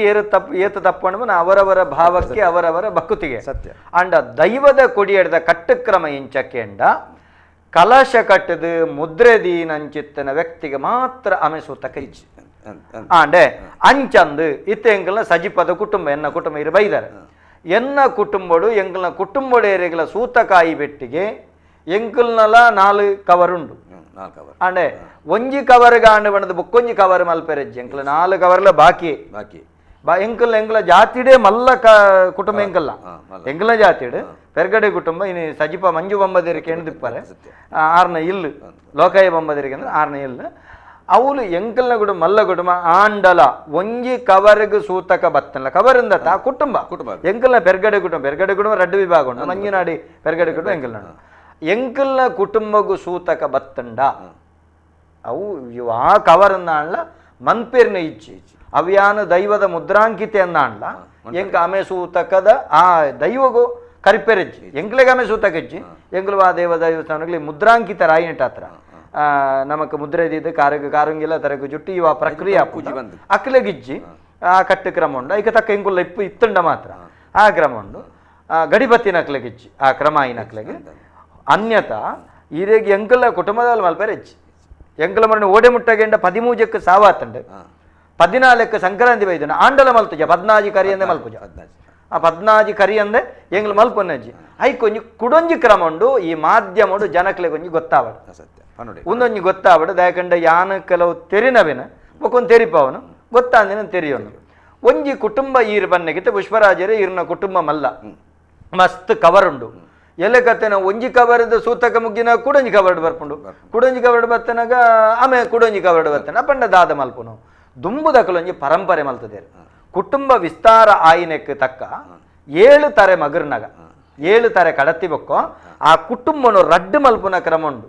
[SPEAKER 1] ಏತು ತಪ್ಪು ಅನ್ನುವ ಅವರವರ ಭಾವಕ್ಕೆ ಅವರವರ ಭಕ್ತಿಗೆ
[SPEAKER 2] ಸತ್ಯ
[SPEAKER 1] ಅಂಡ ದೈವದ ಕೊಡಿಯಡ್ದ ಕಟ್ಟುಕ್ರಮ ಇಂಚಕ್ಕೆ ಅಂಡ ಕಲಶ ಕಟ್ಟದು ಮುದ್ರೆದೀನಂಚಿತ್ತನ ವ್ಯಕ್ತಿಗೆ ಮಾತ್ರ ಅಮೆಸೂತ ಕೈಜಿ ಆಂಡೆ ಅಂಚಂದು ಇತ್ತ ಎಂಕಲ್ನ ಸಜಿಪದ ಕುಟುಂಬ ಎನ್ನ ಕುಟುಂಬ ಇರು ಬೈದಾರೆ ಎನ್ನ ಕುಟುಂಬಡು ಎಂಕಲ್ನ ಕುಟುಂಬಡೇರಿಗಳ ಸೂತಕಾಯಿ ಬೆಟ್ಟಿಗೆ ಎಂಕಲ್ನಲ 4 ಕವರ್ ಉಂಡು ಆಂಡೆ ಒಂಜಿ ಕವರ್ಗ ಆಂಡೆ ಬಣ್ಣದ ಬೊಕ್ಕೊಂಜಿ ಕವರ್ ಮಲ್ಪೆರಜ್ಜಿ ಎಂಕಲ 4 ಕವರ್ಲ ಬಾಕಿ ಎಂಕಲ ಜಾತಿಡೆ ಮಲ್ಲ ಕುಟುಂಬ ಎಂಕಲ್ಲ ಎಂಕಲ್ನ ಜಾತಿಡು ಪೆರ್ಗಡೆ ಕುಟುಂಬ ಇನ್ನು ಸಜಿಪ ಮಂಜು ಬೊಂಬದೇರಿಕೆ ಎಣ್ದಿಪ್ಪಾರೆ 6ನ ಇಲ್ಲು ಲೋಕಾಯ ಬೊಂಬದೇರಿಕೆ ಅಂದ್ರೆ 6ನ ಇಲ್ಲು ಅವಳು ಎಂಕಲ್ನ ಕುಟುಂಬ ಮಲ್ಲ ಕುಟುಂಬ ಆಂಡಲ ಒಂಜಿ ಕವರ್ಗ್ ಸೂತಕ ಬತ್ತಲ್ಲ ಕವರಿಂದ ಕುಟುಂಬ ಎಂಕಲ್ನ ಪೆರ್ಗಡೆ ಕುಟುಂಬ 2 ವಿಭಾಗ ಉಂಟು ಮಂಜಿನಾಡಿ ಪೆರ್ಗಡೆ ಕುಟುಂಬ ಎಂಕಲ್ನ ಕುಟುಂಬಗೂ ಸೂತಕ ಬತ್ತಂಡ ಅವು ಆ ಕವರನ್ನ ಅಣ್ಣ ಮನ್ಪೇರ್ನ ಇಚ್ಚಿ ಅವ್ಯಾನು ದೈವದ ಮುದ್ರಾಂಕಿತೆ ಅನ್ನ ಅಣ್ಣ ಎಂಕ ಆಮೆ ಸೂತಕದ ಆ ದೈವಗೂ ಕರಿಪೆರಜ್ಜಿ ಎಂಕ್ಲೆಗೆ ಆಮೆ ಸೂತಕ ಇಚ್ಚಿ ಎಂಕಲು ಆ ದೇವ ದೈವಸ್ಥಾನಗಳಿಗೆ ಮುದ್ರಾಂಕಿತ ರಾಯಿನಟ ಹತ್ರ ನಮಕ್ ಮುದ್ರೆ ಇದ್ದಿದ್ದು ಕಾರಂಗಿಲ್ಲ ತರಗು ಜುಟ್ಟಿ ಇವ ಪ್ರಕ್ರಿಯೆ ಅಕ್ಲೆಗಿಜ್ಜಿ ಆ ಕಟ್ಟು ಕ್ರಮ ಉಂಡು ಈಗ ತಕ್ಕ ಎಂಕುಲ್ಲ ಇತ್ತುಂಡ ಮಾತ್ರ ಆ ಕ್ರಮ ಉಂಡು ಗಡಿಪತ್ತಿನ ಅಕ್ಲೆಗಿಜ್ಜಿ ಆ ಕ್ರಮ ಆಯ್ನಕ್ಲೆಗೆ ಅನ್ಯತಾ ಈರೆಗೆ ಎಂಕಲ ಕುಟುಂಬದಲ್ಲಿ ಮಲ್ಪೆರಜ್ಜಿ ಎಂಕಲ ಮರಣ ಓಡೆ ಮುಟ್ಟಗೆಂಡ 13ಕ್ಕೆ ಸಾವಾತಂಡೆ 14ಕ್ಕೆ ಸಂಕ್ರಾಂತಿ ಬೈದನ ಆಂಡಲ ಮಲ್ತುಜ 14 ಕರಿ ಅಂದೆ ಮಲ್ಪುಜ ಆ 14 ಕರಿ ಅಂದೆ ಎಂಗ್ಲು ಮಲ್ಪೊನ್ನಜ್ಜಿ ಐ ಕೊಂಜಿ ಕುಡೊಂಜಿ ಕ್ರಮ ಉಂಡು ಈ ಮಾಧ್ಯಮಡು ಜನಕ್ಲೆ ಕೊಂಜಿ ಗೊತ್ತಾವಡು ಒಂದೊಂಜಿ ಗೊತ್ತಾವಡು ದಯಕಂಡ ಯಾನ ಕೆಲವು ತೆರಿನವೆನ ಒಕ್ಕೊಂದು ತೆರಿಪವನು ಗೊತ್ತಾಂದಿನ ತೆರಿಯೋನು ಒಂಜಿ ಕುಟುಂಬ ಈರ್ ಬನ್ನೆಗಿತ್ತೆ ಪುಷ್ಪರಾಜರೇ ಈರ್ನ ಕುಟುಂಬ ಮಲ್ಲ ಮಸ್ತ್ ಕವರ್ ಉಂಡು ಎಲೆ ಕತೆನ ಒಂಜಿ ಕವರ್ದ ಸೂತಕ ಮುಗ್ಗಿನ ಕುಡೊಂಜಿ ಕವರ್ಡ್ ಬರ್ಪುಂಡು ಕುಡೊಂಜಿ ಕವರ್ಡ್ ಬರ್ತನಾಗ ಆಮೆ ಕುಡೊಂಜಿ ಕವರ್ಡ್ ಬರ್ತನ ಅಪಂಡ ದಾದ ಮಲ್ಪುನು ದುಂಬುದಕಲೊಂಜಿ ಪರಂಪರೆ ಮಲ್ತದೇರು ಕುಟುಂಬ ವಿಸ್ತಾರ ಆಯಿನೆಕ್ ತಕ್ಕ 7 ತಾರೆ ಮಗರ್ನಗ 7 ತಾರೆ ಕಡತಿ ಬೊಕ್ಕೋ ಆ ಕುಟುಂಬನು ರಡ್ಡು ಮಲ್ಪುನ ಕ್ರಮ ಉಂಡು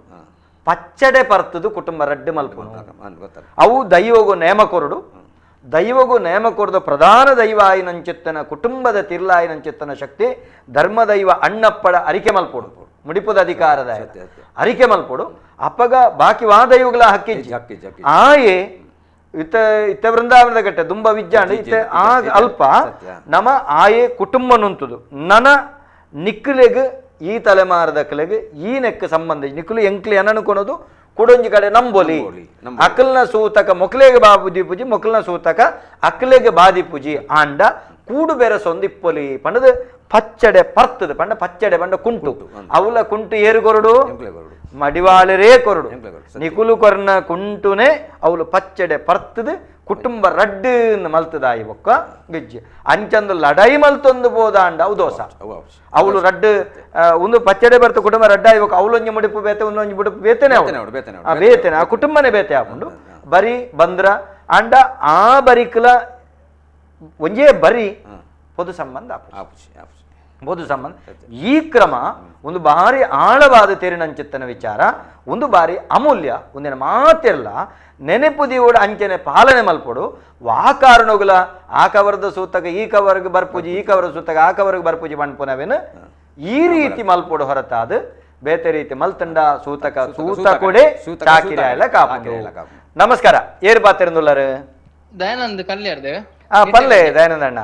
[SPEAKER 1] ಪಚ್ಚಡೆ ಪರ್ತದು ಕುಟುಂಬ ರಡ್ಡು ಮಲ್ಪುನು ಅವು ದೈವಗೂ ನೇಮ ಕೊರಡು ದೈವಗೂ ನೇಮ ಕೊರದು ಪ್ರಧಾನ ದೈವ ಆಯಿನಂಚಿತ್ತನ ಕುಟುಂಬದ ತಿರ್ಲಾಯಿನಂಚಿತ್ತನ ಶಕ್ತಿ ಧರ್ಮದೈವ ಅಣ್ಣಪ್ಪಡ ಅರಿಕೆ ಮಲ್ಪೋಡು ಮುಡಿಪುದ ಅಧಿಕಾರದ ಅರಿಕೆ ಮಲ್ಪೋಡು ಅಪ್ಪಗ ಬಾಕಿ ವಾ ದೈವಗಳ ಹಕ್ಕಿಜ್ಜಿ ಆಯೇ ಇತ್ತ ವೃಂದಾವನದ ಗಟ್ಟೆ ದುಂಬ ವಿಜ್ಜಾಂಡ ಇತ್ತೆ ಆ ಅಲ್ಪ ನಮ ಆಯೇ ಕುಟುಂಬ ನುಂತುದು ನನ ನಿಕ್ಲೆಗ್ ಈ ತಲೆಮಾರದ ಕಲೆಗೆ ಈ ನೆಕ್ ಸಂಬಂಧ ನಿಕ್ಲು ಎಂಕ್ಲಿ ಅನನುಕೊನೋದು ಕುಡೊಂಜಿ ಕಡೆ ನಂಬೋಲಿ ಅಕಲ್ನ ಸೂತಕ ಮೊಕ್ಲೆಗೆ ಬಾಬುಜಿ ಪೂಜಿ ಮೊಕ್ಲನ ಸೂತಕ ಅಕ್ಲೆಗೆ ಬಾದಿ ಪೂಜಿ ಆಂಡ ಕೂಡು ಬೇರೆ ಸೊಂದಿಪ್ಪೊಲಿ ಪಂಡದ ಪಚ್ಚಡೆ ಪರ್ತದ ಪಂಡ ಪಚ್ಚಡೆ ಪಂಡ ಕುಂಟು ಅವಲ ಕುಂಟು ಏರುಗೊರಡು ಮಡಿವಾಳರೇ ಕೊರಡು ನಿಕುಲು ಕೊರ್ನ ಕುಂಟುನೆ ಅವಳು ಪಚ್ಚಡೆ ಪರ್ತದ ಕುಟುಂಬ ರಡ್ಡು ಮಲ್ತದಾಯಿ ಒಕ್ಕ ಗಿಜ್ಜಿ ಅಂಚಂದು ಲಡೈ ಮಲ್ತೊಂದು ಬೋದಾಂಡ ಅವು ದೋಸ ಅವಳು ರಡ್ಡು ಒಂದು ಪಚ್ಚಡೆ ಬರ್ತ ಕುಟುಂಬ ರಡ್ಡಾಯಿ ಒಕ್ಕ ಅವಳೊಂಜಿ ಮುಡಿಪು ಬೇತೆ ಒಂದೊಂಜಿ ಮುಡಿಪು ಬೇತೆನೆ ಬೇತೆನೆ ಆ ಕುಟುಂಬನೇ ಬೇತೆ ಹಾಕೊಂಡು ಬರಿ ಬಂದ್ರ ಅಂಡ ಆ ಬರಿಕಲ ಒಂಜೇ ಬರಿ ಪೊದು ಸಂಬಂಧ ಬೋದು ಸಂಬಂಧ ಈ ಕ್ರಮ ಒಂದು ಬಾರಿ ಆಳವಾದ ತೇರಿನಂಚಿತ್ತನ ವಿಚಾರ ಒಂದು ಬಾರಿ ಅಮೂಲ್ಯ ಒಂದಿನ ಮಾತಿರಲ್ಲ ನೆನೆಪುದಿಯೋಡ ಅಂಚನೆ ಪಾಲನೆ ಮಲ್ಪೊಡು ವಾಕಾರಣಗಳ ಆ ಕವರ್ದ ಸೂತಕ ಈ ಕವರ್ಗೆ ಬರ್ಪೂಜಿ ಈ ಕವರ್ ಸೂತಕ ಆ ಕವರ್ಗೆ ಬರ್ಪೂಜಿ ಮಣ್ಪುನವೇನು ಈ ರೀತಿ ಮಲ್ಪೊಡು ಹೊರತಾದ ಬೇತೆ ರೀತಿ ಮಲ್ತಂಡ ಸೂತಕ ಸೂತ ಕೊಡೆ ಚಾಕಿರ ಎಲ್ಲ ಕಾಪು ನಮಸ್ಕಾರ ಏರ್ ಬಾತಿರಂದುಳ್ಳರು
[SPEAKER 9] ದಯಾನಂದ್ ಕಲ್ಯಾರ್ದೆ
[SPEAKER 1] ಪಲ್ಲೆ ದಯಾನಂದ ಅಣ್ಣ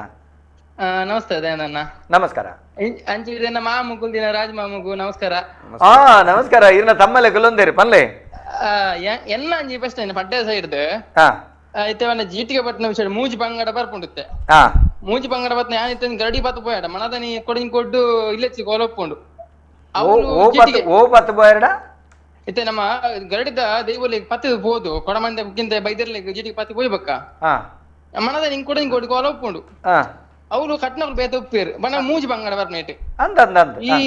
[SPEAKER 9] ನಮಸ್ತೆ ದಯಾನಂದ
[SPEAKER 1] ನಮಸ್ಕಾರ
[SPEAKER 9] ಅಂಚಿನ ಮಾಮುಗು ದಿನ ರಾಜ ಮಾಮುಗು ನಮಸ್ಕಾರ
[SPEAKER 1] ನಮಸ್ಕಾರ ಇರ್ನ ತಮ್ಮಲೆ ಗುಲೊಂದೇರಿ ಪಲ್ಲೆ
[SPEAKER 9] ಎಲ್ಲ ಅಂಜಿ ಬೆಸ್ಟ್ ಪಡ್ಡೆ ಸೈಡ್ ಐತೆ ಜೀಟಿಗೆ ಬಟ್ನ ವಿಷಯ ಮೂಜಿ ಪಂಗಡ ಬರ್ಪುಂಡುತ್ತೆ ಮೂಜಿ ಪಂಗಡ ಬತ್ನ ಯಾನಿತ್ತ ಗರಡಿ ಪತ್ತು ಪೋಯಾಡ ಮನದನಿ ಕೊಡಿನ ಕೊಡ್ಡು ಇಲ್ಲೆಚ್ಚಿ ಗೋಲೊಪ್ಪುಂಡು ಇತ್ತೆ ನಮ್ಮ ಗರಡಿದ ದೈವಲಿ ಪತ್ತು ಹೋದು ಕೊಡಮಂದಕ್ಕಿಂತ ಬೈದರ್ಲಿ ಜೀಟಿಗೆ ಪತ್ತಿ ಹೋಯ್ಬಕ್ಕ ಮನದನಿ ಹಿಂಗ್ ಕೊಡಿನ ಕೊಡ್ಡು ಗೋಲೊಪ್ಪುಂಡು ಅವ್ರು ಕಟ್ನವ್ರು ಬೇತ ಉಪ್ಪೇರು ಬಣ್ಣ ಮೂಜಿ ಬಂಗಡ ಬರ್ನೇಟ್ ಈ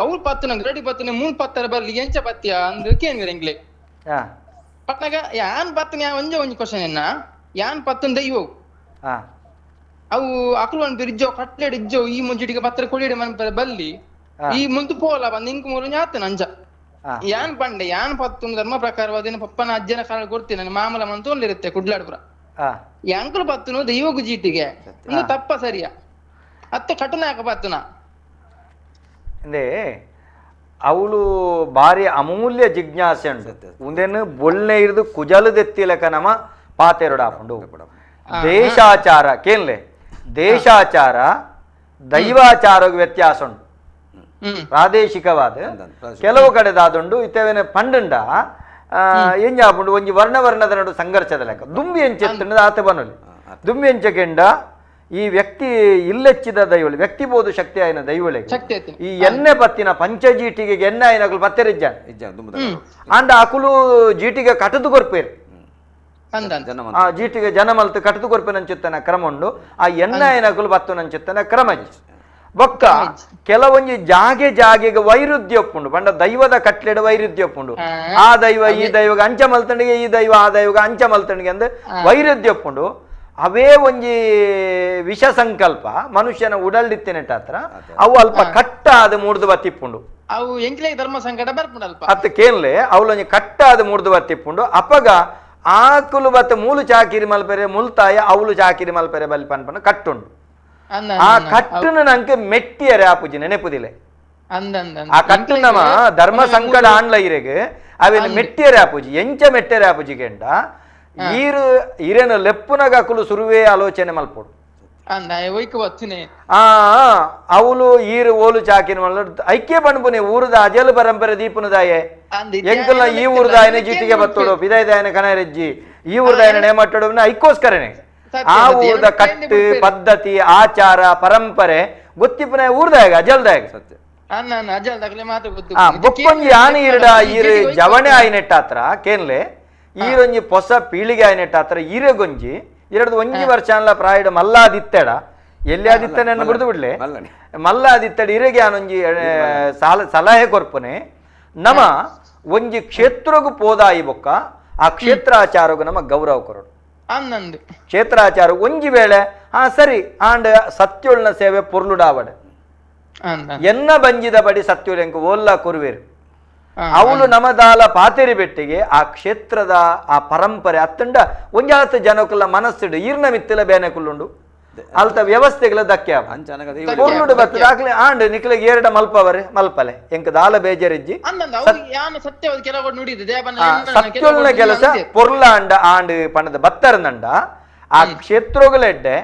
[SPEAKER 9] ಅವ್ರು ಪತ್ತು ನಂಗೆ ರೆಡಿ ಪತ್ತು 3 ಬರ್ಲಿ ಎಂಚ ಪತ್ಯ ಅಂದ್ ಕೇಂದ್ರ ಎಂಗ್ಲೆ ಪಟ್ನಾಗ ಯಾನ್ ಪತ್ತು ಒಂಜ ಕ್ವಶನ್ ಎನ್ನ ಯಾನ್ ಪತ್ತು ದೈವ ಅವು ಅಕ್ಲು ಒಂದು ಇಜ್ಜೋ ಕಟ್ಲೆಡ್ ಇಜ್ಜೋ ಈ ಮುಂಜಿಟಿಗೆ ಪತ್ರ ಕೊಡಿಡೆ ಮನ ಬಲ್ಲಿ ಈ ಮುಂತು ಪೋಲ ಬಂದ್ ಇಂಕ್ ಮೂರು ಆತನ ಅಂಜ ಯಾನ್ ಪಂಡೆ ಯಾನ್ ಪತ್ತು ಧರ್ಮ ಪ್ರಕಾರವಾದ ಪಪ್ಪನ ಅಜ್ಜನ ಕಾಲ ಕೊಡ್ತೀನಿ ನನ್ನ ಮಾಮಲ ಮಂತೋಲ್ಲಿರುತ್ತೆ ಕುಡ್ಲಾಡ್ಪುರ ಯಾಂಕಲ್ ಪತ್ತುನು ದೈವಗು ಜೀಟಿಗೆ ಇನ್ನು ತಪ್ಪ ಸರಿಯಾ ಅತ್ತ ಕಟನಾಕ ಪತ್ತುನ
[SPEAKER 1] ಅಂದ್ರೆ ಅವಳು ಬಾರಿ ಅಮೂಲ್ಯ ಜಿಜ್ಞಾಸೆ ಉಂಟು ಒಂದೇನು ಬೊಳ್ಳೆ ಇರ್ದು ಕುಜಲದೆತ್ತಿಲಕ ನಮ ಪಾತೆರಡು ಹಾಕೊಂಡು ದೇಶಾಚಾರ ಕೇನ್ಲೆ ದೇಶಾಚಾರ ದೈವಾಚಾರಕ್ಕೆ ವ್ಯತ್ಯಾಸ ಉಂಟು. ಪ್ರಾದೇಶಿಕವಾದ ಕೆಲವು ಕಡೆದಾದುಂಡು ಇತ್ತವೇನೆ ಪಂಡುಂಡ ಎಂಜಾಪುಂಡು ಒಂಜಿ ವರ್ಣದ ನಡು ಸಂಘರ್ಷದ ಲೆಕ್ಕ ದುಂಬಿ ಎಂಚೆತ್ತುಂಡು ಆತ ಬನ್ನೊಲಿ ದುಂಬಿ ಎಂಚಕೆಂಡ ಈ ವ್ಯಕ್ತಿ ಇಲ್ಲೆಚ್ಚಿದ ದೈವಳಿ ವ್ಯಕ್ತಿ ಬೋದು ಶಕ್ತಿ ಆಯ್ನ ದೈವಳಿ ಈ ಎಣ್ಣೆ ಪತ್ತಿನ ಪಂಚಜೀಟಿಗೆ ಎಣ್ಣೆ ಆಯ್ನಗಳು ಪತ್ತೆರಿಜ್ಜ ಅಂಡ ಅಕುಲು ಜೀಟಿಗೆ ಕಟದು ಕೊರ್ಪೇರು ಆ ಜೀಟಿಗೆ ಜನ ಮಲ್ತು ಕಟದು ಕೊರ್ಪೆನಂಚುತ್ತನ ಕ್ರಮ ಉಂಡು ಆ ಎಣ್ಣೆ ಆಯ್ನಕುಲು ಬತ್ತುನಂಚುತ್ತನ ಕ್ರಮ ಬೊಕ್ಕ ಕೆಲವೊಂಜಿ ಜಾಗೆಗೆ ವೈರುಧ್ಯ ಒಪ್ಪುಂಡು ಪಂಡ ದೈವದ ಕಟ್ಲೆಡ ವೈರುಧ್ಯ ಒಪ್ಪುಂಡು ಆ ದೈವ ಈ ದೈವಗ ಅಂಚ ಮಲ್ತಂಡಿಗೆ ಈ ದೈವ ಆ ದೈವಗ ಅಂಚ ಮಲ್ತಂಡಿಗೆ ಅಂದ್ರೆ ವೈರುಧ್ಯ ಒಪ್ಪುಂಡು ಅವೇ ಒಂಜಿ ವಿಷ ಸಂಕಲ್ಪ ಮನುಷ್ಯನ ಉಡಲ್ದಿತ್ತೇನೆಟ್ಟ ಹತ್ರ ಅವು ಅಲ್ಪ ಕಟ್ಟಾದ ಮೂಡ್ದು ಬತ್ತಿಪ್ಪುಂಡು
[SPEAKER 9] ಅವು ಎಂಕ್ಲೆ ಧರ್ಮ ಸಂಕಟ ಬರ್ಪುಂಡಲ್ಪ
[SPEAKER 1] ಅತ್ತ ಕೇನ್ಲೆ ಅವಳೊಂಜಿ ಕಟ್ಟಾದ ಮೂಡ್ದು ಬತ್ತಿಪ್ಪುಂಡು ಅಪ್ಪಗ ಆಕುಲು ಬತ್ತ ಮೂಲು ಚಾಕಿರಿ ಮಲ್ಪೆರೆ ಮುಲ್ತಾಯ ಅವಳು ಚಾಕಿರಿ ಮಲ್ಪೆರೆ ಬಲಿ ಪನ್ಪನ ಕಟ್ಟುಂಡು ಆ ಕಟ್ಟುನ ನಂಗೆ ಮೆಟ್ಟಿಯರೆ ಆಪುಜಿ ನೆನೆಪುದಿಲೆ ಆ ಕಟ್ಟು ನಮ ಧರ್ಮ ಸಂಕಟ ಆಂಡ್ಲ ಇರೆಗೆ ಅವೇನು ಮೆಟ್ಟಿಯರೆ ಆಪುಜಿ ಎಂಚ ಮೆಟ್ಟರೆ ಆಪುಜಿ ಕೆಂಡ ಈರು ಇರೇನು ಲೆಪ್ಪುನಗ ಅಕುಲು ಸುರುವೇ ಆಲೋಚನೆ ಮಲ್ಪೋಡು ಅವಳು ಈರು ಓಲು ಚಾಕಿನ ಮಲ್ಲ ಐಕ್ಯ ಬಣ್ಪುನೆ ಊರದ ಅಜಲ್ ಪರಂಪರೆ ದೀಪುನದಾಯೆ ಎಂಕಲ್ನ ಈ ಊರದಾಯನೆ ಜಿಟ್ಟಿಗೆ ಬತ್ತೋಡು ಪಿದಾಯದಾಯನ ಕನರೆಜ್ಜಿ ಈ ಊರದಾಯನ ನೇಮಟ್ಟೋಡು ಐಕೋಸ್ಕರನೇ ಆ ಊರದ ಕಟ್ಟು ಪದ್ಧತಿ ಆಚಾರ ಪರಂಪರೆ ಗೊತ್ತಿಪ್ಪನ ಊರ್ದಾಗ ಅಜಲ್ದಾಗ ಬೊಕ್ಕೊಂಜಿ ಆನೆ ಇರಡ ಈರು ಜವಣೆ ಆಯ್ನೆಟ್ಟ ಹತ್ರ ಕೇನ್ಲೆ ಈರೊಂಜಿ ಹೊಸ ಪೀಳಿಗೆ ಆಯ್ನೆಟ್ಟ ಹತ್ರ ಈರೆಗೊಂಜಿ ಎರಡು ಒಂಜಿ ವರ್ಷ ಅಲ್ಲ ಪ್ರಾಯಡ ಮಲ್ಲಾದಿತ್ತಡ ಎಲ್ಲಿ ಆದಿತ್ತನೆ ಬಿಡ್ದು ಬಿಡ್ಲೆ ಮಲ್ಲಾದಿತ್ತಡ ಇರೆಗೆ ಆನೊಂಜಿ ಸಲಹೆ ಕೊರ್ಪನೆ ನಮ ಒಂಜಿ ಕ್ಷೇತ್ರಗೂ ಪೋದಾಯಿ ಬೊಕ್ಕ ಆ ಕ್ಷೇತ್ರಾಚಾರಗೂ ನಮ್ಮ ಗೌರವ ಕೊರಡು ಕ್ಷೇತ್ರಾಚಾರ ಒಂಜಿ ವೇಳೆ ಸರಿ ಆಂಡ್ ಸತ್ಯೋಳ್ನ ಸೇವೆ ಪೊರ್ಲುಡಾವಡೆ ಎನ್ನ ಬಂಜಿದ ಬಡಿ ಸತ್ಯೋಳು ಎಂಕ ಓಲ್ಲ ಕೊರುವೇರು ಅವಳು ನಮದಾಲ ಪಾತೇರಿ ಬೆಟ್ಟಿಗೆ ಆ ಕ್ಷೇತ್ರದ ಆ ಪರಂಪರೆ ಅತ್ತಂಡ ಒಂಜಾತ ಜನಕ್ಕಲ್ಲ ಮನಸ್ಸಿಡು ಈರ್ನ ಮಿತ್ತಿಲ ಬೇನೆ ಕುಲ್ಲುಂಡು ಅಲ್ತ ವ್ಯವಸ್ಥೆಗಳ ಧಕ್ಕೆ ಪೊರ್ಲುಡು ಬರ್ತದೆ ಆಗ್ಲೇ ಆಂಡ್ ನಿಕ್ಲಿಗೆ ಏರಡ ಮಲ್ಪವರೆ ಮಲ್ಪಲೆ ಎಂಕ ದಾಲ ಬೇಜರಿಜ್ಜಿ ಸತ್ಯೋಳ್ನ ಕೆಲಸ ಪೊರ್ಲ ಅಂಡ ಆಂಡ್ ಪಣದ ಬತ್ತರನಂಡ ಆ ಕ್ಷೇತ್ರಗಳೆಡ್ಡೆ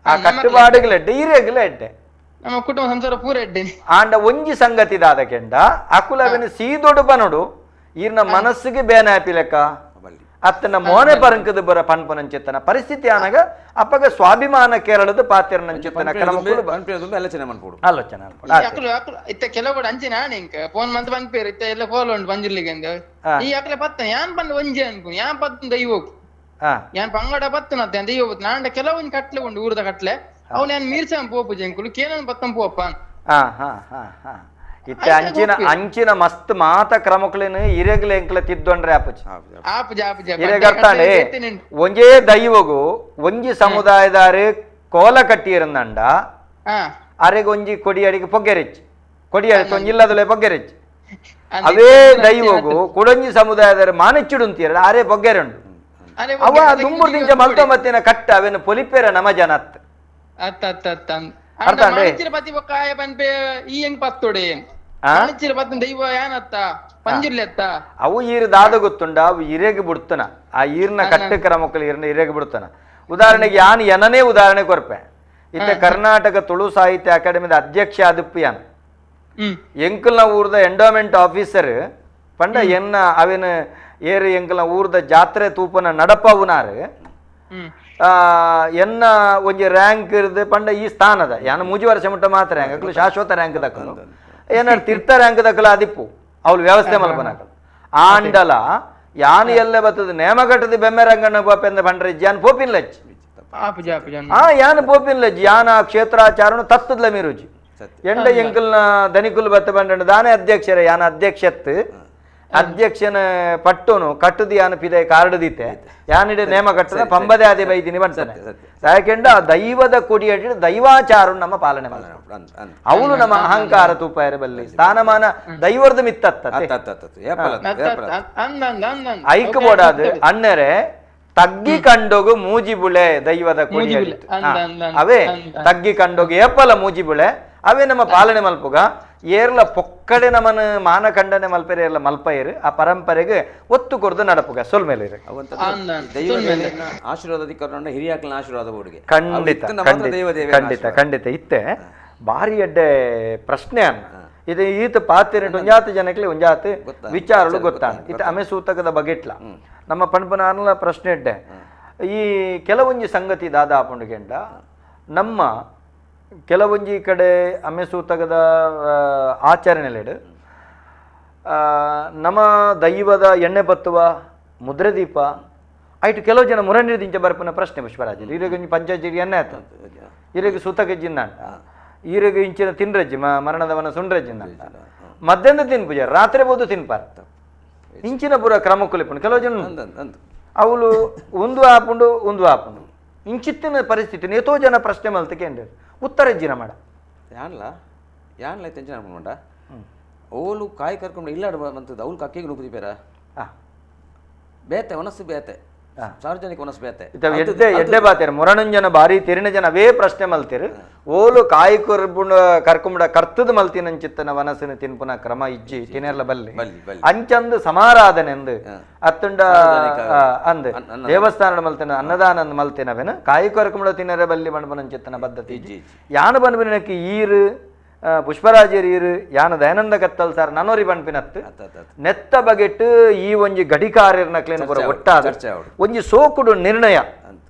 [SPEAKER 1] ಆ ಕಟ್ಟುಪಾಡುಗಳೆಡ್ಡೆ ಹಿರಿಯಗಳೆಡ್ಡೆ
[SPEAKER 9] ನಮ್ಮ ಕುಟುಂಬ ಸಂಸಾರ ಪೂರ ಎಡ್ಡೆ
[SPEAKER 1] ಆಂಡ ಒಂಜಿ ಸಂಗತಿ ದಾದ ಕೆಂಡ ಅಕುಲವೆನ ಸೀದೊಡು ಬನೋಡು ಈರ್ನ ಮನಸ್ಸಿಗೆ ಬೇನೆ ಆಪಿಲೆಕ್ಕ ಅತ್ತನ ಮೋನೆ ಪರಂಕದ ಬರ ಪನ್ಪನಂಚಿತ್ತನ ಪರಿಸ್ಥಿತಿ ಆನಾಗ ಅಪ್ಪಗ ಸ್ವಾಭಿಮಾನ ಕೇರಳದ ಪಾತಿರನಂಚಿತ್ತನ ಕ್ರಮಗಳು ಆಲೋಚನೆ ಮಾಡ್ಬೋದು ಆಲೋಚನೆ
[SPEAKER 9] ಇತ್ತ ಕೆಲವು ಅಂಚಿನ ಇಂಕ ಫೋನ್ ಮಂತ್ ಬಂದ್ಪೇರು ಇತ್ತ ಎಲ್ಲ ಫೋನ್ ಉಂಟು ಬಂಜಿರ್ಲಿಕ್ಕೆ ಈ ಅಕಲೆ ಪತ್ತ ಯಾನ್ ಬಂದು ಒಂಜಿ ಅನ್ಕು ಯಾನ್ ಪತ್ತ ದೈವೋಗು ಯಾನ್ ಪಂಗಡ ಪತ್ತನತ್ತೆ ದೈವ ನಾಂಡ ಕೆಲವೊಂದು ಕಟ್ಲೆ ಉಂಟು ಊರದ ಕಟ್ಲೆ ಅವ್ನು ಯಾನ್ ಮೀರ್ಸ ಪೋಪು ಜಂಕುಲು ಕೇನನ್ ಪತ್ತಂ ಪೋಪ
[SPEAKER 1] ಇತ್ತ ಅಂಚಿನ ಮಸ್ತ್ ಮಾತ ಕ್ರಮಕ್ಲೇನು ಇರೆಗ್ಲೆ ಎಂಕ್ಲ ತಿದ್ದೊಂಡ್ರೆ ಆಪುಜಿ ಇರೆಗರ್ತಾಂಡೆ ಒಂಜೇ ದೈವಗು ಒಂಜಿ ಸಮುದಾಯದಾರು ಕೋಲ ಕಟ್ಟಿರಂದಂಡ ಅರೆಗೆ ಒಂಜಿ ಕೊಡಿ ಅಡಿಗೆ ಪೊಗ್ಗೆರೆಚ್ಚಿ ಕೊಡಿ ಅಡಿ ಒಂಜಿಲ್ಲದಲೆ ಪೊಗ್ಗೆರೆಚ್ಚಿ ಅವೇ ದೈವಗು ಕುಡೊಂಜಿ ಸಮುದಾಯದಾರು ಮಾನೆಚ್ಚುಡುಂತೀರ ಅರೆ ಪೊಗ್ಗೆರೆಂಡು ಅವ ದುಂಬುರ್ ದಿಂಚ ಮಲ್ತ ಮತ್ತಿನ ಕಟ್ಟ ಅವೇನು ಪೊಲಿಪೇರ ನಮ ಜನತ್ ಅವು ಈರು ದಾದ ಗೊತ್ತುಂಡ ಅವು ಇರೆಗೆ ಬಿಡ್ತನ ಆ ಈರ್ನ ಕಟ್ಟ ಕ್ರಮಕ್ಕಳು ಈರ್ನ ಇರೆಗೆ ಬಿಡ್ತನ ಉದಾಹರಣೆಗೆ ಯಾನ್ ಎನನೇ ಉದಾಹರಣೆ ಕೊರ್ಪೆ ಇತ್ತ ಕರ್ನಾಟಕ ತುಳು ಸಾಹಿತ್ಯ ಅಕಾಡೆಮಿದ ಅಧ್ಯಕ್ಷ ಆದಿಪ್ಪು ಯಾನ್ ಎಂಕಲ್ನ ಊರ್ದ ಎಂಡೋಮೆಂಟ್ ಆಫೀಸರ್ ಪಂಡ ಎನ್ನ ಅವೇನ ಏರು ಎಂಕಲ್ನ ಊರ್ದ ಜಾತ್ರೆ ತೂಪನ ನಡಪವುನಾರು ಎನ್ನ ಒಂಜಿ ರ್ಯಾಂಕ್ ಇರ್ದು ಪಂಡ ಈ ಸ್ಥಾನದ ಯಾನ ಮೂಜಿ ವರ್ಷ ಮುಟ್ಟ ಮಾತ್ರ ರ್ಯಾಂಕ್ ಅಕ್ಲು ಶಾಶ್ವತ ರ್ಯಾಂಕ್ ದಕ್ಕಲು ಏನಾರು ತೀರ್ಥ ರ್ಯಾಂಕ್ ದಕ್ಕಲ ಅದಿಪ್ಪು ಅವ್ಳು ವ್ಯವಸ್ಥೆ ಮಲ್ಪನಾಕಲು ಆಂಡಲ ಯಾನು ಎಲ್ಲ ಬರ್ತದ ನೇಮಘಟ್ಟದ ಬೆಮ್ಮೆ ರಂಗಣ್ಣ ಪೋಪೆಂದ ಬಂಡ್ರೆ ಯಾನ್ ಪೋಪಿನ್ ಲಜ್ ಯಾನ್ ಪೋಪಿನ್ ಲಜ್ ಯಾನ ಕ್ಷೇತ್ರಾಚಾರನು ತತ್ತದ್ಲ ಮೀರುಜಿ ಎಂಡ ಎಂಕಲ್ನ ಧನಿಕುಲ್ ಬತ್ತ ಬಂಡ ದಾನೆ ಅಧ್ಯಕ್ಷರೇ ಯಾನ ಅಧ್ಯಕ್ಷತ್ ಅಧ್ಯಕ್ಷನ ಪಟ್ಟುನು ಕಟ್ಟದು ಯಾನ ಪಿದೆ ಕಾರ್ಡದಿತ್ತೆ ಯಾನಿಡೆ ನೇಮ ಕಟ್ಟದ ಪಂಬದೇ ಅದೇ ಬೈದಿನಿ ಬಂತಾನೆ ಯಾಕೆಂಡ ದೈವದ ಕೊಡಿ ಅಡಿ ದೈವಾಚಾರ ನಮ್ಮ ಪಾಲನೆ ಅವಳು ನಮ್ಮ ಅಹಂಕಾರ ತೂಪಾಯರ ಬಲ್ಲಿ ಸ್ಥಾನಮಾನ ದೈವರ್ದ ಮಿತ್ತತ್ತ ಐಕ್ ಬೋಡಾದು ಅಣ್ಣರೆ ತಗ್ಗಿ ಕಂಡೋಗು ಮೂಜಿಬುಳೆ ದೈವದ ಕೊಡಿ ಅವೇ ತಗ್ಗಿ ಕಂಡೋಗು ಏಪಲ ಮೂಜಿಬುಳೆ ಅವೇ ನಮ್ಮ ಪಾಲನೆ ಮಲ್ಪುಗ ಏರ್ಲ ಪೊಕ್ಕಡೆ ನಮನ ಮಾನಖಂಡನೆ ಮಲ್ಪೆರೆ ಎಲ್ಲ ಮಲ್ಪೈರು ಆ ಪರಂಪರೆಗೆ ಒತ್ತು ಕೊರ್ದು ನಡಪುಗ ಸೊಲ್ ಮೇಲೆ
[SPEAKER 2] ಆಶೀರ್ವಾದ ಹಿರಿಯಾಕ್ಲಿನ ಆಶೀರ್ವಾದ ಬೋರ್ಡ್ಗೆ
[SPEAKER 1] ಖಂಡಿತ ಖಂಡಿತ ಇತ್ತೆ ಭಾರಿ ಎಡ್ಡೆ ಪ್ರಶ್ನೆ ಅನ್ನ ಇದು ಈತ ಪಾತಿರ ಒಂಜಾತ ಜನಕ್ಕೆ ಒಂಜಾತ ವಿಚಾರಗಳು ಗೊತ್ತಾನ ಇತ ಅಮೆ ಸೂತಕದ ಬಗೆಟ್ಲ ನಮ್ಮ ಪಣಪನಾರ್ಲ ಪ್ರಶ್ನೆ ಎಡ್ಡೆ ಈ ಕೆಲವೊಂಜಿ ಸಂಗತಿ ದಾದಾಪುಂಡುಗೆಂಡ ನಮ್ಮ ಕೆಲವೊಂಜಿ ಕಡೆ ಅಮೆಸೂತಗದ ಆಚರಣೆಲೆಡು ನಮ್ಮ ದೈವದ ಎಣ್ಣೆ ಬತ್ತುವ ಮುದ್ರೆ ದೀಪ ಆಯ್ತು ಕೆಲವು ಜನ ಮುರಣಿದಿಂಚ ಬರ್ಪನ ಪ್ರಶ್ನೆ ಪುಷ್ಪರಾಜರು ಈರೆಗೆ ಪಂಚಾಯತ್ ಎಣ್ಣೆ ಆಯ್ತು ಈರೆಗೆ ಸೂತಕ ಜಿನ್ನಂಟ ಈರೆಗೆ ಇಂಚಿನ ತಿನ್ರಜ್ಜಿ ಮರಣದವನ ಸುಂಡ್ರಜ್ಜಿನ ಮಧ್ಯಾಹ್ನ ತಿನ್ಪುಜ ರಾತ್ರಿ ಬೋದು ತಿನ್ಪಾರ್ತ ಇಂಚಿನ ಪೂರ ಕ್ರಮ ಕುಲಿಪುಂಡು ಕೆಲವು ಜನ ಅವಳು ಒಂದು ಆಪುಂಡು ಇಂಚಿತ್ತಿನ ಪರಿಸ್ಥಿತಿ ಎಷ್ಟೋ ಜನ ಪ್ರಶ್ನೆ ಮಲ್ತಕ್ಕೆ ಉತ್ತರ ಇಜ್ಜಿನ ಮಾಡ
[SPEAKER 2] ಯಾನ್ಲ ತೆಂಚಿನ ಅನ್ಕೊಂಡ ಓಲು ಕಾಯಿ ಕರ್ಕೊಂಡು ಇಲ್ಲಾಡ ಬಂತದ್ದು ಅವ್ಲು ಕಕ್ಕಿಗೆ ನುಗ್ಗುದಿಬೇರ ಬೇತೆ ಒನಸ್ಸು ಬೇತೆ ಸಾರ್ವಜನಿಕ ಒನಸ್ಸು ಬೇತೆ
[SPEAKER 1] ಎಡ್ಡೆ ಬಾತೇರು ಮುರಣಂಜನ ಬಾರಿ ತಿರಿನ ಜನ ಅವೇ ಪ್ರಶ್ನೆ ಮಲ್ತೀರು ಓಲು ಕಾಯಿ ಕರ್ಕೊಂಡ ಕರ್ತದ ಮಲ್ತಿನಂಚಿತ್ತನ ವನಸಿನ ತಿನ್ಪುನ ಕ್ರಮ ಇಜ್ಜಿ ತಿನ್ನೆಲ್ಲ ಬಲ್ಲಿ ಅಂಚಂದು ಸಮಾರಾಧನೆ ಅಂದು ಅತ್ತುಂಡ ಅಂದು ದೇವಸ್ಥಾನದ ಮಲ್ತಿನ ಅನ್ನದಾನ ಮಲ್ತಿನವೇನು ಕಾಯಿ ಕರ್ಕೊಂಡ ತಿನ್ನರೆ ಬಲ್ಲಿ ಮಣ್ಪನಂಚಿತ್ತನ ಪದ್ಧತಿ ಇಜ್ಜಿ ಯಾನ ಬನ್ಬಿನಕ್ಕೆ ಈರು ಪುಷ್ಪರಾಜರೀರು ಯಾನ ದಯಾನಂದ ಕತ್ತಲ್ ಸರ್ ನನ್ನೋರಿ ಬಣ್ಪಿನತ್ತು ನೆತ್ತ ಬಗೆಟ್ಟು ಈ ಒಂಜಿ ಗಡಿಕಾರ್ಯರ್ನಕ್ಲೇನು ಪೂರ ಒಟ್ಟಾದ ಒಂಜಿ ಸೋಕುಡು ನಿರ್ಣಯ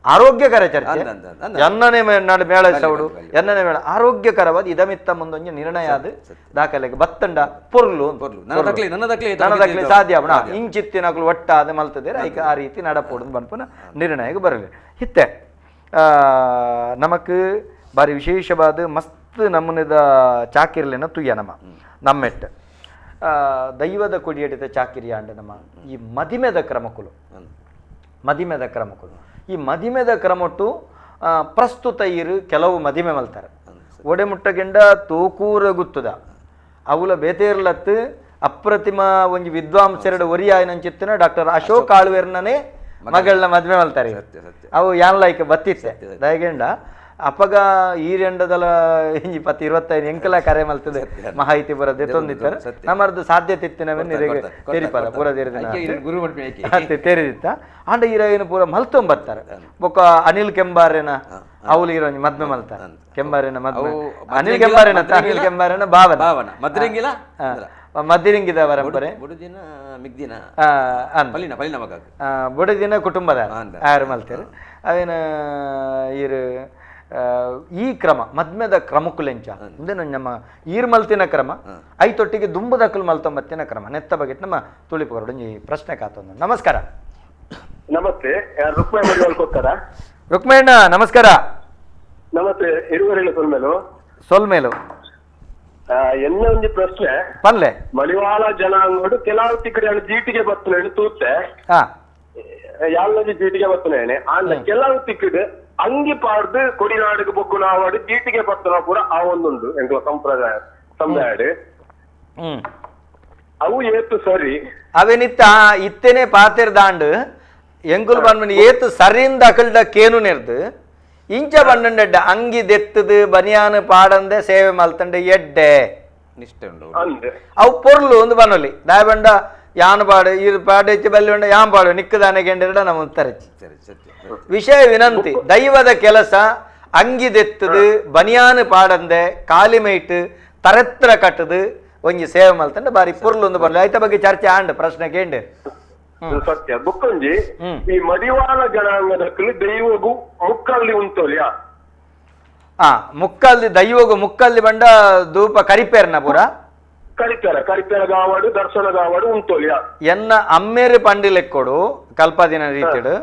[SPEAKER 1] ಆರೋಗ್ಯಕರ ಚರ್ಚೆ ಎನ್ನನೆ ಮೇಳ ಸೌಡು ಎನ್ನನೆ ಮೇಳ ಆರೋಗ್ಯಕರವಾದ ಇದಮಿತ್ತ ಮುಂದೊಂಜಿ ನಿರ್ಣಯ ಅದು ದಾಖಲೆಗೆ ಬತ್ತಂಡ ಪೊರ್ಲು ನನ್ನದಕ್ಲಿ ಸಾಧ್ಯ ಅವಣ ಇಂಚಿತ್ತಿನಕ್ಲು ಒಟ್ಟಾದ ಮಲ್ತದೆ ಐಕ ಆ ರೀತಿ ನಡಪೋಡು ಬನ್ಪುನ ನಿರ್ಣಯಕ್ಕೆ ಬರಲಿ ಹಿತ್ತೆ ನಮಕ್ ಬಾರಿ ವಿಶೇಷವಾದ ಮಸ್ತ್ ನಮ್ಮನಿದ ಚಾಕಿರ್ಲಿನ ತುಯ್ಯ ನಮ್ಮೆಟ್ಟು ದೈವದ ಕೊಡಿಯಡಿದ ಚಾಕಿರಿಯ ಅಂಡ ನಮ್ಮ ಈ ಮದಿಮೆದ ಕ್ರಮಕುಲು ಈ ಮದಿಮೆದ ಕ್ರಮಟ್ಟು ಪ್ರಸ್ತುತ ಇರು ಕೆಲವು ಮದಿಮೆ ಮಲ್ತಾರೆ ಒಡೆ ಮುಟ್ಟಗೆಂಡ ತೋಕೂರ ಗುತ್ತದ ಅವಲ ಬೇತೇರ್ಲತ್ತು ಅಪ್ರತಿಮ ಒಂಜಿ ವಿದ್ವಾಂಸರಡು ಒರಿಯಾಯನಂಚಿತ್ತಿನ ಡಾಕ್ಟರ್ ಅಶೋಕ್ ಆಳ್ವೇರ್ನೇ ಮಗಳನ್ನ ಮದ್ವೆ ಮಲ್ತಾರೆ ಅವು ಯಾನ್ ಲೈಕ್ ಬತ್ತಿತ್ತೆ ದಯಗೆಂಡ ಅಪ್ಪಗ ಈರೆಂಡದಲ ಇಂಜಿ 10-25 ಎಂಕಲ ಕರೆ ಮಲ್ತದೆ ಮಾಹಿತಿ ಬರದೆ ತೊಂದಿತ್ತಾರೆ ನಮ್ಮದು ಸಾಧ್ಯತೆ ಇತ್ತಿನವೆನ್ ನಿರಿಗೆ ತೆರಿಪಾರ ಪೂರ ತೆರಿದಿತ್ತ ಆಂಡ ಈರೇನು ಪೂರ ಮಲ್ತೊಂಬತ್ತಾರೆ ಬೊಕ್ಕ ಅನಿಲ್ ಕೆಂಬಾರೆನ ಅವಳು ಇರೋ ಮದ್ಮೆ ಮಲ್ತಾರೆ ಕೆಂಬಾರೆನ ಮದ್ಮೆ ಅನಿಲ್ ಕೆಂಬಾರೆನ ಭಾವನ ಮದ್ದಿರಿಂಗಿದ ಪರಂಪರೆ ಬುಡದಿನ ಕುಟುಂಬದ ಯಾರು ಮಲ್ತಾರೆ ಅವೇನ ಇರು ಈ ಕ್ರಮ ಮದ್ಮೆದ ಕ್ರಮಕ್ಕುಲೆಂಚ ಮುಂದೆ ನಮ್ಮ ಈರ್ ಮಲ್ತಿನ ಕ್ರಮ ಐತೊಟ್ಟಿಗೆ ದುಂಬದಕ್ಕಲು ಮಲ್ತೊಂಬತ್ತಿನ ಕ್ರಮ ನೆತ್ತ ಬಗ್ಗೆ ನಮ್ಮ ತುಳಿಪುಗರು ಈ ಪ್ರಶ್ನೆ ಕಾತೊಂದು ನಮಸ್ಕಾರ
[SPEAKER 8] ನಮಸ್ತೆ ರುಕ್ಮಣ್ಣ
[SPEAKER 1] ರುಕ್ಮಣ್ಣ ನಮಸ್ಕಾರ
[SPEAKER 8] ನಮಸ್ತೆ ಇರುವರೆಲ್ಲ
[SPEAKER 1] ಸೊಲ್ಮೇಲು
[SPEAKER 8] ಎನ್ನ ಒಂದು ಪ್ರಶ್ನೆ
[SPEAKER 1] ಪಲ್ಲೆ
[SPEAKER 8] ಮಲಿವಾಳ ಜನಾಂಗೋಡು ಕೆಲವು ತಿಕ್ಕಡೆ ಜೀಟಿಗೆ ಬರ್ತನೆ ತೂತೆ ಯಾವ್ದು ಜೀಟಿಗೆ ಬರ್ತನೆ ಆಂಡ ಕೆಲವು ತಿಕ್ಕಡು ಅಂಗಿ ಪಾಡ್ದು ಕೊಡಿನಾಡಿಗೆ ಬೊಕ್ಕು ನಾವಾಡು ಜೀಟಿಗೆ ಬರ್ತನ ಕೂಡ ಆ ಒಂದುಂಡು ಎಂಗ್ಲ ಸಂಪ್ರದಾಯ ಸಮುದಾಯ ಅವು ಏತು ಸರಿ
[SPEAKER 1] ಅವೆನಿತ್ತ ಇತ್ತೇನೆ ಪಾತಿರ್ದಾಂಡು ಎಂಗುಲ್ ಬಂದ್ಮನಿ ಏತು ಸರಿಯಿಂದ ಅಕಲ್ಡ ಕೇನು ನೆರ್ದು ಇಂಚ ಬಂಡ ಅಂಗಿ ದೆತ್ತದು ಬನಿಯಾನು ಪಾಡಂದೆ ಸೇವೆ ಮಲ್ತಂಡೆ ಎಡ್ಡೆ
[SPEAKER 2] ನಿಷ್ಠೆ ಉಂಡು
[SPEAKER 1] ಅವು ಪೊರ್ಲು ಒಂದು ಬನ್ನೊಲಿ ದಾಯಬಂಡ ಯಾನ್ ಪಾಡು ಇದು ಪಾಡು ಹೆಚ್ಚು ಬಲ್ಲಿ ಉಂಡ ಯಾನ್ ಪಾಡು ನಿಕ್ಕದಾನೆ ಗೆಂಡಿರಡ ನಮ್ಮ ತರಚಿ ವಿಷಯ ವಿನಂತಿ ದೈವದ ಕೆಲಸ ಅಂಗಿದೆತ್ತದು ಬನಿಯಾನು ಪಾಡಂದೆ ಕಾಲಿಮೈಟ್ ತರತ್ರ ಕಟ್ಟದು ಒಂಜಿ ಸೇವೆ ಮಲ್ತಂಡ ಬಾರಿ ಪೊರ್ಲು ಒಂದು ಬರ್ಲಿ ಐತ ಬಗ್ಗೆ ಚರ್ಚೆ ಆಂಡ್ ಪ್ರಶ್ನೆ ಕೇಂದ್ರ
[SPEAKER 8] ಸತ್ಯ ಬುಕ್ಕೊಂಜಿ ಈ ಮಡಿವಾಳ ಜನಾಂಗದಕ್ಕೂ ದೈವಗೂ ಮುಕ್ಕಲ್ಲಿ ಉಂಟೋಲ್ಯಾ
[SPEAKER 1] ಮುಕ್ಕಲ್ದಿ ದೈವಗೂ ಮುಕ್ಕಲ್ದಿ ಬಂಡ ಧೂಪ ಕರಿಪೇರ್ನ ಪೂರ
[SPEAKER 8] ಕರಿಪೇರ ಗಾವಾಡು ದರ್ಶನ ಗಾವಾಡು ಉಂಟೋಲ್ಯಾ
[SPEAKER 1] ಎನ್ನ ಅಮ್ಮೇರು ಪಂಡಿಲೆಕ್ಕೊಡು ಕಲ್ಪದಿನ ರೀತಿಡು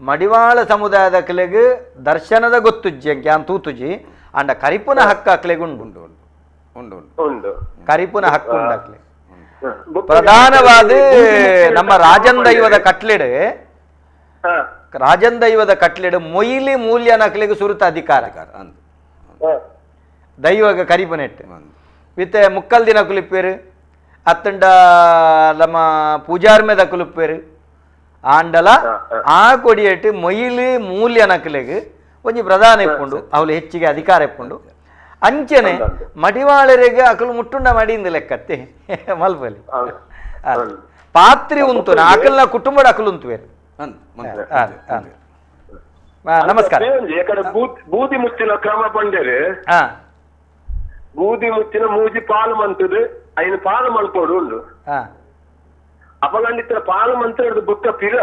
[SPEAKER 1] ಮಡಿವಾಳ ಸಮುದಾಯದ ಕಲೆಗೆ ದರ್ಶನದ ಗೊತ್ತುಜ್ಜಿ ಅಂಕೆ ಅಂತ ತೂತುಜಿ ಅಂಡ ಕರಿಪುನ ಹಕ್ಕ ಅಕ್ಲೆಗುಂಡು ಕರಿಪುನ ಹಕ್ಕು ಉಂಡಕ್ಲೆ ಪ್ರಧಾನವಾದ ನಮ್ಮ ರಾಜನ್ ದೈವದ ಕಟ್ಲೆಡು ಮೊಯ್ಲಿ ಮೂಲ್ಯ ನಕ್ಲೆಗೆ ಸುರುತ ಅಧಿಕಾರ ದೈವಗ ಕರಿಪುನೆಟ್ ವಿತ್ ಮುಕ್ಕಲ್ ದಿನ ಕುಲಿಪೇರು ಅತ್ತಂಡ ನಮ್ಮ ಪೂಜಾರ್ಮೆದ ಕುಲಿಪೇರು ಆಂಡಲ ಆ ಕೊಡಿಯಟ್ಟು ಮೊಯ್ಲಿ ಮೂಲ್ಯ ನಕ್ಲೆಗೆ ಒಂಜಿ ಪ್ರಧಾನ ಇಪ್ಪುಂಡು ಅವಳು ಹೆಚ್ಚಿಗೆ ಅಧಿಕಾರ ಇಪ್ಪುಂಡು ಅಂಚನೆ ಮಡಿವಾಳರಿಗೆ ಅಕಲು ಮುಟ್ಟುಂಡ ಮಾಡಿಂದ ಲೆಕ್ಕತ್ತೆ ಮಲ್ಪಲಿ ಪಾತ್ರಿ ಉಂಟು ಅಕಲ್ನ ಕುಟುಂಬದ ಅಕಲು ಉಂಟು ಬೇರೆ. ನಮಸ್ಕಾರ.
[SPEAKER 8] ಬೂದಿ ಮುಚ್ಚಿನ ಕ್ರಮ ಬಂದರೆ ಬೂದಿ ಮುಚ್ಚಿನ ಮೂಜಿ ಪಾಲು ಮಂತದು ಐನು ಪಾಲು ಮಲ್ಪೋಡು ಉಂಡು ಅಪಗಂಡಿತರ ಪಾಲು ಮಂತ್ರ ಬುಕ್ಕ ಪಿರ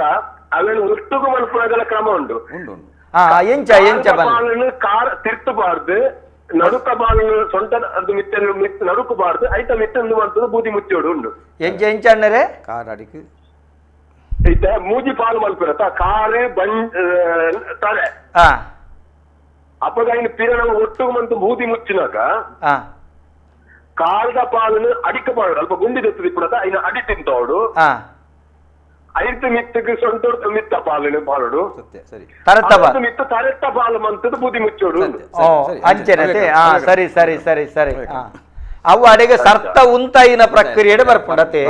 [SPEAKER 8] ಅವೇನು ಒಟ್ಟುಗು ಮಲ್ಪುನಗಳ ಕ್ರಮ ಉಂಡು. ಪಾಲನ್ನು ಕಾರ ತಿರ್ತಬಾರ್ದು ನಡುಕ ಬಾಲನ್ನು ಸೊಂಟ ಮಿತ್ತನ್ನು ನಡುಕಬಾರ್ದು ಐತ ಮಿತ್ತನ್ನು ಮಂತದ್ದು ಬೂದಿ ಮುಚ್ಚೋಡು ಉಂಡು.
[SPEAKER 1] ಎಂಚ ಅನ್ನರೆ
[SPEAKER 2] ಕಾರ್ ಅಡಿಕೆ
[SPEAKER 8] ಐತ ಮೂಜಿ ಪಾಲು ಮಲ್ಪಿರತ್ತ ಕಾರು ತಲೆ ಅಪ್ಪಗ ಪಿರ ನಾವು ಒಟ್ಟುಗು ಮಂತು ಬೂದಿ ಮುಚ್ಚಿನಾಗ ಕಾಲ್ದ ಪಾಲನ್ನು ಅಡಿಕಬಾರ್ದು ಅಲ್ಪ ಗುಂಡಿ ತೆತ್ತದು ಇಪ್ಪಡತ್ತ ಐನ ಅಡಿ ತಿಂತೋಡು ಐದು ಮಿತ್ತಿಗೆ ಸೊಂಟ ಮಿತ್ತ ಪಾಲನೆ ಪಾಲೋಡು ಮಿತ್ತ ತರೆಟ್ಟ ಪಾಲು ಮಂತದ್ದು ಬೂದಿ ಮುಚ್ಚೋಡು.
[SPEAKER 1] ಅಂಚೆನತೆ ಸರಿ ಸರಿ ಸರಿ ಸರಿ ಅವು ಅಡೆಗೆ ಸರ್ತ ಉಂತಾಯಿನ ಪ್ರಕ್ರಿಯೆ ಬರ್ಪುಂಡತೆ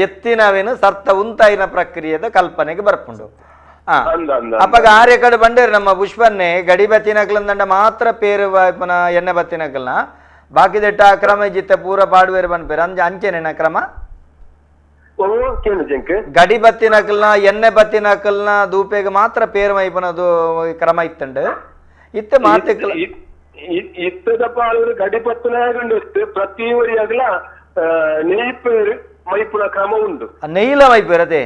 [SPEAKER 1] ಜೆತ್ತಿನವೇನು ಸರ್ತ ಉಂತಾಯಿನ ಪ್ರಕ್ರಿಯೆದ ಕಲ್ಪನೆಗೆ ಬರ್ಪುಂಡು. ಅಪ್ಪಗ ಆರ್ಯ ಕಡೆ ಬಂಡೇರು ನಮ್ಮ ಪುಷ್ಪನ್ನೇ ಗಡಿ ಬತ್ತಿನಕಲಂದಂಡ ಮಾತ್ರ ಪೇರು ಪುನಃ ಎಣ್ಣೆ ಬತ್ತಿನಕಲ್ನ ಬಾಕಿ ದೆಟ್ಟ ಕ್ರಮ ಜಿತ್ತೆ ಪೂರ ಪಾಡುವೇರು ಬಂದ್ಪೇರು ಅಂಚೆನೆನ ಕ್ರಮ ಗಡಿ ಬತ್ತಿನಕಲ್ನ ಎಣ್ಣೆ ಬತ್ತಿನಕಲ್ನ ದೂಪೆಗೆ ಮಾತ್ರ ಪೇರು ಮೈಪನದು ಕ್ರಮ ಇತ್ತಂಡು ಇತ್ತೆ ಮಾತೆ
[SPEAKER 8] ಇತ್ತದ ಪಾಲು ಗಡಿ ಬತ್ತಿನ ಪ್ರತಿ ಊರಿಯಾಗಲ ನೆಯ್ಪೇರು ಮೈಪುನ ಕ್ರಮ ಉಂಟು.
[SPEAKER 1] ನೆಯ್ಲ ಮೈಪೇರು ಅದೇ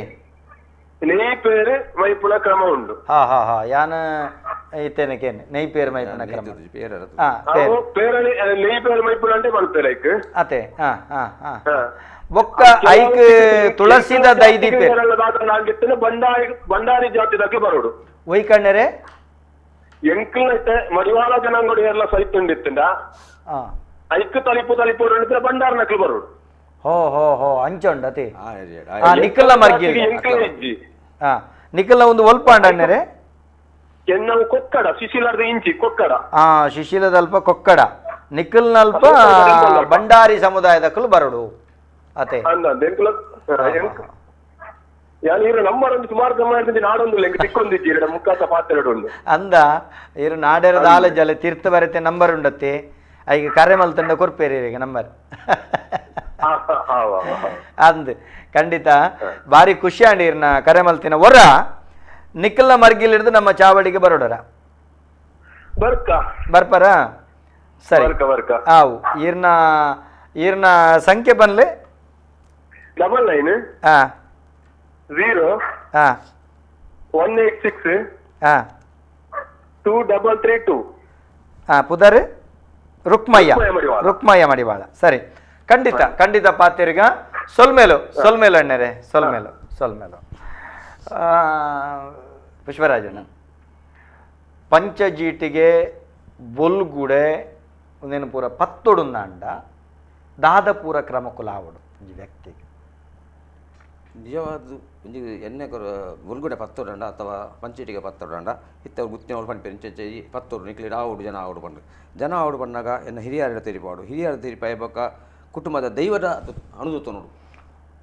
[SPEAKER 8] ನೆಯ್ಪೇರು ಮೈಪುನ ಕ್ರಮ ಉಂಟು.
[SPEAKER 1] ಯಾನ ಇತ್ತೇನಕೇನೆ ನೆಯ್ಪೇರು ಮೈಪುನ ಕ್ರಮ
[SPEAKER 8] ನೆಯ್ಪೇರು ಮೈಪುನ అంటే ಮಲ್ಪೇರೈಕ್
[SPEAKER 1] ಅತೆ ಬೊಕ್ಕ ಐಕ್ ತುಳಸಿದ ದೈದಿಪೆ
[SPEAKER 8] ಬಂಡಾರಿ ಜಾತಿದಕ್ಕೆ ಬರೋಡು
[SPEAKER 1] ಒಯ್ಕಣ್ಣರೆ
[SPEAKER 8] ಎಂಕ್ಲೈತೆ ಮಡಿವಾಳ ಜನಾಂಗಡಿ ಎಲ್ಲ ಸೈತುಂಡಿತ್ತಿಂದ ಐಕ್ ತಲಿಪು ಬಂಡಾರ ನಕ್ಲು ಬರೋಡು.
[SPEAKER 1] ಹೋ ಅಂಚೊಂಡತಿ ನಿಕ್ಕಲ್ಲ ಮರ್ಗಿ ನಿಕ್ಕಲ್ಲ ಒಂದು ಒಲ್ಪಾಂಡಣ್ಣರೆ
[SPEAKER 8] ಎನ್ನವು ಕೊಕ್ಕಡ ಶಿಶಿಲದ ಇಂಚಿ ಕೊಕ್ಕಡ
[SPEAKER 1] ಶಿಶಿಲದಲ್ಪ ಕೊಕ್ಕಡ ನಿಕ್ಕಲ್ನಲ್ಪ ಬಂಡಾರಿ ಸಮುದಾಯದಕ್ಕಲು ಬರಡು ಅತೆ
[SPEAKER 8] ನಂಬರ್ ಒಂದು ಸುಮಾರು ಗಮನ ನಾಡೊಂದು ಲೆಕ್ಕ ತಿಕ್ಕೊಂದಿದ್ದೀರ ಮುಖಾತ ಪಾತ್ರ
[SPEAKER 1] ಅಂದ ಇರು ನಾಡೇರದ ಆಲಜಲೆ ತೀರ್ಥ ಬರತೆ ನಂಬರ್ ಉಂಡತ್ತೆ ಈಗ ಕರೆ ಮಲ್ತಂಡ ಕೊರ್ಪೇರಿ ಈಗ ನಂಬರ್ ಅಂದ್ ಖಂಡಿತ ಬಾರಿ ಖುಷಿ ಅಂಡಿರ್ನ ಕರೆ ಮಲ್ತಿನ ಹೊರ ನಿಕ್ಕಲ್ನ ಮರ್ಗಿಲ್ ಹಿಡಿದು ನಮ್ಮ ಚಾವಡಿಗೆ ಬರೋಡರ ಬರ್ಪರ ಸರಿ ಆವು ಈರ್ನ ಸಂಖ್ಯೆ ಬನ್ಲೆ
[SPEAKER 8] 99 0 186 2332
[SPEAKER 1] ಪುದರ್ ರುಕ್ಮಯ್ಯ ಮಡಿವಾಳ ಸರಿ ಖಂಡಿತ ಪಾತಿರ್ಗ ಸೊಲ್ಮೇಲು ಅಣ್ಣರೆ ಸೊಲ್ಮೇಲು ಪುಷ್ಪರಾಜನ ಪಂಚಜೀಟಿಗೆ ಬೊಲ್ಗುಡೆ ಒಂದೇನು ಪೂರ ಪತ್ತೊಡುಂದಾಂಡ ದಾದಪೂರ ಕ್ರಮಕುಲಾವಡು ಈ ವ್ಯಕ್ತಿಗೆ
[SPEAKER 2] ನಿಜವಾದ ಎಣ್ಣೆ ಬೊಲ್ಗುಡೆ ಪತ್ತೊಡಂಡ ಅಥವಾ ಪಂಚೀಟಿಗೆ ಪತ್ತೊಡಂಡ ಇತ್ತ ಗುತ್ತಿನವಳು ಪಂಪೆಂಚಿ ಪತ್ತೋಡು ನಿಕ್ಲಿ ಆವುಡು ಜನ ಆವುಡು ಬಂದಾಗ ಎನ್ನ ಹಿರಿಯರ ತೆರಿಪಾಡು ಹಿರಿಯರ ತೆರಿಪಾಯ ಬೊಕ್ಕ ಕುಟುಂಬದ ದೈವದ ಅನುದೂತ ನೋಡು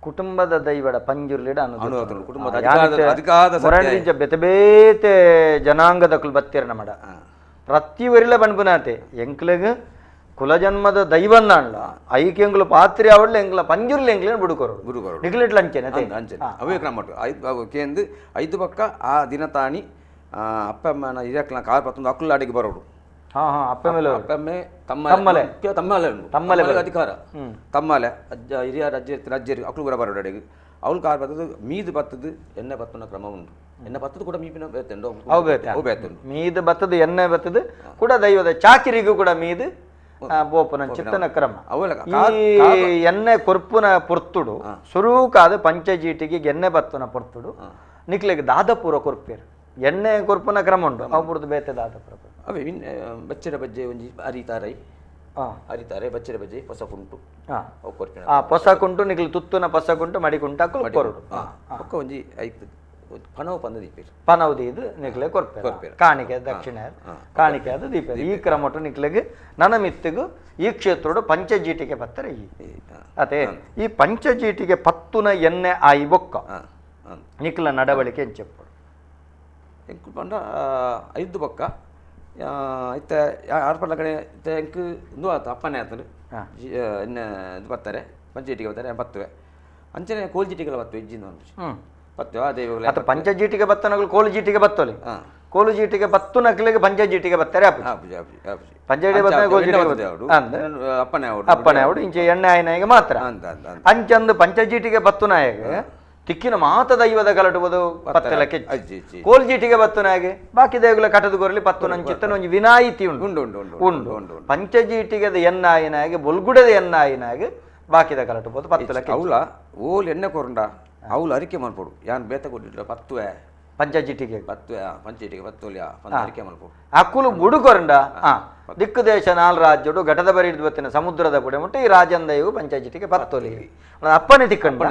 [SPEAKER 1] ಕುಟುಂಬದ ದೈವದ ಪಂಜುರ್ಲಿಡ
[SPEAKER 2] ಕುಟುಂಬದ
[SPEAKER 1] ಬೆತೆ ಬೇತೆ ಜನಾಂಗದಕ್ಕಲು ಬತ್ತಿರ ನಮಡ ಪ್ರತಿವರಿಲ ಬಣ್ಬುನಾತೆ ಎಂಕ್ಲೆಗ್ ಕುಲಜನ್ಮದ ದೈವನ್ನಾಂಡ್ಲ ಐಕೆಂಗ್ಲು ಪಾತ್ರೆ ಅವಡ್ಲ ಎಂಗ್ಲ ಪಂಜುರ್ಲಿ ಎಂಗ್ಲೇನು ಬುಡುಕೋರು ನಿಗ್ಲಿಟ್ಲ ಅಂಚೆನೆ
[SPEAKER 2] ಅವೇ ಕ್ರಮ ಕೇಂದು ಐದು ಪಕ್ಕ ಆ ದಿನ ತಾನಿ ಅಪ್ಪ ಅಮ್ಮನ ಹಿರಿಯಕ್ಕನ ಕಾರ್ ಪತ್ತೊಂದು ಅಕ್ಕಲು ಅಡಿಗೆ ಬರೋಡು ಅಪ್ಪಮ್ಮೆ ತಮ್ಮಲೆ ಅಧಿಕಾರ ತಮ್ಮಲೆ ಅಜ್ಜ ಹಿರಿಯರ ಅಜ್ಜರಿ ಅಕ್ಕಲು ಕೂಡ ಬರೋಡು ಅಡಿಗೆ ಅವಳು ಕಾರ್ ಬತ್ತದು ಮೀದು ಬತ್ತದು ಎಣ್ಣೆ ಬತ್ತನ ಕ್ರಮ ಉಂಟು ಎಣ್ಣೆ ಬತ್ತದು ಕೂಡ ಮೀಪಿನ ಬೇತುಂಡು
[SPEAKER 1] ಮೀದು ಬತ್ತದು ಎಣ್ಣೆ ಬತ್ತದು ಕೂಡ ದೈವದ ಚಾಕಿರಿಗೂ ಕೂಡ ಮೀದು ಬೋಪನ ಚಿತ್ತನ ಕ್ರಮ ಈ ಎಣ್ಣೆ ಕೊರ್ಪುನ ಪೊರ್ತುಡು ಸುರೂಕಾದ ಪಂಚಜೀಟಿಗೆ ಎಣ್ಣೆ ಬತ್ತನ ಪೊರ್ತುಡು ನಿಕ್ಲೆಗೆ ದಾದಪೂರ ಕೊರ್ಪೇರು ಎಣ್ಣೆ ಕೊರ್ಪುನ ಕ್ರಮ ಉಂಟು ಅವು ಬುಡ್ದು ಬೇತೆ ದಾದಪುರ
[SPEAKER 2] ಅವೇ ಬಚ್ಚರ ಬಜ್ಜೆ ಒಂಜಿ ಅರಿತಾರೆ ಬಚ್ಚರ ಬಜ್ಜೆ ಪೊಸಕುಂಟು
[SPEAKER 1] ಪೊಸಕುಂಟು ನಿಕ್ಲು ತುತ್ತುನ ಪೊಸಕುಂಟು ಮಡಿಕುಂಟಾಕು ಕೊರಡು
[SPEAKER 2] ಒಕ್ಕ ಒಂಜಿ ಐದು ಪನವು ಪಂದ ದೀಪೇರು
[SPEAKER 1] ಪನವು ದೀದು ನಿಕ್ಲೆ ಕೊರ್ಪೇರು ಕಾಣಿಕೆ ದಕ್ಷಿಣ ಕಾಣಿಕೆ ಅದು ದೀಪ ಈ ಕ್ರಮಟು ನಿಕ್ಲೆಗೆ ನನ್ನ ಮಿತ್ತಿಗೂ ಈ ಕ್ಷೇತ್ರೋಡು ಪಂಚಜೀಟಿಗೆ ಪತ್ತರ ಅದೇ ಈ ಪಂಚಜೀಟಿಗೆ ಪತ್ತುನ ಎಣ್ಣೆ ಆಯಿ ಬೊಕ್ಕ ನಿಕ್ಲ ನಡವಳಿಕೆ ಎಂಚೆಪ್ಪು
[SPEAKER 2] ಎಂಕು ಪಂಡ ಐದು ಬೊಕ್ಕ ಇತ್ತ ಆರ್ಪಡ್ಲ ಕಡೆ ಇತ್ತ ಎಂಕ್ ಇಂದು ಆತು ಅಪ್ಪನೇ ಆತನು ಇನ್ನ ಇದು ಬರ್ತಾರೆ ಪಂಚಾಯತಿಗೆ ಬರ್ತಾರೆ ಬತ್ತುವೆ ಅಂಚನೆ ಕೋಲ್ ಜೀಟಿಗೆಲ್ಲ ಬತ್ತವೆ ಇಜ್ಜಿಂದ ಒಂದು ಬತ್ತವೆ ಅದೇ
[SPEAKER 1] ಅತ್ತ ಪಂಚಾಯತಿಗೆ ಬತ್ತನಗಳು ಕೋಲು ಜೀಟಿಗೆ ಬತ್ತೋಲಿ ಕೋಲು ಜೀಟಿಗೆ ಬತ್ತು ನಕಲಿಗೆ ಪಂಚಾಯತಿಗೆ ಬರ್ತಾರೆ ಪಂಚಾಯತಿ ಅಪ್ಪನೇ ಅವಡು ಇಂಚೆ ಎಣ್ಣೆ ಆಯ್ನಾಯಿಗೆ ಮಾತ್ರ ಅಂಚಂದು ಪಂಚಾಯತಿಗೆ ಬತ್ತು ನಾಯಗೆ ತಿಕ್ಕಿನ ಮಾತ ದೈವದ ಕಲಟುವುದು ಪತ್ತಲಕ್ಕೆ ಕೋಲ್ ಜೀಟಿಗೆ ಬತ್ತುನಾಗೆ ಬಾಕಿ ದೇಗುಲ ಕಟದು ಕೊರಲಿ ಪತ್ತು ನಂಚಿತ್ತನ ಒಂಜಿ ವಿನಾಯಿತಿ ಉಂಡು ಪಂಚಜೀಟಿಗೆ ಎನ್ನಾಯಿನಾಗೆ ಬೊಲ್ಗುಡದ ಎನ್ನಾಯಿನಾಗೆ ಬಾಕಿದ ಕಲಟುಬೋದು ಪತ್ತಲಕ್ಕೆ
[SPEAKER 2] ಅವಳ ಓಲ್ ಎಣ್ಣೆ ಕೊರಂಡ ಅವಳು ಅರಿಕೆ ಮಾಡ್ಕೊಡು ಯಾನ್ ಬೇತ ಕೊಟ್ಟಿಲ್ಲ ಪತ್ತುವೆ
[SPEAKER 1] ಪಂಚಾಯತಿಗೆ
[SPEAKER 2] ಪತ್ತುವೆ ಪಂಚಾಯತಿಗೆ ಪತ್ತೋಲ್ಯಾ ಅರಿಕೆ ಮಾಡ್ಕೊಡು
[SPEAKER 1] ಅಕ್ಕುಲು ಬುಡು ಕೊರಂಡ ದಿಕ್ಕು ದೇಶ ನಾಲ್ ರಾಜ್ಯಡು ಘಟದ ಬರಿಡ್ ಬತ್ತಿನ ಸಮುದ್ರದ ಬುಡೆ ಮುಟ್ಟ ಈ ರಾಜಂದಯು ಪಂಚಾಯತಿಗೆ ಪತ್ತೋಲಿ ಅಪ್ಪನೇ ತಿಕ್ಕಂಡ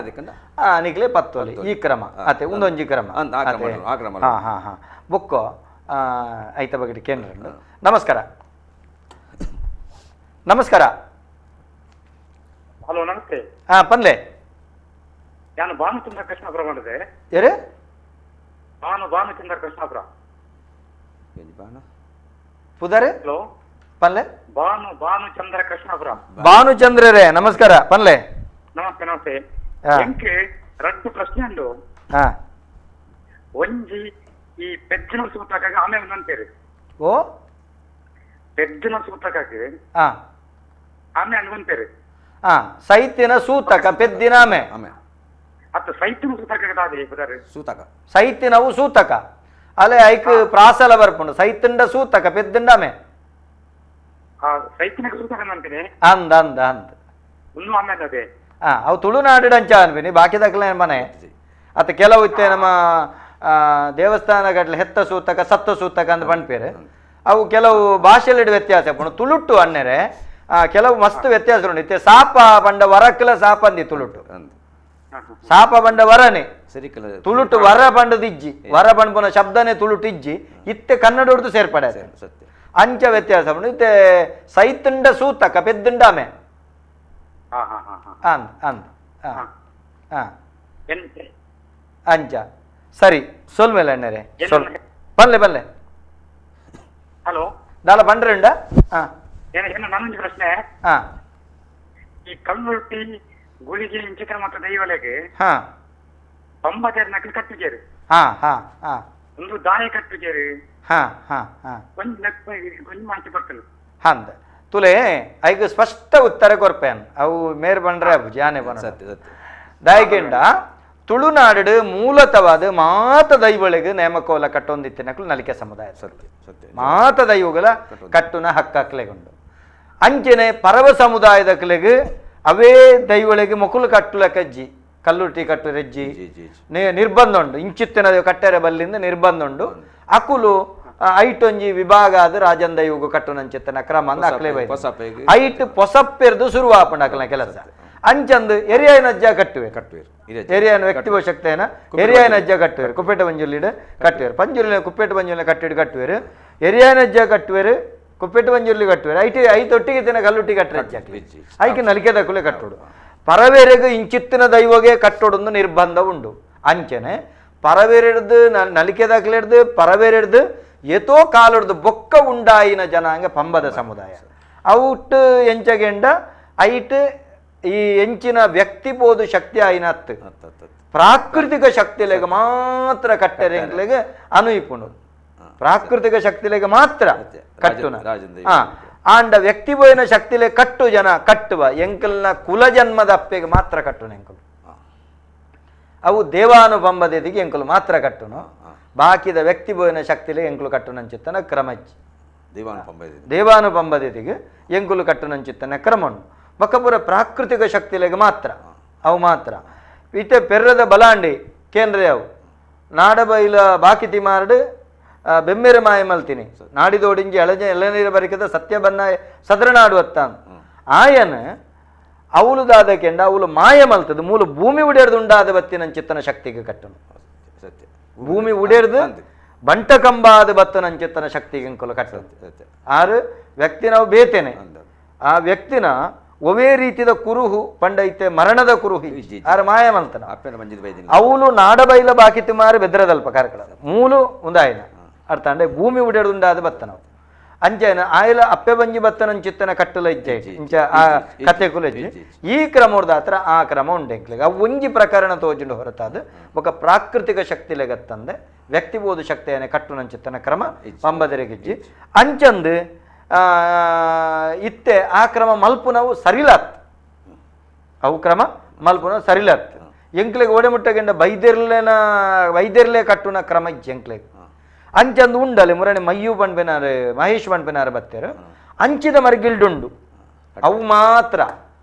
[SPEAKER 1] ನಿಕ್ಲೆ ಪತ್ತೋಲಿ ಈ ಕ್ರಮ ಅತೆ ಒಂದೊಂಜಿ ಕ್ರಮ ಬೊಕ್ಕೋ ಐತ ಬಗೆಟ್ ಕೇಂದ್ರ ನಮಸ್ಕಾರ ನಮಸ್ಕಾರ
[SPEAKER 3] ಹಲೋ ನಮಸ್ತೆ
[SPEAKER 1] ಪನ್ಲೆ
[SPEAKER 3] ನಾನು ಭಾನುಚಂದ್ರ ಕೃಷ್ಣಾಪುರ ಮಾಡಿದೆ
[SPEAKER 1] ಯಾರು
[SPEAKER 3] ಭಾನುಚಂದ್ರ ಕೃಷ್ಣಾಪುರ
[SPEAKER 1] ಪುದರೆ
[SPEAKER 3] ಹಲೋ
[SPEAKER 1] ಪನ್ಲೆ
[SPEAKER 3] ಭಾನುಚಂದ್ರ ಕೃಷ್ಣಾಪುರ
[SPEAKER 1] ಭಾನುಚಂದ್ರರೇ ನಮಸ್ಕಾರ ಪನ್ಲೆ
[SPEAKER 3] ನಮಸ್ತೆ ನಮಸ್ತೆ ಎಂಕೆ ರಡ್ಡು ಪ್ರಶ್ನೆ ಉಂಡು ಒಂಜಿ ಈ ಪೆಜ್ಜಿನ ಸೂತ್ರಕ್ಕಾಗಿ ಆಮೇಲೆ ನಂತೇರಿ
[SPEAKER 1] ಓ
[SPEAKER 3] ಪೆಜ್ಜಿನ ಸೂತ್ರಕ್ಕಾಗಿ ಆಮೇಲೆ ಅನ್ಕೊಂತೇರಿ
[SPEAKER 1] ಸೈತಿನ ಸೂತಕ ಪೆದ್ದಿನ ಆಮೆ
[SPEAKER 3] ಅತ್ತ ಸೈತಿನ ಸೂತ್ರಕ್ಕಾಗಿ
[SPEAKER 2] ಸೂತಕ
[SPEAKER 1] ಸೈತಿನವು ಸೂತಕ ಅಲೆ ಐಕ್ ಪ್ರಾಸಲ ಬರ್ಪುಂಡು ಸೈತಿಂಡ ಸೂತಕ ಪೆದ್ದಿಂಡ ಆಮೆ
[SPEAKER 3] ಸೈತಿನ ಸೂತಕ ಅಂತೀನಿ
[SPEAKER 1] ಅಂದ ಅಂದ ಅಂದ
[SPEAKER 3] ಇನ್ನು ಆಮೇಲೆ ಅದೇ
[SPEAKER 1] ಅವು ತುಳುನಾಡು ಅಂಚ ಅನ್ಬಿನಿ ಬಾಕಿ ದಕ್ಲ ಮನೆ ಅತ್ತ ಕೆಲವು ಇತ್ತೆ ನಮ್ಮ ದೇವಸ್ಥಾನ ಗಟ್ಲೆ ಹೆತ್ತ ಸೂತಕ ಸತ್ತ ಸೂತಕ ಅಂತ ಪಂಡ್ಪೇರು ಅವು ಕೆಲವು ಭಾಷೆಯಲ್ಲಿ ವ್ಯತ್ಯಾಸ ಪುಣ ತುಳುಟ್ಟು ಅನ್ನೆರೆ ಕೆಲವು ಮಸ್ತ್ ವ್ಯತ್ಯಾಸ ಉಂಟು ಇತ್ತೆ ಸಾಪ ಬಂಡ ವರಕ್ಲ ಸಾಪ ಅಂದಿ ತುಳುಟ್ಟು ಸಾಪ ಬಂಡ ವರನೆ ತುಳುಟ್ಟು ವರ ಬಂಡದ ಇಜ್ಜಿ ವರ ಬಂಡ್ಪುನ ಶಬ್ದನೇ ತುಳುಟ್ಟು ಇಜ್ಜಿ ಇತ್ತೆ ಕನ್ನಡ ಉಡ್ದು ಸೇರ್ಪಡೆ ಅಂಚ ವ್ಯತ್ಯಾಸ ಉಂಟು ಇತ್ತೆ ಸೈತಂಡ ಸೂತಕ ಪೆದ್ದಿಂಡಾಮೆ ಅಂದ್ ಅಂದ್ ಅಂಚ ಸರಿ ಸೊಲ್ಮೇಲೆ ಅಣ್ಣರೇ ಸೊಲ್ ಬಲ್ಲೆ ಬಲ್ಲೆ
[SPEAKER 3] ಹಲೋ
[SPEAKER 1] ದಾಲ ಬಂಡ್ರೆಂಡ
[SPEAKER 3] ನನ್ನೊಂದು ಪ್ರಶ್ನೆ ಈ ಕಲ್ಲುಟ್ಟಿ ಗುಳಿಗೆ ಇಂಚಿತ ಮತ್ತು ದೈವಲೆಗೆ ಒಂಬತ್ತರ ನಕಲಿ ಕಟ್ಟಿಗೆರು ಒಂದು ದಾಯ ಕಟ್ಟಿಗೆರು ಕೊಂಚ ಮಾಹಿತಿ ಬರ್ತದೆ
[SPEAKER 1] ಹಂದ ತುಲೆ ಐಗ ಸ್ಪಷ್ಟ ಉತ್ತರ ಕೊರ್ಪೇನ್ ಅವು ಮೇರ್ ಬಂಡ್ರೆ ಅವು ಜಾನೆ ಬನ ದಾಯಕೆಂಡ ತುಳುನಾಡು ಮೂಲತವಾದ ಮಾತ ದೈವಳಿಗೆ ನೇಮಕೋಲ ಕಟ್ಟೊಂದಿತ್ತಿನಕ್ಲು ನಲಿಕೆ ಸಮುದಾಯ ಮಾತ ದೈವಗಳ ಕಟ್ಟುನ ಹಕ್ಕಕ್ಲೆಗೊಂಡು ಅಂಚನೆ ಪರವ ಸಮುದಾಯದ ಕಲೆಗೆ ಅವೇ ದೈವಳಿಗೆ ಮೊಕುಲು ಕಟ್ಟುಲ ಕಜ್ಜಿ ಕಲ್ಲುಟಿ ಕಟ್ಟು ರೆಜ್ಜಿ ನಿರ್ಬಂಧ ಉಂಡು ಇಂಚಿತ್ತಿನ ಕಟ್ಟೆರೆ ಬಲ್ಲಿಂದ ನಿರ್ಬಂಧ ಉಂಡು ಅಕುಲು ಐಟೊಂಜಿ ವಿಭಾಗ ಆದ ರಾಜನ್ ದೈವಗು ಕಟ್ಟುನಂಚಿತ್ತನ ಕ್ರಮ ಅಂದ ಅಕ್ಲೆ ಐಟ್ ಪೊಸಪ್ಪೆರ್ದು ಶುರುವಾಪುಂಡು ಅಕ್ಲ ಕೆಲಸ ಅಂಚಂದು ಎರಿಯಾಯನಜ್ಜ ಕಟ್ಟುವೆ ಎರಿಯಾನ ವ್ಯಕ್ತಿವ ಶಕ್ತಿಯನ ಎರಿಯಾಯನಜ್ಜ ಕಟ್ಟುವೇರು ಕುಪ್ಪೇಟ ಬಂಜುಲಿಡ್ ಕಟ್ಟುವೇರು ಪಂಜುಲಿ ಕುಪ್ಪೇಟ ಬಂಜುಲಿ ಕಟ್ಟಿಡ್ ಕಟ್ಟುವೇರು ಎರಿಯಾಯನಜ್ಜ ಕಟ್ಟುವೇರು ಕುಪ್ಪೇಟ ಬಂಜುಲಿ ಕಟ್ಟುವೇರು ಐತೊಟ್ಟಿಗೆ ತಿನ್ನ ಕಲ್ಲುಟ್ಟಿ ಕಟ್ಟರಜ್ಜ ಐಕೆ ನಲಿಕೆ ದಕ್ಕುಲೆ ಕಟ್ಟುಡು ಪರವೇರೆಗೆ ಇಂಚಿತ್ತಿನ ದೈವಗೆ ಕಟ್ಟೊಡೊಂದು ನಿರ್ಬಂಧ ಉಂಡು ಅಂಚನೆ ಪರವೇರೆಡ್ದು ನಲಿಕೆ ದಕ್ಲೆಡ್ದು ಪರವೇರೆಡ್ದು ಏತೋ ಕಾಲೊಡ್ದು ಬೊಕ್ಕ ಉಂಡಾಯಿನ ಜನಾಂಗ ಪಂಬದ ಸಮುದಾಯ ಔಟ್ ಎಂಚಗೆಂಡ ಐಟ್ ಈ ಎಂಚಿನ ವ್ಯಕ್ತಿಬೋದು ಶಕ್ತಿ ಆಯ್ನತ್ತು ಪ್ರಾಕೃತಿಕ ಶಕ್ತಿಲೆಗೆ ಮಾತ್ರ ಕಟ್ಟೆರೆಂಗ್ಲೆಗೆ ಅನುಯಿಪುಂಡು ಪ್ರಾಕೃತಿಕ ಶಕ್ತಿಲೆಗೆ ಮಾತ್ರ ಕಟ್ಟುನ ಆಂಡ ವ್ಯಕ್ತಿ ಬೋಯಿನ ಶಕ್ತಿಲೆ ಕಟ್ಟು ಜನ ಕಟ್ಟುವ ಎಂಕಲ್ನ ಕುಲ ಜನ್ಮದ ಅಪ್ಪೆಗೆ ಮಾತ್ರ ಕಟ್ಟುನ ಎಂಕಲು ಅವು ದೇವಾನುಪಂಬದಿಗೆ ಎಂಕಲು ಮಾತ್ರ ಕಟ್ಟುನು ಬಾಕಿದ ವ್ಯಕ್ತಿ ಬೋಯಿನ ಶಕ್ತಿಲೆ ಎಂಕಲು ಕಟ್ಟುನಂಚಿತ್ತನ ಕ್ರಮಚ್ಚಿ ದೇವಾನುಪಂಬದಿಗೆ ಎಂಕುಲು ಕಟ್ಟುನಂಚಿತ್ತನ ಕ್ರಮನು ಬಕಪುರ ಪ್ರಾಕೃತಿಕ ಶಕ್ತಿಲೆಗೆ ಮಾತ್ರ ಅವು ಮಾತ್ರ ಇತ್ತೆ ಪೆರ್ರದ ಬಲಾಂಡಿ ಕೇಂದ್ರ ಅವು ನಾಡಬೈಲ ಬಾಕಿತಿ ಮಾರ್ಡು ಬೆಮ್ಮೆರೆ ಮಾಯ ಮಲ್ತೀನಿ ನಾಡಿದೋಡಿಂಜಿ ಎಳಜ ಎಳನೀರ ಬರಿಕದ ಸತ್ಯ ಬನ್ನ ಸದರನಾಡು ಅತ್ತಾನ್ ಆಯನ ಅವಳು ದಾದಕೆಂಡ ಅವಳು ಮಾಯ ಮಲ್ತದ ಮೂಲ ಭೂಮಿ ಉಡೇರ್ದು ಉಂಡಾದ ಬತ್ತಿನ ಚಿತ್ತನ ಶಕ್ತಿಗೆ ಕಟ್ಟನು ಭೂಮಿ ಉಡೇರ್ದು ಬಂಟ ಕಂಬಾದ ಬತ್ತನ ಚಿತ್ತನ ಶಕ್ತಿಗೆ ಅಂಕಲು ಕಟ್ಟನು ಆರು ವ್ಯಕ್ತಿ ನಾವು ಬೇತೇನೆ ಆ ವ್ಯಕ್ತಿನ ಒವೇ ರೀತಿದ ಕುರುಹು ಪಂಡೈತೆ ಮರಣದ ಕುರುಹು ಆರ ಮಾಯ ಮಲ್ತನ ಅವಳು ನಾಡಬೈಲ ಬಾಕಿತಿ ಮಾರಿ ಬೆದ್ರದಲ್ಪ ಕಾರ್ಕಳ ಮೂಲು ಉಂದಾಯಿನ ಅರ್ಥ ಅಂದ್ರೆ ಭೂಮಿ ಉಡೇರ್ದು ಉಂಡಾದ ಬತ್ತನವು ಅಂಚೆನ ಆಯ್ಲ ಅಪ್ಪೆ ಬಂಜಿ ಬತ್ತನ ಚಿತ್ತನ ಕಟ್ಟಲ ಇಜ್ಜೆ ಇಂಚ ಆ ಕತೆ ಕುಲಜ್ಜಿ ಈ ಕ್ರಮದ ಹತ್ರ ಆ ಕ್ರಮ ಉಂಡೆಂಕ್ಲಿಗೆ ಅವು ಒಂಜಿ ಪ್ರಕರಣ ತೋಜುಂಡು ಹೊರತಾದ ఒక ಪ್ರಾಕೃತಿಕ ಶಕ್ತಿ ಲೆಗತ್ತಂದೆ ವ್ಯಕ್ತಿಬೋಧ ಶಕ್ತಿಯನ್ನೇ ಕಟ್ಟುನ ಚಿತ್ತನ ಕ್ರಮ ಪಂಬದರಿಗಿಜ್ಜಿ ಅಂಚಂದು ಇತ್ತೆ ಆ ಕ್ರಮ ಮಲ್ಪುನವು ಸರಿಲಾತ್ ಅವು ಕ್ರಮ ಮಲ್ಪುನವು ಸರಿಲಾತ್ ಎಂಕ್ಲೆಗೆ ಓಡೆಮುಟ್ಟಗೆಂಡ ವೈದ್ಯರ್ಲೆ ಕಟ್ಟುನ ಕ್ರಮ ಇಜ್ಜಿ ಎಂಕ್ಲೆಗೆ ಅಂಚಂದು ಉಂಡಲೆ ಮುರಣೆ ಮಯ್ಯು ಪಂಡ್ಪೆನಾರು ಮಹೇಶ್ ಪಂಡ್ಪೆನಾರು ಬತ್ತೇರು ಅಂಚಿದ ಮರ್ಗಿಲ್ಡುಂಡು ಅವು ಮಾತ್ರ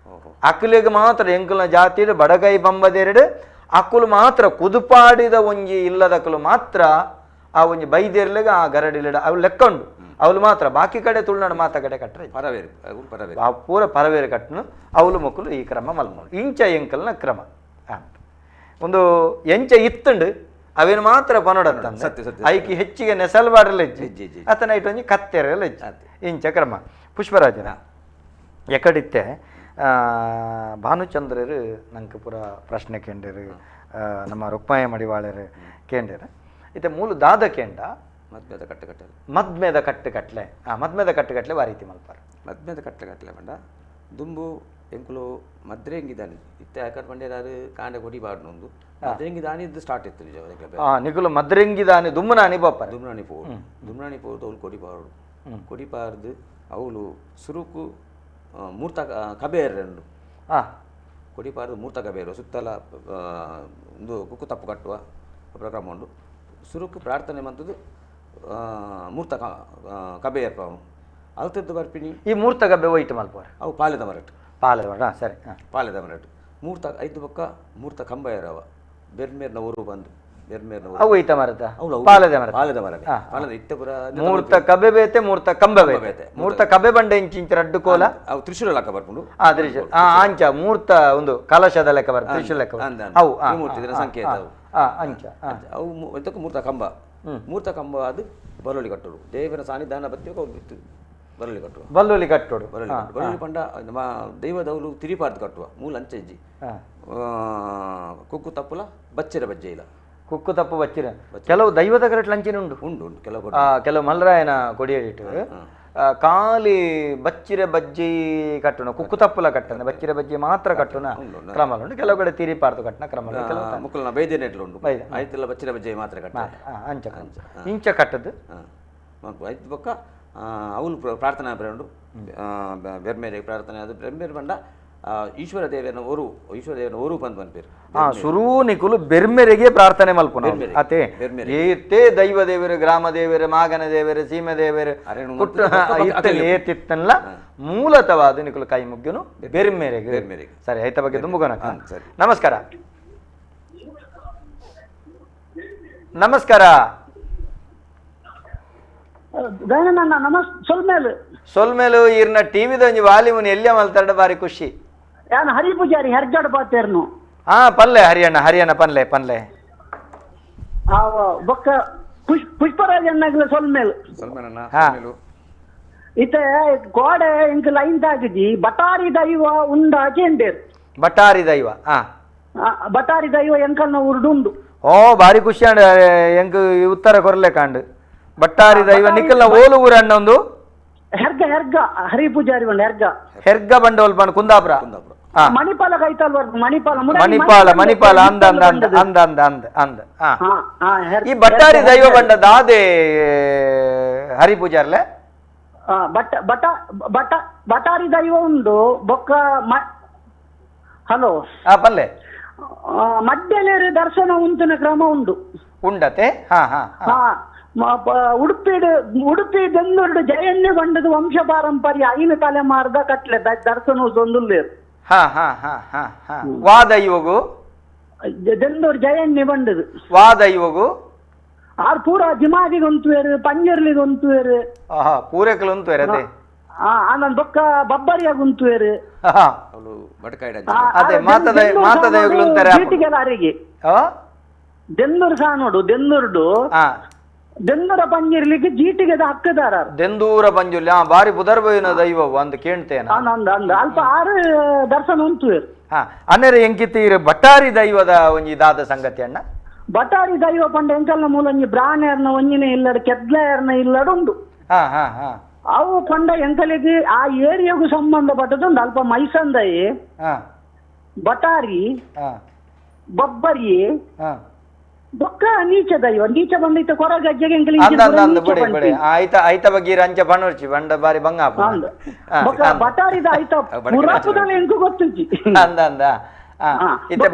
[SPEAKER 1] ಅಕ್ಕಲಿಗೆ ಮಾತ್ರ ಎಂಕಲ್ನ ಜಾತಿಡು ಬಡಗೈ ಬಂಬದೆರಡು ಅಕ್ಕಲು ಮಾತ್ರ ಕುದುಪಾಡಿದ ಒಂಜಿ ಇಲ್ಲದಕ್ಕಲು ಮಾತ್ರ ಆ ಒಂಜಿ ಬೈದೇರ್ಲೆಗೆ ಆ ಗರಡಿಲಿಡ ಅವು ಲೆಕ್ಕೊಂಡು ಅವಳು ಮಾತ್ರ ಬಾಕಿ ಕಡೆ ತುಳುನಾಡು ಮಾತ ಕಡೆ ಕಟ್ಟರೆ ಪೂರ ಪರವೇರು ಕಟ್ಟನು ಅವಳು ಮಕ್ಕಳು ಈ ಕ್ರಮ ಮಲ್ಮೋಳು ಇಂಚ ಎಂಕಲ್ನ ಕ್ರಮ ಒಂದು ಎಂಚ ಇತ್ತುಂಡು ಅವೇನು ಮಾತ್ರ ಪನೋಡತ್ತಂದ ಐಕಿ ಹೆಚ್ಚಿಗೆ ನೆಸಲ್ಬಾಡ್ರಲ್ಲ ಇಜ್ಜಿ ಅತನ ಇಟ್ಟೊಂಜಿ ಕತ್ತೆರಲ್ಲ ಇಜ್ಜಿ ಇಂಚ ಕ್ರಮ ಪುಷ್ಪರಾಜನ ಎಕಡಿತ್ತೆ ಭಾನುಚಂದ್ರರು ನಂಗೆ ಪೂರ ಪ್ರಶ್ನೆ ಕೇಂದ್ರರು ನಮ್ಮ ರುಕ್ಮಾಯ ಮಡಿವಾಳರು ಕೇಂದ್ರ ಇತ್ತೆ ಮೂಲ ದಾದ ಕೇಂದ್ರ
[SPEAKER 2] ಮದ್ಮೇದ ಕಟ್ಟುಕಟ್ಟಲೆ
[SPEAKER 1] ಮದ್ಮೇದ ಕಟ್ಟುಕಟ್ಲೆ ಮದ್ಮೇದ ಕಟ್ಟುಕಟ್ಲೆ ಆ ರೀತಿ ಮಲ್ಪಾರು
[SPEAKER 2] ಮದ್ಮೇದ ಕಟ್ಟುಕಟ್ಲೆ ಬಂಡ ದುಂಬು ಎಂಕುಲು ಮದ್ರೆಂಗಿದಾನಿ ಇತ್ತೆ ಯಾಕಂದ್ರೆ ಬಂಡೇರಾರು ಕಾಂಡೆ ಕೊಡಿ ಬಾಡ್ನೊಂದು ಮದ್ರೆಂಗಿದಾನಿ ಇದು ಸ್ಟಾರ್ಟ್ ಇತ್ತು ನಿಜ
[SPEAKER 1] ನಿಗುಲು ಮದ್ರೆಂಗಿದಾನಿ ದುಮ್ಮನಾನಿ ಬಾಪಾರ
[SPEAKER 2] ದುಮ್ನಾನಿ ಪೋದು ಅವ್ಲು ಕೊಡಿ ಬಾಡು ಕೊಡಿ ಪಾರ್ದು ಅವಳು ಸುರುಕು ಮೂರ್ತ ಕಬೇರು ಕೊಡಿ ಪಾರ್ದು ಮೂರ್ತ ಕಬೇರು ಸುತ್ತಲ ಒಂದು ಕುಕ್ಕು ತಪ್ಪು ಕಟ್ಟುವ ಪ್ರೋಗ್ರಾಮ್ ಉಂಡು ಸುರುಕು ಪ್ರಾರ್ಥನೆ ಮಂತದ್ದು ಮೂರ್ತ ಕಬೇರ್ ಪಾವನು ಅಲ್ತದ್ದು ಬರ್ಪಿನಿ
[SPEAKER 1] ಈ ಮೂರ್ತ ಗಬ್ಬೆ ಒಯ್ತು ಮಲ್ಪಾರ
[SPEAKER 2] ಅವು ಪಾಲೆದ ಮರಟ್ಟು
[SPEAKER 1] ಸರಿ
[SPEAKER 2] ಪಾಲೆದ ಮರಟ್ಟು ಮೂರ್ತ ಐದು ಪಕ್ಕ ಮೂರ್ತ ಕಂಬ ಇರವ ಬೆರ್ಮೇರ್ನ ಊರು ಬಂದು
[SPEAKER 1] ಅವು ಐತ ಮರದ ಪಾಲದ ಮರ
[SPEAKER 2] ಪಾಲದ ಇತ್ತ ಪುರ
[SPEAKER 1] ಮೂರ್ತ ಕಬ್ಬೆ ಬೇತೆ ಮೂರ್ತ ಕಂಬ ಬೇತೆ ಮೂರ್ತ ಕಬ್ಬೆ ಬಂಡೆ ಇಂಚಿಂಚ ರಡ್ಡು ಕೋಲ
[SPEAKER 2] ಅವು ತ್ರಿಶೂಲ ಲೆಕ್ಕ ಬರ್ಕೊಂಡು
[SPEAKER 1] ತ್ರಿಶೂಲ ಅಂಚ ಮೂರ್ತ ಒಂದು ಕಲಶದ ಲೆಕ್ಕ ಬರ್ ತ್ರಿಶೂಲ ಲೆಕ್ಕ ಅವು
[SPEAKER 2] ಮೂರ್ತಿ ಸಂಕೇತ
[SPEAKER 1] ಅಂಚ
[SPEAKER 2] ಅವು ಇದಕ್ಕೆ ಮೂರ್ತ ಕಂಬ ಅದು ಬಲೋಲಿ ಕಟ್ಟೋಡು ದೇವರ ಸಾನ್ನಿಧಾನ ಬತ್ತಿ ಬಿತ್ತು
[SPEAKER 1] ಬಲ್ಲೋಲಿ ಕಟ್ಟೋಡು
[SPEAKER 2] ಬಲೋಲಿ ಪಂಡ ನಮ್ಮ ದೈವದವಳು ತಿರಿಪಾರ್ದು ಕಟ್ಟುವ ಮೂಲ ಅಂಚೆಜ್ಜಿ ಕುಕ್ಕು ತಪ್ಪುಲ ಬಚ್ಚರ ಬಜ್ಜೆ ಇಲ್ಲ
[SPEAKER 1] ಕುಕ್ಕು ತಪ್ಪು ಬಚ್ಚಿರ ಕೆಲವು ದೈವದ ಗರಟ್ಲು ಅಂಚಿನ ಉಂಟು ಕೆಲವು ಮಲ್ರಾಯನ ಕೊಡಿಯಡಿಟ್ಟು ಕಾಲಿ ಬಚ್ಚಿರ ಬಜ್ಜಿ ಕಟ್ಟುನ ಕುಕ್ಕು ತಪ್ಪುಲ ಕಟ್ಟನ ಬಚ್ಚಿರ ಬಜ್ಜಿ ಮಾತ್ರ ಕಟ್ಟುನ ಕ್ರಮ ಉಂಟು ಕೆಲವು ಕಡೆ ತಿರಿಪಾರ್ದು ಕಟ್ಟನ ಕ್ರಮ
[SPEAKER 2] ಮುಕ್ಕಲ್ನ ಬೈದೇನೆಟ್ಲು ಉಂಟು ಆಯ್ತಲ್ಲ ಬಚ್ಚಿರ ಬಜ್ಜಿ ಮಾತ್ರ ಕಟ್ಟ
[SPEAKER 1] ಅಂಚ ಇಂಚ ಕಟ್ಟದ್ದು
[SPEAKER 2] ಐದು ಪಕ್ಕ ಅವಳು ಪ್ರಾರ್ಥನಾ ಬೇರು ಬೆರ್ಮೇರೆ ಪ್ರಾರ್ಥನೆ ಅದು ಬೆರ್ಮೇರು ಬಂಡ ಈಶ್ವರ ದೇವನ ಓರು ಬಂದು ಬಂದ್ಪೇರು
[SPEAKER 1] ಸುರೂ ನಿಕುಲು ಬೆರ್ಮೆರೆಗೆ ಪ್ರಾರ್ಥನೆ ಮಲ್ಪುನ ಅತೆ ಏತೇ ದೈವ ದೇವರು ಗ್ರಾಮ ದೇವರು ಮಾಗನ ದೇವರು ಸೀಮೆ ದೇವರು ಏತಿತ್ತಲ್ಲ ಮೂಲತವಾದ ನಿಕುಲು ಕೈ ಮುಗ್ಗನು ಬೆರ್ಮೆರೆಗೆ ಸರಿ ಆಯ್ತ ಬಗ್ಗೆ ತುಂಬುಗೋಣ ನಮಸ್ಕಾರ ನಮಸ್ಕಾರ ಸೊಲ್ಮೇಲು ಇರ್ನ ಟಿವಿದ ಒಂಜಿ ವಾಲ್ಯೂಮ್ ಎಲ್ಲಿಯ ಮಲ್ತಾಡ ಬಾರಿ ಖುಷಿ
[SPEAKER 10] ಯಾನು ಹರಿ ಪೂಜಾರಿ ಹರ್ಜಾಡ್ ಪಾತೇರ್ನು
[SPEAKER 1] ಪನ್ಲೆ ಹರಿಯಣ್ಣ ಪನ್ಲೆ
[SPEAKER 10] ಬೊಕ್ಕ ಪುಷ್ಪರಾಜ್ ಅಣ್ಣಗ್ಲ ಸೊಲ್ಮೇಲು ಇತ್ತೆ ಗೋಡೆ ಇಂಕ ಲೈನ್ ತಾಗಿಜಿ ಬಟಾರಿ ದೈವ ಉಂಡಾಚೆ ಎಂಡೇರು
[SPEAKER 1] ಬಟಾರಿ ದೈವ
[SPEAKER 10] ಎಂಕಲ್ನ ಉರ್ಡುಂಡು
[SPEAKER 1] ಬಾರಿ ಖುಷಿ ಅಂಡ್ ಎಂಕ್ ಉತ್ತರ ಕೊರ್ಲೆ ಕಾಂಡು ಬಟ್ಟಾರಿ ದೈವ ನಿಕಲ್ನ ಓಲು ಊರ ಅಣ್ಣ ಒಂದು
[SPEAKER 10] ಹೆರ್ಗ ಹರಿ ಪೂಜಾರಿ ಬಂಡ
[SPEAKER 1] ಹೆರ್ಗ ಬಂಡೋಲ್ ಬಂಡ್ ಕುಂದಾಪುರ
[SPEAKER 10] ಮಣಿಪಾಲ ಕೈತಲ್
[SPEAKER 1] ಮಣಿಪಾಲ ಅಂದ ಈ ಬಟ್ಟಾರಿ ದೈವ ಬಂಡ ದಾದೆ ಹರಿ ಪೂಜಾರ್ಲೆ
[SPEAKER 10] ಬಟಾರಿ ದೈವ ಉಂಡು ಬೊಕ್ಕ ಹಲೋ
[SPEAKER 1] ಪಲ್ಲೆ
[SPEAKER 10] ಮಧ್ಯಾಹ್ನ ದರ್ಶನ ಉಂಟಿನ ಕ್ರಮ
[SPEAKER 1] ಉಂಡತೆ
[SPEAKER 10] ಉಡುಪಿ ಬೆಂಗಳೂರು ಜಯಣ್ಣ ಬಂಡದ ವಂಶ ಪಾರಂಪರ್ಯ ಐನ ತಲೆಮಾರದ ಕಟ್ಲೆ ದರ್ಶನ ದೊಂದುಲ್ಲೇರು
[SPEAKER 1] ವಾದೈವಗು
[SPEAKER 10] ಬೆಂಗಳೂರು ಜಯಣ್ಣ ಬಂಡದು
[SPEAKER 1] ವಾದೈವಗು
[SPEAKER 10] ಆರ್ ಪೂರ ಜಿಮಾದಿಗೆ ಒಂತುವೇರು ಪಂಜರ್ಲಿಗೆ ಒಂತುವೇರು
[SPEAKER 1] ಪೂರಕಲು ಒಂತುವೇರು ಅದೇ
[SPEAKER 10] ಆನಂದ್ ಬೊಕ್ಕ ಬಬ್ಬರಿಯಾಗ ಒಂತುವೇರು
[SPEAKER 1] ಅದೇ ಮಾತದೈವಗಳು ಅಂತಾರೆ
[SPEAKER 10] ಅರಿಗೆ ದೆಂದೂರು ಸಹ ನೋಡು ದೆಂದೂರ ಪಂಜಿರ್ಲಿಕ್ಕೆ ಜೀಟಿಗೆ ಹಕ್ಕದಾರ
[SPEAKER 1] ದೆಂದೂರ ಪಂಜುಲಿ ಬಾರಿ ಬುಧರ್ಬೈನ ದೈವ ಅಂದ್ ಕೇಳ್ತೇನೆ
[SPEAKER 10] ಅಲ್ಪ ಆರು ದರ್ಶನ ಉಂಟು
[SPEAKER 1] ಅನ್ನೆರೆ ಎಂಕಿತ್ತೀರ ಬಟ್ಟಾರಿ ದೈವದ ಒಂಜಿ ದಾದ ಸಂಗತಿ ಅಣ್ಣ
[SPEAKER 10] ಬಟಾರಿ ದೈವ ಪಂಡ ಎಂಕಲ್ನ ಮೂಲ ಬ್ರಾಣೆರ್ನ ಒಂಜಿನ ಇಲ್ಲಡು ಕೆದ್ಲೆಯರ್ನ ಇಲ್ಲಡು ಉಂಡು ಅವು ಪಂಡ ಎಂಕಲಿಗೆ ಆ ಏರಿಯಾಗೂ ಸಂಬಂಧಪಟ್ಟದ್ದು ಒಂದು ಅಲ್ಪ ಮೈಸಂದಯಿ, ಬಟಾರಿ, ಬಬ್ಬರಿ, ಬೊಕ್ಕ ನೀಚ ದೈವ ನೀಚ ಬಂದಿತ್ತು ಕೊರ ಗಜ್ಜೆಗೆ
[SPEAKER 1] ಆಯ್ತ ಬಗ್ಗೆ ರಂಚ ಬಣ್ಣರ್ಚಿ ಬಂಡ ಬಾರಿ ಬಂಗ
[SPEAKER 10] ಬೊಕ್ಕ ಬಟಾರಿದ ಆಯ್ತ ಪುರಾಪುದಲ್ಲಿ ಎಂಕು ಗೊತ್ತಿಜ್ಜಿ
[SPEAKER 1] ಅಂದ ಅಂದ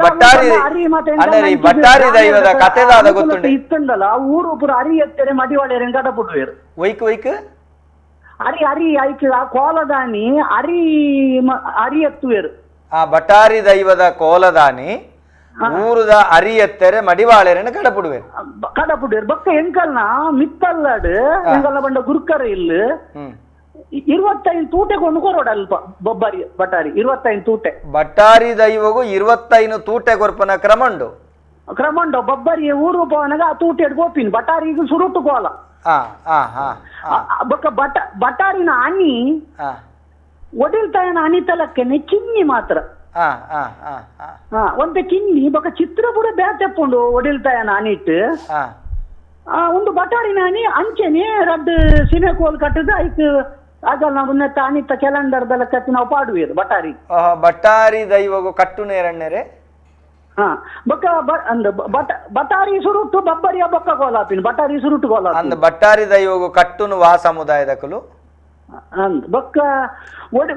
[SPEAKER 1] ಬಟ್ಟಾರಿ ಬಟ್ಟಾರಿ ದೈವದ ಕಥೆದಾದ ಗೊತ್ತುಂಟು
[SPEAKER 10] ಇತ್ತಂದಲ್ಲ ಆ ಊರು ಪುರ ಅರಿ ಎತ್ತರೆ ಮಡಿವಾಳೆ ರೆಂಗಾಟ ಪುಟ್ವೇರು
[SPEAKER 1] ವೈಕ್ ವೈಕ್
[SPEAKER 10] ಅರಿ ಅರಿ ಆಯ್ತು ಆ ಕೋಲದಾನಿ ಅರಿ ಅರಿ ಎತ್ತುವೇರು
[SPEAKER 1] ಆ ಬಟಾರಿ ದೈವದ ಕೋಲದಾನಿ ಊರುದ ಅರಿ ಎತ್ತರೆ ಮಡಿವಾಳೆರನ್ನು ಕಡಪುಡುವೇರು
[SPEAKER 10] ಕಡಪುಡುವೇರು ಬೊಕ್ಕ ಎಂಕಲ್ನ ಮಿತ್ತಲ್ಲಾಡು ಎಂಕಲ್ನ ಬಂಡ ಗುರುಕರ ಇಲ್ಲ 25 ತೂಟೆ ಕೊಂಡು ಕೊರೋಡ ಅಲ್ಪ ಬೊಬ್ಬರಿ ಬಟಾರಿ 25 ತೂಟೆ
[SPEAKER 1] ಬಟ್ಟಾರಿ ದೈವಗೂ 25 ತೂಟೆ ಕೊರ್ಪನ ಕ್ರಮಂಡು
[SPEAKER 10] ಬೊಬ್ಬರಿ ಊರು ಪವನಗ ಆ ತೂಟೆ ಗೋಪಿನ್ ಬಟಾರಿಗೂ ಸುರುಟು ಕೋಲ ಬೊಕ್ಕ ಬಟಾರಿನ ಅನಿ ಒಡಿಲ್ತಾಯನ ಅನಿತಲಕ್ಕೆ ಚಿನ್ನಿ ಮಾತ್ರ ಒಂದು ಚಿನ್ನಿ ಬೊಕ್ಕ ಚಿತ್ರ ಬುಡ ಬ್ಯಾತೆಪ್ಪುಂಡು ಒಡಿಲ್ತಾಯನ ಅನಿಟ್ ಒಂದು ಬಟಾರಿನ ಅನಿ ಅಂಚೆನೆ ರಡ್ಡು ಸಿನೆಕೋಲ್ ಕಟ್ಟದ ಆಯ್ತು ಆಗಲ್ಲ ನಾವು ಉನ್ನತ ಅನಿತ ಕ್ಯಾಲೆಂಡರ್ದೆಲ್ಲ ಕತ್ತಿ ನಾವು ಪಾಡುವೇರು ಬಟಾರಿ
[SPEAKER 1] ಬಟ್ಟಾರಿ ದೈವಗೂ ಕಟ್ಟು ನೇರಣ್ಣೆರೆ
[SPEAKER 10] ಬೊಕ್ಕ ಬಟಾರಿ ಸುರುಟು ಬಬ್ಬರಿಯ ಬೊಕ್ಕ ಗೋಲಾಪಿನ ಬಟಾರಿ ಸುರುಟು ಗೋಲಾಪ
[SPEAKER 1] ಅಂದ ಬಟ್ಟಾರಿ ದೈವಗೂ ಕಟ್ಟುನು ವಾ ಸಮುದಾಯದಕಲು
[SPEAKER 10] ಬೊಕ್ಕ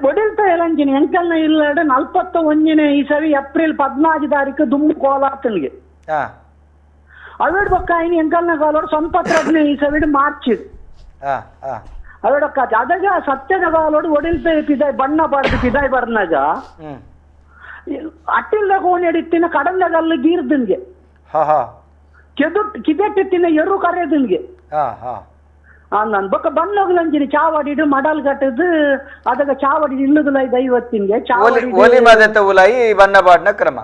[SPEAKER 10] ಒಡಿಲ್ತ ಎಲಂಜಿನ ಎಂಕಲ್ನ ಇಲ್ಲಡೆ 41ನೇ ಇಸವಿ ಏಪ್ರಿಲ್ 14 ತಾರೀಕು ದುಮ್ಮು ಕೋಲಾತನಿಗೆ ಅವೇಡು ಬೊಕ್ಕ ಐನಿ ಎಂಕಲ್ನ ಕಾಲೋಡು 19 ಇಸವಿಡು ಮಾರ್ಚ್ ಅವೇಡೊಕ್ಕ ಅದಾಗ ಸತ್ಯನ ಕಾಲೋಡು ಒಡಿಲ್ತ ಪಿದಾಯ್ ಬಣ್ಣ ಬಾರ್ದು ಪಿದಾಯ್ ಬರ್ನಾಗ ಅಟ್ಟಿಲ್ದ ಕೋಣೆಡಿತ್ತಿನ ಕಡಂದ ಕಲ್ಲು ಗೀರ್ದನ್ಗೆ ಕಿದೆಟ್ಟಿತ್ತಿನ ಎರು ಕರೆದನ್ಗೆ ನಾನು ಬೊಕ್ಕ ಬಣ್ಣೋಗ್ಲಂಜಿನ ಚಾವಡಿಡು ಮಡಲ್ ಕಟ್ಟದು ಅದಾಗ ಚಾವಡಿ ಇಲ್ಲದುಲೈ ದೈವತ್ತಿನ್ಗೆ
[SPEAKER 1] ಓಲಿ ಮದೆತ ಉಲೈ ಬಣ್ಣ ಬಾಡ್ನ ಕ್ರಮ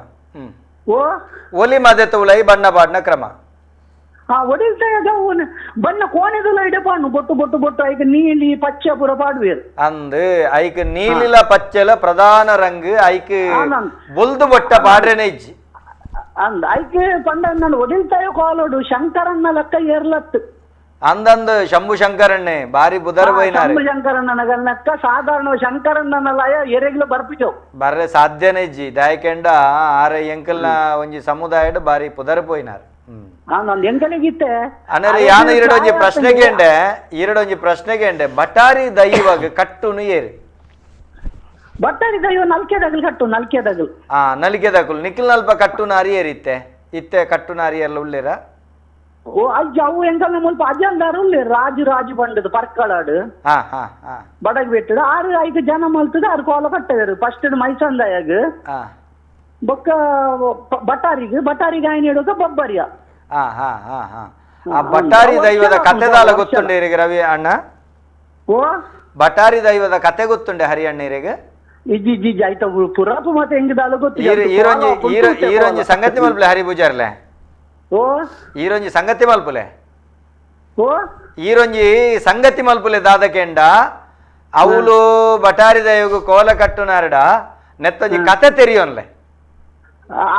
[SPEAKER 1] ಓಲಿ ಮದೆತ ಉಲೈ ಬಣ್ಣ ಬಾಡ್ನ ಕ್ರಮ
[SPEAKER 10] ಒಡಿಲ್ತಾಗ ಬಣ್ಣ ಕೋಣೆದುಲ ಇಡಪಾನು ಬೊಟ್ಟು ಬೊಟ್ಟು ಬೊಟ್ಟು ಐಕ ನೀಲಿ ಪಚ್ಚೆ ಪುರ ಪಾಡುವೇರು
[SPEAKER 1] ಅಂದು ಐಕ ನೀಲಿಲ ಪಚ್ಚೆಲ ಪ್ರಧಾನ ರಂಗು ಐಕ ಬೊಲ್ದು ಬೊಟ್ಟ ಪಾಡ್ರೆನೆ ಇಜ್ಜಿ
[SPEAKER 10] ಅಂದ ಐಕೆ ಪಂಡ ನಾನು ಒಡಿಲ್ತಾಯ ಕಾಲೋಡು ಶಂಕರನ್ನ ಲೆಕ್ಕ ಏರ್ಲತ್ತು
[SPEAKER 1] ಅಂದಂದು ಶಂಭು ಶಂಕರಣ್ಣೆ ಬಾರಿ ಬುಧರ್ ಬೈನಾರೆ
[SPEAKER 10] ಶಂಭು ಶಂಕರಣ್ಣನಗಲ್ನಕ್ಕ ಸಾಧಾರಣ ಶಂಕರಣ್ಣನಲಯ ಎರೆಗ್ಲು ಬರ್ಪಿಜೋ
[SPEAKER 1] ಬರ್ರೆ ಸಾಧ್ಯನೇ ಇಜ್ಜಿ ದಾಯಕೆಂಡ ಆರ ಎಂಕಲ್ನ ಒಂಜಿ ಸಮುದಾಯಡ್ ಬಾರಿ ಪುದರ್ ಪೋಯಿನಾರೆ
[SPEAKER 10] ನಂದು ಎಂಕಲಿಗಿತ್ತೆ
[SPEAKER 1] ಅನರೆ ಯಾನ ಇರಡೊಂಜಿ ಪ್ರಶ್ನೆಗೆ ಬಟಾರಿ ದೈವಗ್ ಕಟ್ಟುನು ಏರಿ
[SPEAKER 10] ಬಟಾರಿ ದೈವ ನಲ್ಕೆದಗಲ್ ಕಟ್ಟು ನಲ್ಕೆದಗಲ್
[SPEAKER 1] ನಲ್ಕೆದಗಲ್ ನಿಖಿಲ್ ನಲ್ಪ ಕಟ್ಟುನ ಅರಿಯರಿತ್ತೆ ಇತ್ತೆ ಕಟ್ಟುನ ಅರಿಯಲ್ಲ ಉಳ್ಳೇರ
[SPEAKER 10] ಓ ಅಜ್ಜ ಅವು ಎಂಕಲ್ನ ಮುಲ್ಪ ಅಜ್ಜಂದಾರು ಉಳ್ಳೇ ರಾಜು ಬಂಡದು ಪರ್ಕಳಾಡು ಬಡಗ್ ಬಿಟ್ಟದು 6-5 ಜನ ಮಲ್ತದ 6 ಕೋಲ ಕಟ್ಟವೇರು ಫಸ್ಟ್ ಮೈಸಂದಾಯಾಗ ಬೊಕ್ಕ ಬಟಾರಿಗೆ ಆಯ್ನ ಇಡೋದು ಬಬ್ಬರಿಯ
[SPEAKER 1] ಆ ಬಟ್ಟಾರಿ ದೈವದ ಕಥೆದಾಲ ಗೊತ್ತುಂಡೆ ರವಿ ಅಣ್ಣ ಬಟ್ಟಾರಿ ದೈವದ ಕತೆ ಗೊತ್ತುಂಡೆ ಹರಿ ಅಣ್ಣರಿಗೆ
[SPEAKER 10] ಇಜ್ಜಿ ಆಯ್ತ ಪುರಾಪು ಮತ್ತೆ ಹೆಂಗದಾಲ ಗೊತ್ತು
[SPEAKER 1] ಈರೊಂಜಿ ಸಂಗತಿ ಮಲ್ಪಲೆ ಹರಿ ಪೂಜಾರ್ಲೆ ಈರೊಂಜಿ ಸಂಗತಿ ಮಲ್ಪಲೆ ಈರೊಂಜಿ ಸಂಗತಿ ಮಲ್ಪಲೆ ದಾದಕೆಂಡ ಅವಳು ಬಟಾರಿ ದೈವಗೂ ಕೋಲ ಕಟ್ಟುನಾರಡ ನೆತ್ತೊಂಜಿ ಕತೆ ತೆರಿಯೋನ್ಲೆ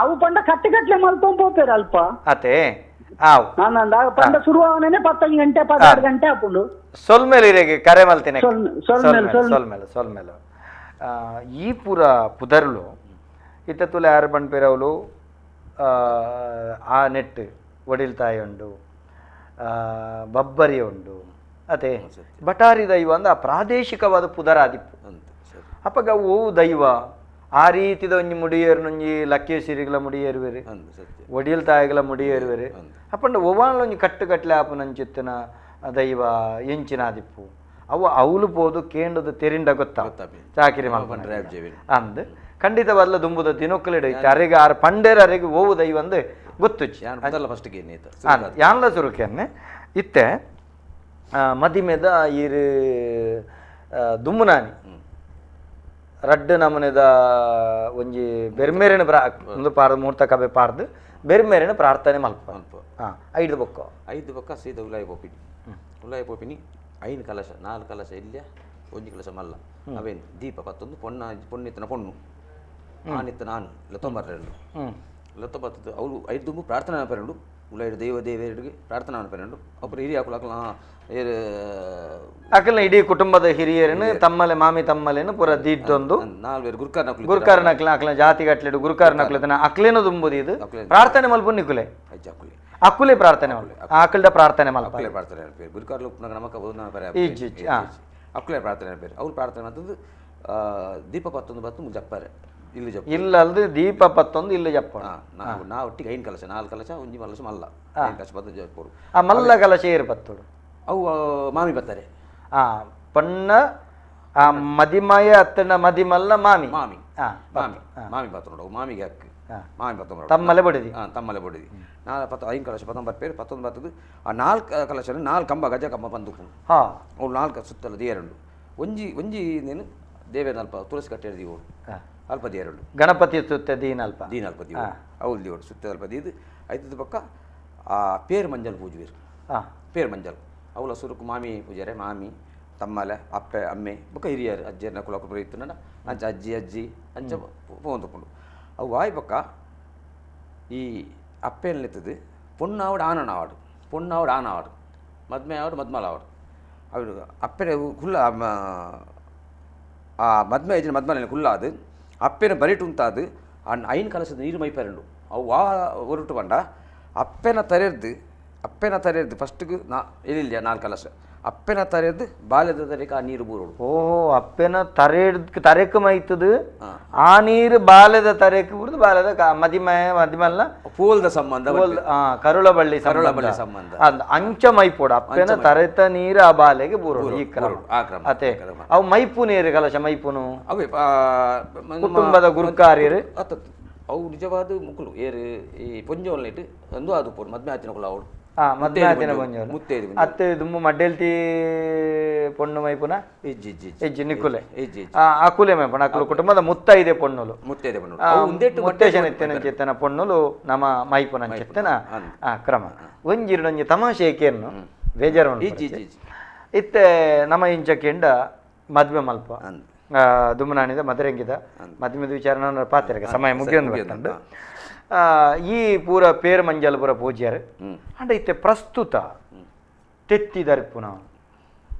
[SPEAKER 10] ಅವು ಪಂಡ ಕಟ್ಟೆ ಮಲ್ಪೋಪೇರು ಅಲ್ಪ
[SPEAKER 1] ಅತೆ
[SPEAKER 10] ಪಂಡ ಶುರುವಾವನೇ 15 ಗಂಟೆ 16 ಗಂಟೆ ಹಾಕೊಂಡು
[SPEAKER 1] ಸೊಲ್ಮೇಲೆ ಇರೆಗೆ ಕರೆ ಮಲ್ತೇನೆ ಸೊಲ್ಮೇಲೆ ಈ ಪೂರ ಪುದರ್ಲು ಇತ್ತ ತುಲೆ ಯಾರು ಪಂಡ್ಪೇರವಲು ಆ ನೆಟ್ ಒಡಿಲ್ತಾಯಿ ಉಂಡು ಬಬ್ಬರಿ ಉಂಡು ಅತೆ ಬಟಾರಿ ದೈವ ಅಂದ ಪ್ರಾದೇಶಿಕವಾದ ಪುದರ ಆದಿಪ್ಪು ಅಪ್ಪಗ ಓ ದೈವ ಆ ರೀತಿದ ಒಂಜಿ ಮುಡಿಯೇರುನೊಂಜಿ ಲಕ್ಕೇಶ್ವರಿಗಳ ಮುಡಿಯೇರುವೆರು ಒಡಿಲ್ತಾಯಿಗಳ ಮುಡಿಯೇರುವೆರು ಅಪ್ಪಂಡ ಒವಾನ್ಲ ಒಂಜಿ ಕಟ್ಟುಗಟ್ಲೆ ಆಪುನಂಚಿತ್ತಿನ ದೈವ ಎಂಚಿನ ಆದಿಪ್ಪು ಅವಳು ಪೋದು ಕೇಂಡದ ತೆರಿಂಡ ಚಾಕಿರಿ ಮಲ್ಪಂಡ್ರೆ ಅಂದ್ ಖಂಡಿತವಾದ್ಲ ದುಂಬುದ ದಿನೊಕ್ಕಲಿಡ ಅರೆಗೆ ಆರು ಪಂಡೇರ ಅರೆಗೆ ಓವು ದೈವ ಅಂದ್ ಗೊತ್ತು ಯಾನ್ಲ ಸುರುಕೆನ್ನೆ ಇತ್ತೆ ಮದಿಮೆದ ಈರು ದುಮ್ಮುನಾನಿ ರಡ್ಡು ನಮನೆದ ಒಂಜಿ ಬೆರ್ಮೇರಿನ ಒಂದು ಪಾರ್ದು ಮೂರ್ತ ಕಬೆ ಪಾರ್ದು ಬೆರ್ಮೇರಿನ ಪ್ರಾರ್ಥನೆ ಮಲ್ಪ 5 ಬೊಕ್ಕ
[SPEAKER 2] ಸೀದಾ ಉಲಾಯಿ ಪೋಪಿನಿ 5 ಕಲಶ 4 ಕಲಶ ಇಲ್ಯ 1 ಕಲಶ ಮಲ್ಲ ಅವೇನು ದೀಪ 11 ಪೊಣ್ಣಿತ್ತನ ಪೊಣ್ಣು ಆನಿತ್ತ ನಾನು 92 ಅವಳು 5 ದುಂಬು ಪ್ರಾರ್ಥನಾ ಪೆರಂಡು ಉಳ್ಳಾಯಿಡು ದೈವ ದೇವರಿಗೆ ಪ್ರಾರ್ಥನಾ ಅನ್ಪೇರು ಅಪ್ಪರು ಹಿರಿಯ ಅಕ್ಕಲ
[SPEAKER 1] ಅಕಲ್ನ ಇಡೀ ಕುಟುಂಬದ ಹಿರಿಯರನ್ನು ತಮ್ಮಲೆ ಮಾಮಿ ತಮ್ಮಲೆನು ಪೂರ ದೀದ್ದೊಂದು
[SPEAKER 2] ನಾಲ್ವೇರು ಗುರುಕಾರ್
[SPEAKER 1] ಗುರುಕಾರ್ ನಕ್ಲ ಅಕ್ಲ ಜಾತಿ ಗಟ್ಲೆಡು ಗುರುಕಾರ್ ನಕ್ಲತನ ಅಕ್ಲೇನು ತುಂಬುದು ಇದು ಪ್ರಾರ್ಥನೆ ಮಲ್ಪು ನಿಕುಲೆ ಅಕ್ಕುಲೆ ಪ್ರಾರ್ಥನೆ ಮಲ್ಪು ಆಕಲ್ದ ಪ್ರಾರ್ಥನೆ ಮಲ್ಪ
[SPEAKER 2] ಅಕ್ಕಲೆ ಪ್ರಾರ್ಥನೆ ಅನ್ಪೇರು ಗುರುಕಾರ್ ನಮಕ ಅಕ್ಕಲೆ ಪ್ರಾರ್ಥನೆ ಅನ್ಪೇರು ಅವ್ರು ಪ್ರಾರ್ಥನೆ ಮಾಡ್ತದ್ದು ದೀಪ 11 ಬತ್ತು ಜಪ್ಪಾರೆ ಇಲ್ಲಿ ಜಪ್ಪ
[SPEAKER 1] ಇಲ್ಲ ಅಲ್ದು ದೀಪ 11 ಇಲ್ಲಿ ಜಪ್ಪ
[SPEAKER 2] ನಾ ಒಟ್ಟಿಗೆ 5 ಕಲಶ 4 ಕಲಶ ಒಂಜಿ ಮಲಶ ಮಲ್ಲ 5 ಕಲಶ ಬತ್ತು ಜಪ್ಪೋಡು
[SPEAKER 1] ಆ ಮಲ್ಲ ಕಲಶ ಏರು ಬತ್ತೋಡು
[SPEAKER 2] ಅವು ಮಾಮಿ ಬರ್ತಾರೆ
[SPEAKER 1] ಪಣ್ಣ ಆ ಮದಿಮಯ ಅತ್ತನ ಮದಿಮಲ್ಲ ಮಾಮಿ
[SPEAKER 2] ಮಾಮಿ ಮಾಮಿ ಮಾಮಿ ಬತ್ತು ನೋಡು ಮಾಮಿಗೆ ಹಕ್ಕು ಮಾಮಿ ಬತ್ತು
[SPEAKER 1] ತಮ್ಮಲೆ ಬಡಿದಿ
[SPEAKER 2] ತಮ್ಮಲೆ ಬಡಿದಿ 5 ಕಲಶ 11 ಬರ್ಪೇರು 11 ಬರ್ತದು ಆ 4 ಕಲಶ 4 ಕಂಬ ಗಜ ಕಂಬ ಬಂದು ಅವ್ರು 4 ಸುತ್ತಲ ದೇರುಂಡು ಒಂಜಿ ನೇನು ದೇವೇನ ಅಲ್ಪ ತುಳಸಿ ಕಟ್ಟೆ ಹಿಡಿದೀವಿ ಅಲ್ಪ ದೇರುಂಡು
[SPEAKER 1] ಗಣಪತಿ ಸುತ್ತ ದೀನಲ್ಪ
[SPEAKER 2] ದೀವು ಅವ್ರು ದೇವರು ಸುತ್ತ ಅಲ್ಪ ದೀದು ಐತದ ಪಕ್ಕ ಆ ಪೇರು ಮಂಜಲ್ ಪೂಜೆ ಬೇರು ಪೇರು ಮಂಜಲ್ ಅವಳ ಸುರುಕು ಮಾಮಿ ಪೂಜಾರೆ ಮಾಮಿ ತಮ್ಮಲೆ ಅಪ್ಪೆ ಅಮ್ಮೆ ಬೊಕ್ಕ ಹಿರಿಯರು ಅಜ್ಜಿಯರ್ನ ಕುಲಕುಬ್ರು ಇತ್ತು ನನ್ನ ಅಂಚ ಅಜ್ಜಿ ಅಂಚ ಪೋಂದುಕೊಂಡು ಅವು ವಾಯ್ ಪಕ್ಕ ಈ ಅಪ್ಪೆಲ್ಲಿತ್ತದು ಪೊಣ್ಣಾವಡು ಆನವಾಡು ಮದ್ಮೆ ಆವಡು ಮದ್ಮಲ ಆವಡು ಅವರು ಅಪ್ಪೆನ ಹುಲ್ಲ ಆ ಮದ್ಮೆ ಐಜಿನ ಮದ್ಮಲೆ ಹುಲ್ಲ ಅದು ಅಪ್ಪೆನ ಬರಿಟು ಉಂತಾದು ಆ 5 ಕಲಸದ ನೀರು ಮೈಪೆರಂಡು ಅವು ಹೊರಟು ಬಂಡ ಅಪ್ಪೆನ ತರೆರ್ದು ಫಸ್ಟ್ಗೆ ಎಲ್ಲಿಲ್ಲ 4 ಕಲಶ ಅಪ್ಪೆನ ತರೆರ್ದು ಬಾಲ್ಯದ ತರೆಕ ಆ ನೀರು ಬೂರೋಡು
[SPEAKER 1] ಅಪ್ಪೆನ ತರೆಕ ಮೈತದು ಆ ನೀರು ಬಾಲ್ಯದ ತರೆಕ ಬುರ್ದು ಬಾಲ್ಯದ ಮದಿಮಲ್ಲ
[SPEAKER 2] ಪೂಲ್ದ ಸಂಬಂಧ
[SPEAKER 1] ಕರುಳ ಬಳ್ಳಿ ಸಂಬಂಧ ಅಂಚ ಮೈಪೋಡು ಅಪ್ಪೆನ ತರೆತ ನೀರು ಆ ಬಾಲೆಗೆ ಬೂರೋಡು ಈ ಕ್ರಮ ಅತೆ ಅವು ಮೈಪು ನೀರು ಕಲಶ ಮೈಪುನು
[SPEAKER 2] ಅವೇ
[SPEAKER 1] ಕುಟುಂಬದ ಗುರುಕಾರ್ಯರು
[SPEAKER 2] ಅವು ನಿಜವಾದ ಮುಕ್ಕಳು ಏರು ಈ ಪೊಂಜೋಲ್ನ ಇಟ್ಟು ಒಂದು ಅದು ಪೋಡು ಮದ್ಮೆ ಆತಿನ ಕುಲ ಅವಳು
[SPEAKER 1] ಮದ್ಮೆ ಆತಿನ ಪೊಂಜೋಲ್
[SPEAKER 2] ಮುತ್ತೇದು
[SPEAKER 1] ಅತ್ತೆ ದುಮ್ಮು ಮಡ್ಡೆಲ್ತಿ ಪೊಣ್ಣು ಮೈಪುನ ಇಜ್ಜಿ ನಿಕ್ಕುಲೆ ಅಕುಲೆ ಮೈಪುನ ಅಕುಲು ಕುಟುಂಬದ ಮುತ್ತೈದೆ ಪೊಣ್ಣುಲು ಮುತ್ತೇಶನ ಎತ್ತನ ಪೊಣ್ಣುಲು ನಮ್ಮ ಮೈಪುನ ಚೆತ್ತನ ಕ್ರಮ ಒಂಜಿರುಡೊಂಜಿ ತಮಾಷೆ ಏಕೇನು ಬೇಜಾರು ಇತ್ತೆ ನಮ್ಮ ಇಂಚಕ್ಕೆಂಡ ಮದ್ವೆ ಮಲ್ಪ ದುಮ್ಮನಾಣಿದ ಮದರಂಗಿದ ಮದ್ಮೆದ ವಿಚಾರ ಪಾತ್ರೆಗೆ ಸಮಯ ಮುಗಿಯೊಂದು ಬರ್ತಂಡು ಈ ಪೂರ ಪೇರು ಮಂಜಲ್ ಪೂರ ಪೂಜ್ಯರು ಅಂಡ ಇತ್ತೆ ಪ್ರಸ್ತುತ ತೆತ್ತಿದರ್ಪುನ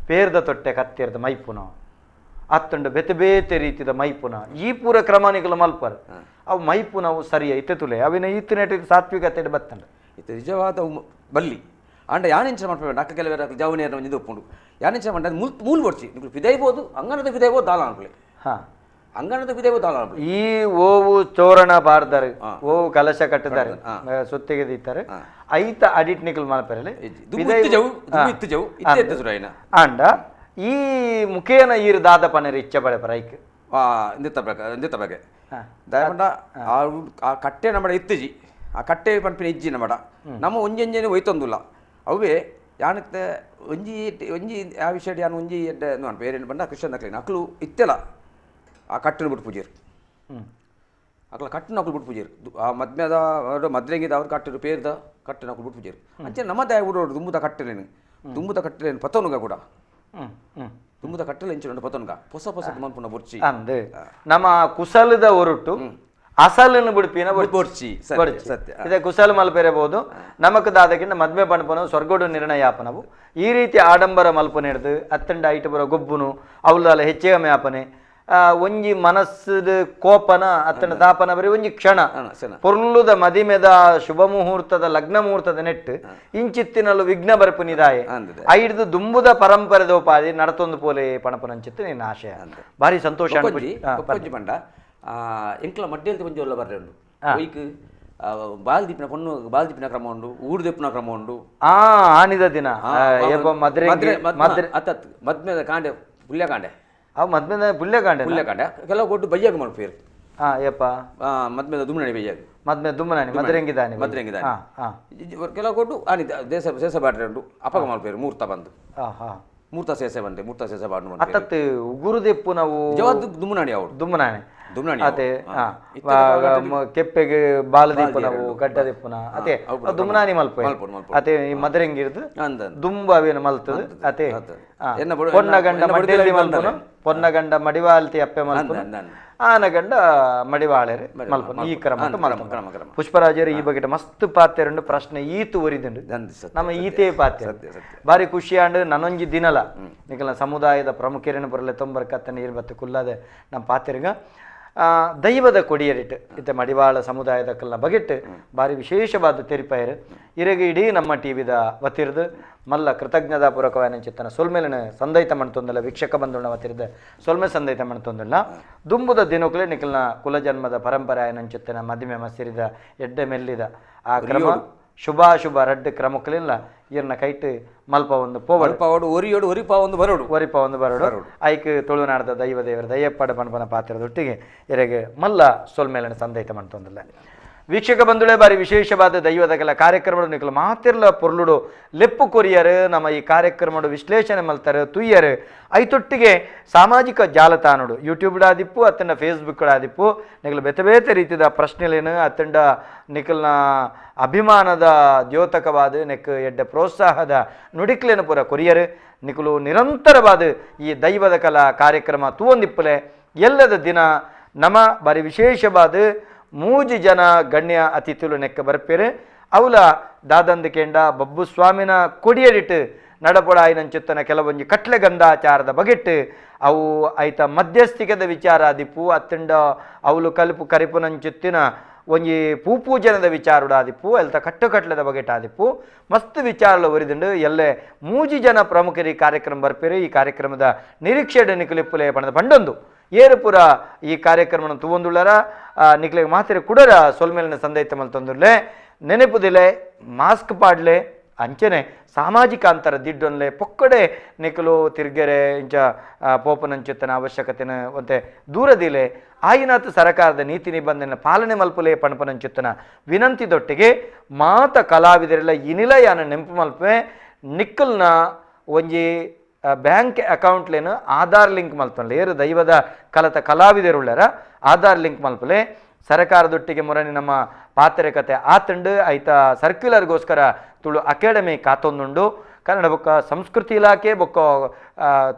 [SPEAKER 1] ಪೇರ್ದ ತೊಟ್ಟೆ ಕತ್ತಿರ್ದ ಮೈಪುನ ಅತ್ತಂಡು ಬೆತೆ ಬೇತೆ ರೀತಿದ ಮೈಪುನ ಈ ಪೂರ ಕ್ರಮಾನಿಗಳು ಮಲ್ಪರು ಅವು ಮೈಪುನವು ಸರಿಯ ಇತ್ತೆ ತುಲೆ ಅವಿನ ಇತ್ತಿನ ಸಾತ್ವಿಕತೆ ಬತ್ತಂಡು
[SPEAKER 2] ಇತ್ತೆ ನಿಜವಾದ ಬಲ್ಲಿ ಅಂಡ ಯಾನೆಂಚ ಮಾಡ್ಬೇಕು ಅಕ್ಕ ಕೆಲವರ ಜವನಿಯರ ಇದು ಒಪ್ಪುಂಡು ಯಾನೆಂಚ ಮಂಡ ಮೂಲ್ ಬಡ್ಸಿ ನೀವು ಪಿದೈಬೋದು ಅಂಗನದ ಪಿದೈಬೋದು ದಾಲ ಅನ್ಕೊಳ್ಳಿ ಅಂಗನದ ಪಿದೈಬೋದು ದಾಲ ಅನ್ಕೊಳ್ಳಿ
[SPEAKER 1] ಈ ಓವು ಚೋರಣ ಬಾರ್ದಾರೆ ಓವು ಕಲಶ ಕಟ್ಟಿದ್ದಾರೆ ಸುತ್ತಿಗೆ ದೀತಾರೆ ಐತ ಅಡಿಟ್ ನಿಕಲ್ ಮಲ್ಪರಲೆ ಅಂಡ ಈ ಮುಖೇನ ಈರು ದಾದ ಪನರಿ ಇಚ್ಛೆ ಪಡೆ ಪರೈಕ್
[SPEAKER 2] ಇಂದಿತ್ತ ಬಗ್ಗೆ ದಯಪಂಡ ಆ ಕಟ್ಟೆ ನಮ್ಮಡ ಇತ್ತಿಜಿ ಆ ಕಟ್ಟೆ ಪಂಪಿನ ಇಜ್ಜಿ ನಮ್ಮಡ ನಮ್ಮ ಒಂಜೆಂಜೇನೆ ಒಯ್ತೊಂದುಲ್ಲ ಅವೇ ಯಾನಕ್ಕೆ ಒಂಜಿ ಆ ವಿಷಯ ಯಾನು ಒಂಜಿ ನಾನು ಬೇರೆ ಬಂದ ಕೃಷ್ಣ ಕ್ಲೀನ್ ಅಕ್ಲು ಇತ್ತೆಲ್ಲ ಆ ಕಟ್ಟಿನ ಬಿಟ್ಟು ಪೂಜೆರು ಅಕ್ಲ ಕಟ್ಟಿನ ಅಕ್ಲು ಬಿಟ್ಟು ಪೂಜೆರು ಆ ಮದ್ಮೆದ ಮದ್ರೆಂಗಿದ ಅವ್ರು ಕಟ್ಟಿರು ಪೇರ್ದ ಕಟ್ಟಿನ ಅಕ್ಲು ಬಿಟ್ಟು ಪೂಜೆರು ಅಂಚೆ ನಮ್ಮ ದಯ ಬಿಡೋರು ದುಂಬುದ ಕಟ್ಟಲೇನು ಪತ್ತೊನುಗ ಕೂಡ ತುಂಬದ ಕಟ್ಟಲೆ ಎಂಚು ಪತ್ತೊನುಗ ಹೊಸ ಮನ್ಪುನ ಬುರ್ಚಿ
[SPEAKER 1] ಅಂದೆ ನಮ್ಮ ಕುಸಲದ ಹೊರಟು ಅಸಲನ್ನು ಬಿಡ್ಪಿನ
[SPEAKER 2] ಬೊರ್ಚಿ
[SPEAKER 1] ಸತ್ಯ ಇದೇ ಕುಶಲ ಮಲ್ಪೆರಬಹುದು ನಮಕ್ ದಾದಕ್ಕಿಂತ ಮದ್ವೆ ಪಣಪನು ಸ್ವರ್ಗೋಡು ನಿರ್ಣಯಾಪನವು ಈ ರೀತಿ ಆಡಂಬರ ಮಲ್ಪನೆ ಹಿಡಿದು ಅತ್ತಂಡ ಐಟ ಬರೋ ಗೊಬ್ಬುನು ಅವಳ ಹೆಚ್ಚಿಗೆ ಮ್ಯಾಪನೆ ಒಂಜಿ ಮನಸ್ಸದ ಕೋಪನ ಅತ್ತನ ತಾಪನ ಬರೀ ಒಂಜಿ ಕ್ಷಣ ಪೊರ್ಲುದ ಮದಿಮೆದ ಶುಭ ಮುಹೂರ್ತದ ಲಗ್ನ ಮುಹೂರ್ತದ ನೆಟ್ಟು ಇಂಚಿತ್ತಿನಲ್ಲೂ ವಿಘ್ನ ಬರ್ಪುನಿದಾಯೆ ಐಡ್ದು ದುಂಬುದ ಪರಂಪರೆದೋಪಾದಿ ನಡತೊಂದು ಪೋಲೆ ಪಣಪನಂಚಿತ್ತು ನಿನ್ನ ಆಶಯ ಭಾರಿ ಸಂತೋಷ
[SPEAKER 2] ಪಂಡ ಎಂಕ್ಲ ಮಡ್ಡೆಲ್ತಿ ಪಂಜೋಲ್ಲ ಬರ್ರೆ ಉಂಡು ಒಯ್ಕ್ ಬಾಲ್ದಿಪ್ಪಿನ ಪೊಣ್ಣು ಬಾಲ್ದಿಪ್ಪಿನ ಕ್ರಮ ಉಂಡು ಊರ್ದಿಪ್ಪಿನ ಕ್ರಮ ಉಂಡು
[SPEAKER 1] ಆನಿದ ದಿನ
[SPEAKER 2] ಮದ್ಮೆದ ಕಾಂಡೆ ಪುಲ್ಯ ಕಾಂಡೆ
[SPEAKER 1] ಅವು ಮದ್ಮೆದ ಪುಲ್ಯ ಕಾಂಡೆ
[SPEAKER 2] ಕೆಲವು ಕೊಟ್ಟು ಬಯ್ಯಾಗ ಮಾಡ್ಪೇರು
[SPEAKER 1] ಯಪ್ಪ
[SPEAKER 2] ಮದ್ಮೆದ ದುಮ್ಮನಣಿ ಬಯ್ಯಾಗ
[SPEAKER 1] ಮದ್ಮೆ ದುಮ್ಮನಣಿ ಮದರಂಗಿದಾನಿ
[SPEAKER 2] ಕೆಲವು ಕೊಟ್ಟು ಆನಿದ ದೇಶ ಬಾಟ್ರೆ ಉಂಡು ಅಪಗ ಮಾಡ್ಪೇರು ಮುಹೂರ್ತ ಬಂದು ಮೂರ್ತ ಸೇಸೆ ಬಂದೆ ಮೂರ್ತ ಸೇಸೆ ಬಾಡು
[SPEAKER 1] ಅತ್ತತ್ತು ಗುರುದೆಪ್ಪು ನಾವು
[SPEAKER 2] ದುಮ್ಮನಾಣಿ ಅವಳು
[SPEAKER 1] ದುಮ್ಮನಾಣಿ ಅದೇ ಕೆಪ್ಪೆಗೆ ಬಾಲದೀಪ ನಾವು ಗಡ್ಡದೆಪ್ಪುನ ಅದೇ ದುಮ್ನಾನಿ ಮಲ್ಪ ಅದೇ ಈ ಮದರಂಗಿರ್ದು ದುಂಬ ಅವೇನು ಮಲ್ತದು ಅದೇ ಪೊನ್ನಗಂಡ ಮಡ್ಡೆಲ್ಲಿ ಮಲ್ಪನು ಪೊನ್ನಗಂಡ ಮಡಿವಾಲ್ತಿ ಅಪ್ಪೆ ಮಲ್ಪನು ಆನಗಂಡ ಮಡಿವಾಳೆರು ಮಲ್ಪನ ಈ ಕ್ರಮ ಪುಷ್ಪರಾಜರು ಈ ಬಗ್ಗೆ ಮಸ್ತ್ ಪಾತ್ರೆಂಡು ಪ್ರಶ್ನೆ ಈತು ಒರಿದುಂಡು ನಮ್ಮ ಈತೇ ಪಾತ್ರೆ ಬಾರಿ ಖುಷಿಯಾಂಡು ನನೊಂಜಿ ದಿನಲ ನಿಕಲ ಸಮುದಾಯದ ಪ್ರಮುಖರೇನು ಬರಲೆ ತೊಂಬರ್ಕತ್ತನೆ ಇರ್ಬತ್ತು ಕುಲ್ಲದೆ ನಮ್ಮ ಪಾತ್ರೆಗ ದೈವದ ಕೊಡಿಯರಿಟ್ಟು ಇತ್ತೆ ಮಡಿವಾಳ ಸಮುದಾಯದ ಕಲ್ಲ ಬಗೆಟ್ಟು ಭಾರಿ ವಿಶೇಷವಾದ ತೆರಿಪಾಯರು ಇರೆಗೆ ಇಡೀ ನಮ್ಮ ಟಿವಿದ ವತಿರ್ದು ಮಲ್ಲ ಕೃತಜ್ಞತಾಪೂರ್ವಕವಾದ ಚಿತ್ತನ ಸೊಲ್ಮೇಲಿನ ಸಂದೈತ ಮಾಡ್ತೊಂದಲ್ಲ ವೀಕ್ಷಕ ಬಂಧುಳ್ಳ ವತಿರ್ದ ಸೊಲ್ಮೆ ಸಂದೈತ ಮಾಡ್ತೊಂದಲ್ಲ ದುಂಬುದ ದಿನಕಲೇ ನಿಖಲ್ನ ಕುಲಜನ್ಮದ ಪರಂಪರೆ ಆಯನ ಚಿತ್ತನ ಮದಿಮೆ ಮಸಿರಿದ ಎಡ್ಡೆ ಮೆಲ್ಲಿದ ಆ ಕ್ರಮ ಶುಭಾಶುಭ ರಡ್ಡು ಕ್ರಮಕ್ಕಲಿಲ್ಲ ಇರ್ನ ಕೈಟ್ ಮಲ್ಪ ಒಂದು ಪೋವಡು
[SPEAKER 2] ಒರಿಯೋಡು ಒರಿಪ ಒಂದು ಬರೋಡು
[SPEAKER 1] ಐಕ್ ತುಳುನಾಡದ ದೈವ ದೇವರ ದಯ್ಯಪ್ಪಡ ಪಣಪನ ಪಾತ್ರದೊಟ್ಟಿಗೆ ಇರೆಗೆ ಮಲ್ಲ ಸೊಲ್ಮೇಲನ ಸಂದೈತ ಮಾಡ್ತೊಂದಿಲ್ಲ ವೀಕ್ಷಕ ಬಂಧುಳೆ ಬಾರಿ ವಿಶೇಷವಾದ ದೈವದ ಕೆಲ ಕಾರ್ಯಕ್ರಮಗಳು ನಿಖಲು ಮಾತಿರ್ಲ ಪೊರ್ಲುಡು ಲೆಪ್ಪು ಕೊರಿಯರು ನಮ್ಮ ಈ ಕಾರ್ಯಕ್ರಮಡು ವಿಶ್ಲೇಷಣೆ ಮಲ್ತಾರೆ ತುಯ್ಯರು ಐತೊಟ್ಟಿಗೆ ಸಾಮಾಜಿಕ ಜಾಲತಾಣಡು ಯೂಟ್ಯೂಬ್ಡಾದಿಪ್ಪು ಅತ್ತಂಡ ಫೇಸ್ಬುಕ್ಡಾದಿಪ್ಪು ನಿಖಲು ಬೇತೆ ಬೇತೆ ರೀತಿಯ ಪ್ರಶ್ನೆಲೇನು ಅತ್ತಂಡ ನಿಖಲ್ನ ಅಭಿಮಾನದ ದ್ಯೋತಕವಾದ ನೆಕ್ ಎಡ್ಡ ಪ್ರೋತ್ಸಾಹದ ನುಡಿಕ್ಲೇನು ಪೂರ ಕೊರಿಯರು ನಿಖಲು ನಿರಂತರವಾದ ಈ ದೈವದ ಕಲಾ ಕಾರ್ಯಕ್ರಮ ತೂವೊಂದಿಪ್ಪಲೆ ಎಲ್ಲದ ದಿನ ನಮ್ಮ ಬಾರಿ ವಿಶೇಷವಾದ ಮೂಜಿ ಜನ ಗಣ್ಯ ಅತಿಥಿಗಳು ನೆಕ್ಕ ಬರ್ಪೇರೆ ಅವಲ ದಾದಂದಿಕೆಂಡ ಬಬ್ಬು ಸ್ವಾಮಿನ ಕೊಡಿಯಡಿಟ್ಟು ನಡಪೊಡ ಆಯ್ನಂಚಿತ್ತನ ಕೆಲವೊಂದು ಕಟ್ಲೆ ಗಂಧಾಚಾರದ ಬಗೆಟ್ಟು ಅವು ಐತ ಮಧ್ಯಸ್ಥಿಕದ ವಿಚಾರ ಆದಿಪ್ಪು ಅತ್ತಂಡ ಅವಳು ಕಲುಪು ಕರಿಪುನಂಚಿತ್ತಿನ ಒಂಜಿ ಪೂಜನದ ವಿಚಾರಡಾದಿಪ್ಪು ಎಲ್ತ ಕಟ್ಟುಕಟ್ಲದ ಬಗೆಟಾದಿಪ್ಪು ಮಸ್ತ್ ವಿಚಾರಗಳು ಒರಿದುಂಡು ಎಲ್ಲೇ ಮೂಜಿ ಜನ ಪ್ರಮುಖರು ಈ ಕಾರ್ಯಕ್ರಮ ಬರ್ಪೇರೆ ಈ ಕಾರ್ಯಕ್ರಮದ ನಿರೀಕ್ಷೆ ನಿಖಲಿಪ್ಪುಲೆ ಪಣದ ಬಂಡೊಂದು ಏರು ಪುರ ಈ ಕಾರ್ಯಕ್ರಮ ತೂವೊಂದುಳ್ಳರ ನಿಕ್ಲೆಗೆ ಮಾತಿರ ಕುಡರ ಸೊಲ್ಮೇಲಿನ ಸಂದೈತ ಮಲ್ತೊಂದುರ್ಲೆ ನೆನೆಪುದಿಲೆ ಮಾಸ್ಕ್ ಪಾಡ್ಲೆ ಅಂಚನೆ ಸಾಮಾಜಿಕ ಅಂತರ ದಿಡ್ಡೊನ್ಲೆ ಪೊಕ್ಕಡೆ ನಿಖಲು ತಿರ್ಗೆರೆ ಇಂಚ ಪೋಪನಂಚಿತ್ತನ ಅವಶ್ಯಕತೆನ ಒಂತೆ ದೂರದಿಲೆ ಆಯಿನಾಥ ಸರ್ಕಾರದ ನೀತಿ ನಿಬಂಧನೆ ಪಾಲನೆ ಮಲ್ಪುಲೆ ಪಣಪನಂಚಿತ್ತನ ವಿನಂತಿದೊಟ್ಟಿಗೆ ಮಾತ ಕಲಾವಿದರೆಲ್ಲ ಇನಿಲ ಯಾನ ನೆಂಪು ಮಲ್ಪೆ ನಿಕ್ಕಲ್ನ ಒಂಜಿ ಬ್ಯಾಂಕ್ ಅಕೌಂಟ್ಲೇನು ಆಧಾರ್ ಲಿಂಕ್ ಮಲ್ಪಲೆ ಏರು ದೈವದ ಕಲತ ಕಲಾವಿದರುಳ್ಳರ ಆಧಾರ್ ಲಿಂಕ್ ಮಲ್ಪಲೆ ಸರ್ಕಾರದೊಟ್ಟಿಗೆ ಮೊರನಿ ನಮ್ಮ ಪಾತ್ರಕತೆ ಆತಂಡು ಐತ ಸರ್ಕ್ಯುಲರ್ಗೋಸ್ಕರ ತುಳು ಅಕಾಡೆಮಿ ಕಾತೊಂದುಂಡು ಕನ್ನಡ ಬೊಕ್ಕ ಸಂಸ್ಕೃತಿ ಇಲಾಖೆ ಬೊಕ್ಕ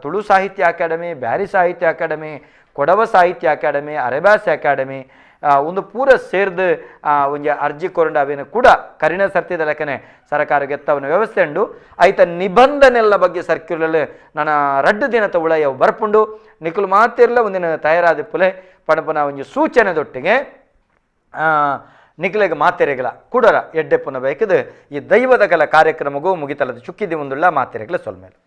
[SPEAKER 1] ತುಳು ಸಾಹಿತ್ಯ ಅಕಾಡೆಮಿ ಬ್ಯಾರಿ ಸಾಹಿತ್ಯ ಅಕಾಡೆಮಿ ಕೊಡವ ಸಾಹಿತ್ಯ ಅಕಾಡೆಮಿ ಅರೆಭಾಷೆ ಅಕಾಡೆಮಿ ಒಂದು ಪೂರ ಸೇರ್ದು ಒಂಜಿ ಅರ್ಜಿ ಕೊರಂಡ ಅವೇನು ಕೂಡ ಕರಿಣ ಸರ್ತಿದ ಲೆಕ್ಕನೆ ಸರ್ಕಾರ ಗೆತ್ತವನ ವ್ಯವಸ್ಥೆ ಉಂಡು ಐತ ನಿಬಂಧನೆಲ್ಲ ಬಗ್ಗೆ ಸರ್ಕ್ಯುಲರ್ ನನ್ನ ರಡ್ಡು ದಿನದ ಉಳಯವು ಬರ್ಪುಂಡು ನಿಖಲು ಮಾತಿರ್ಲ ಒಂದಿನ ತಯಾರಾದಿಪ್ಪುಲೆ ಪಣಪನ ಒಂಜಿ ಸೂಚನೆದೊಟ್ಟಿಗೆ ನಿಖಲೆಗೆ ಮಾತೆರೆಗಳ ಕುಡರ ಎಡ್ಡೆ ಪುನ ಬೇಕಿದ್ದು ಈ ದೈವದ ಕಲ ಕಾರ್ಯಕ್ರಮಗೂ ಮುಗಿತಲ್ಲದ ಚುಕ್ಕಿದಿ ಮುಂದುಳ್ಳ ಮಾತೆರೆಗಳ ಸೊಲ್ಮೇಲೆ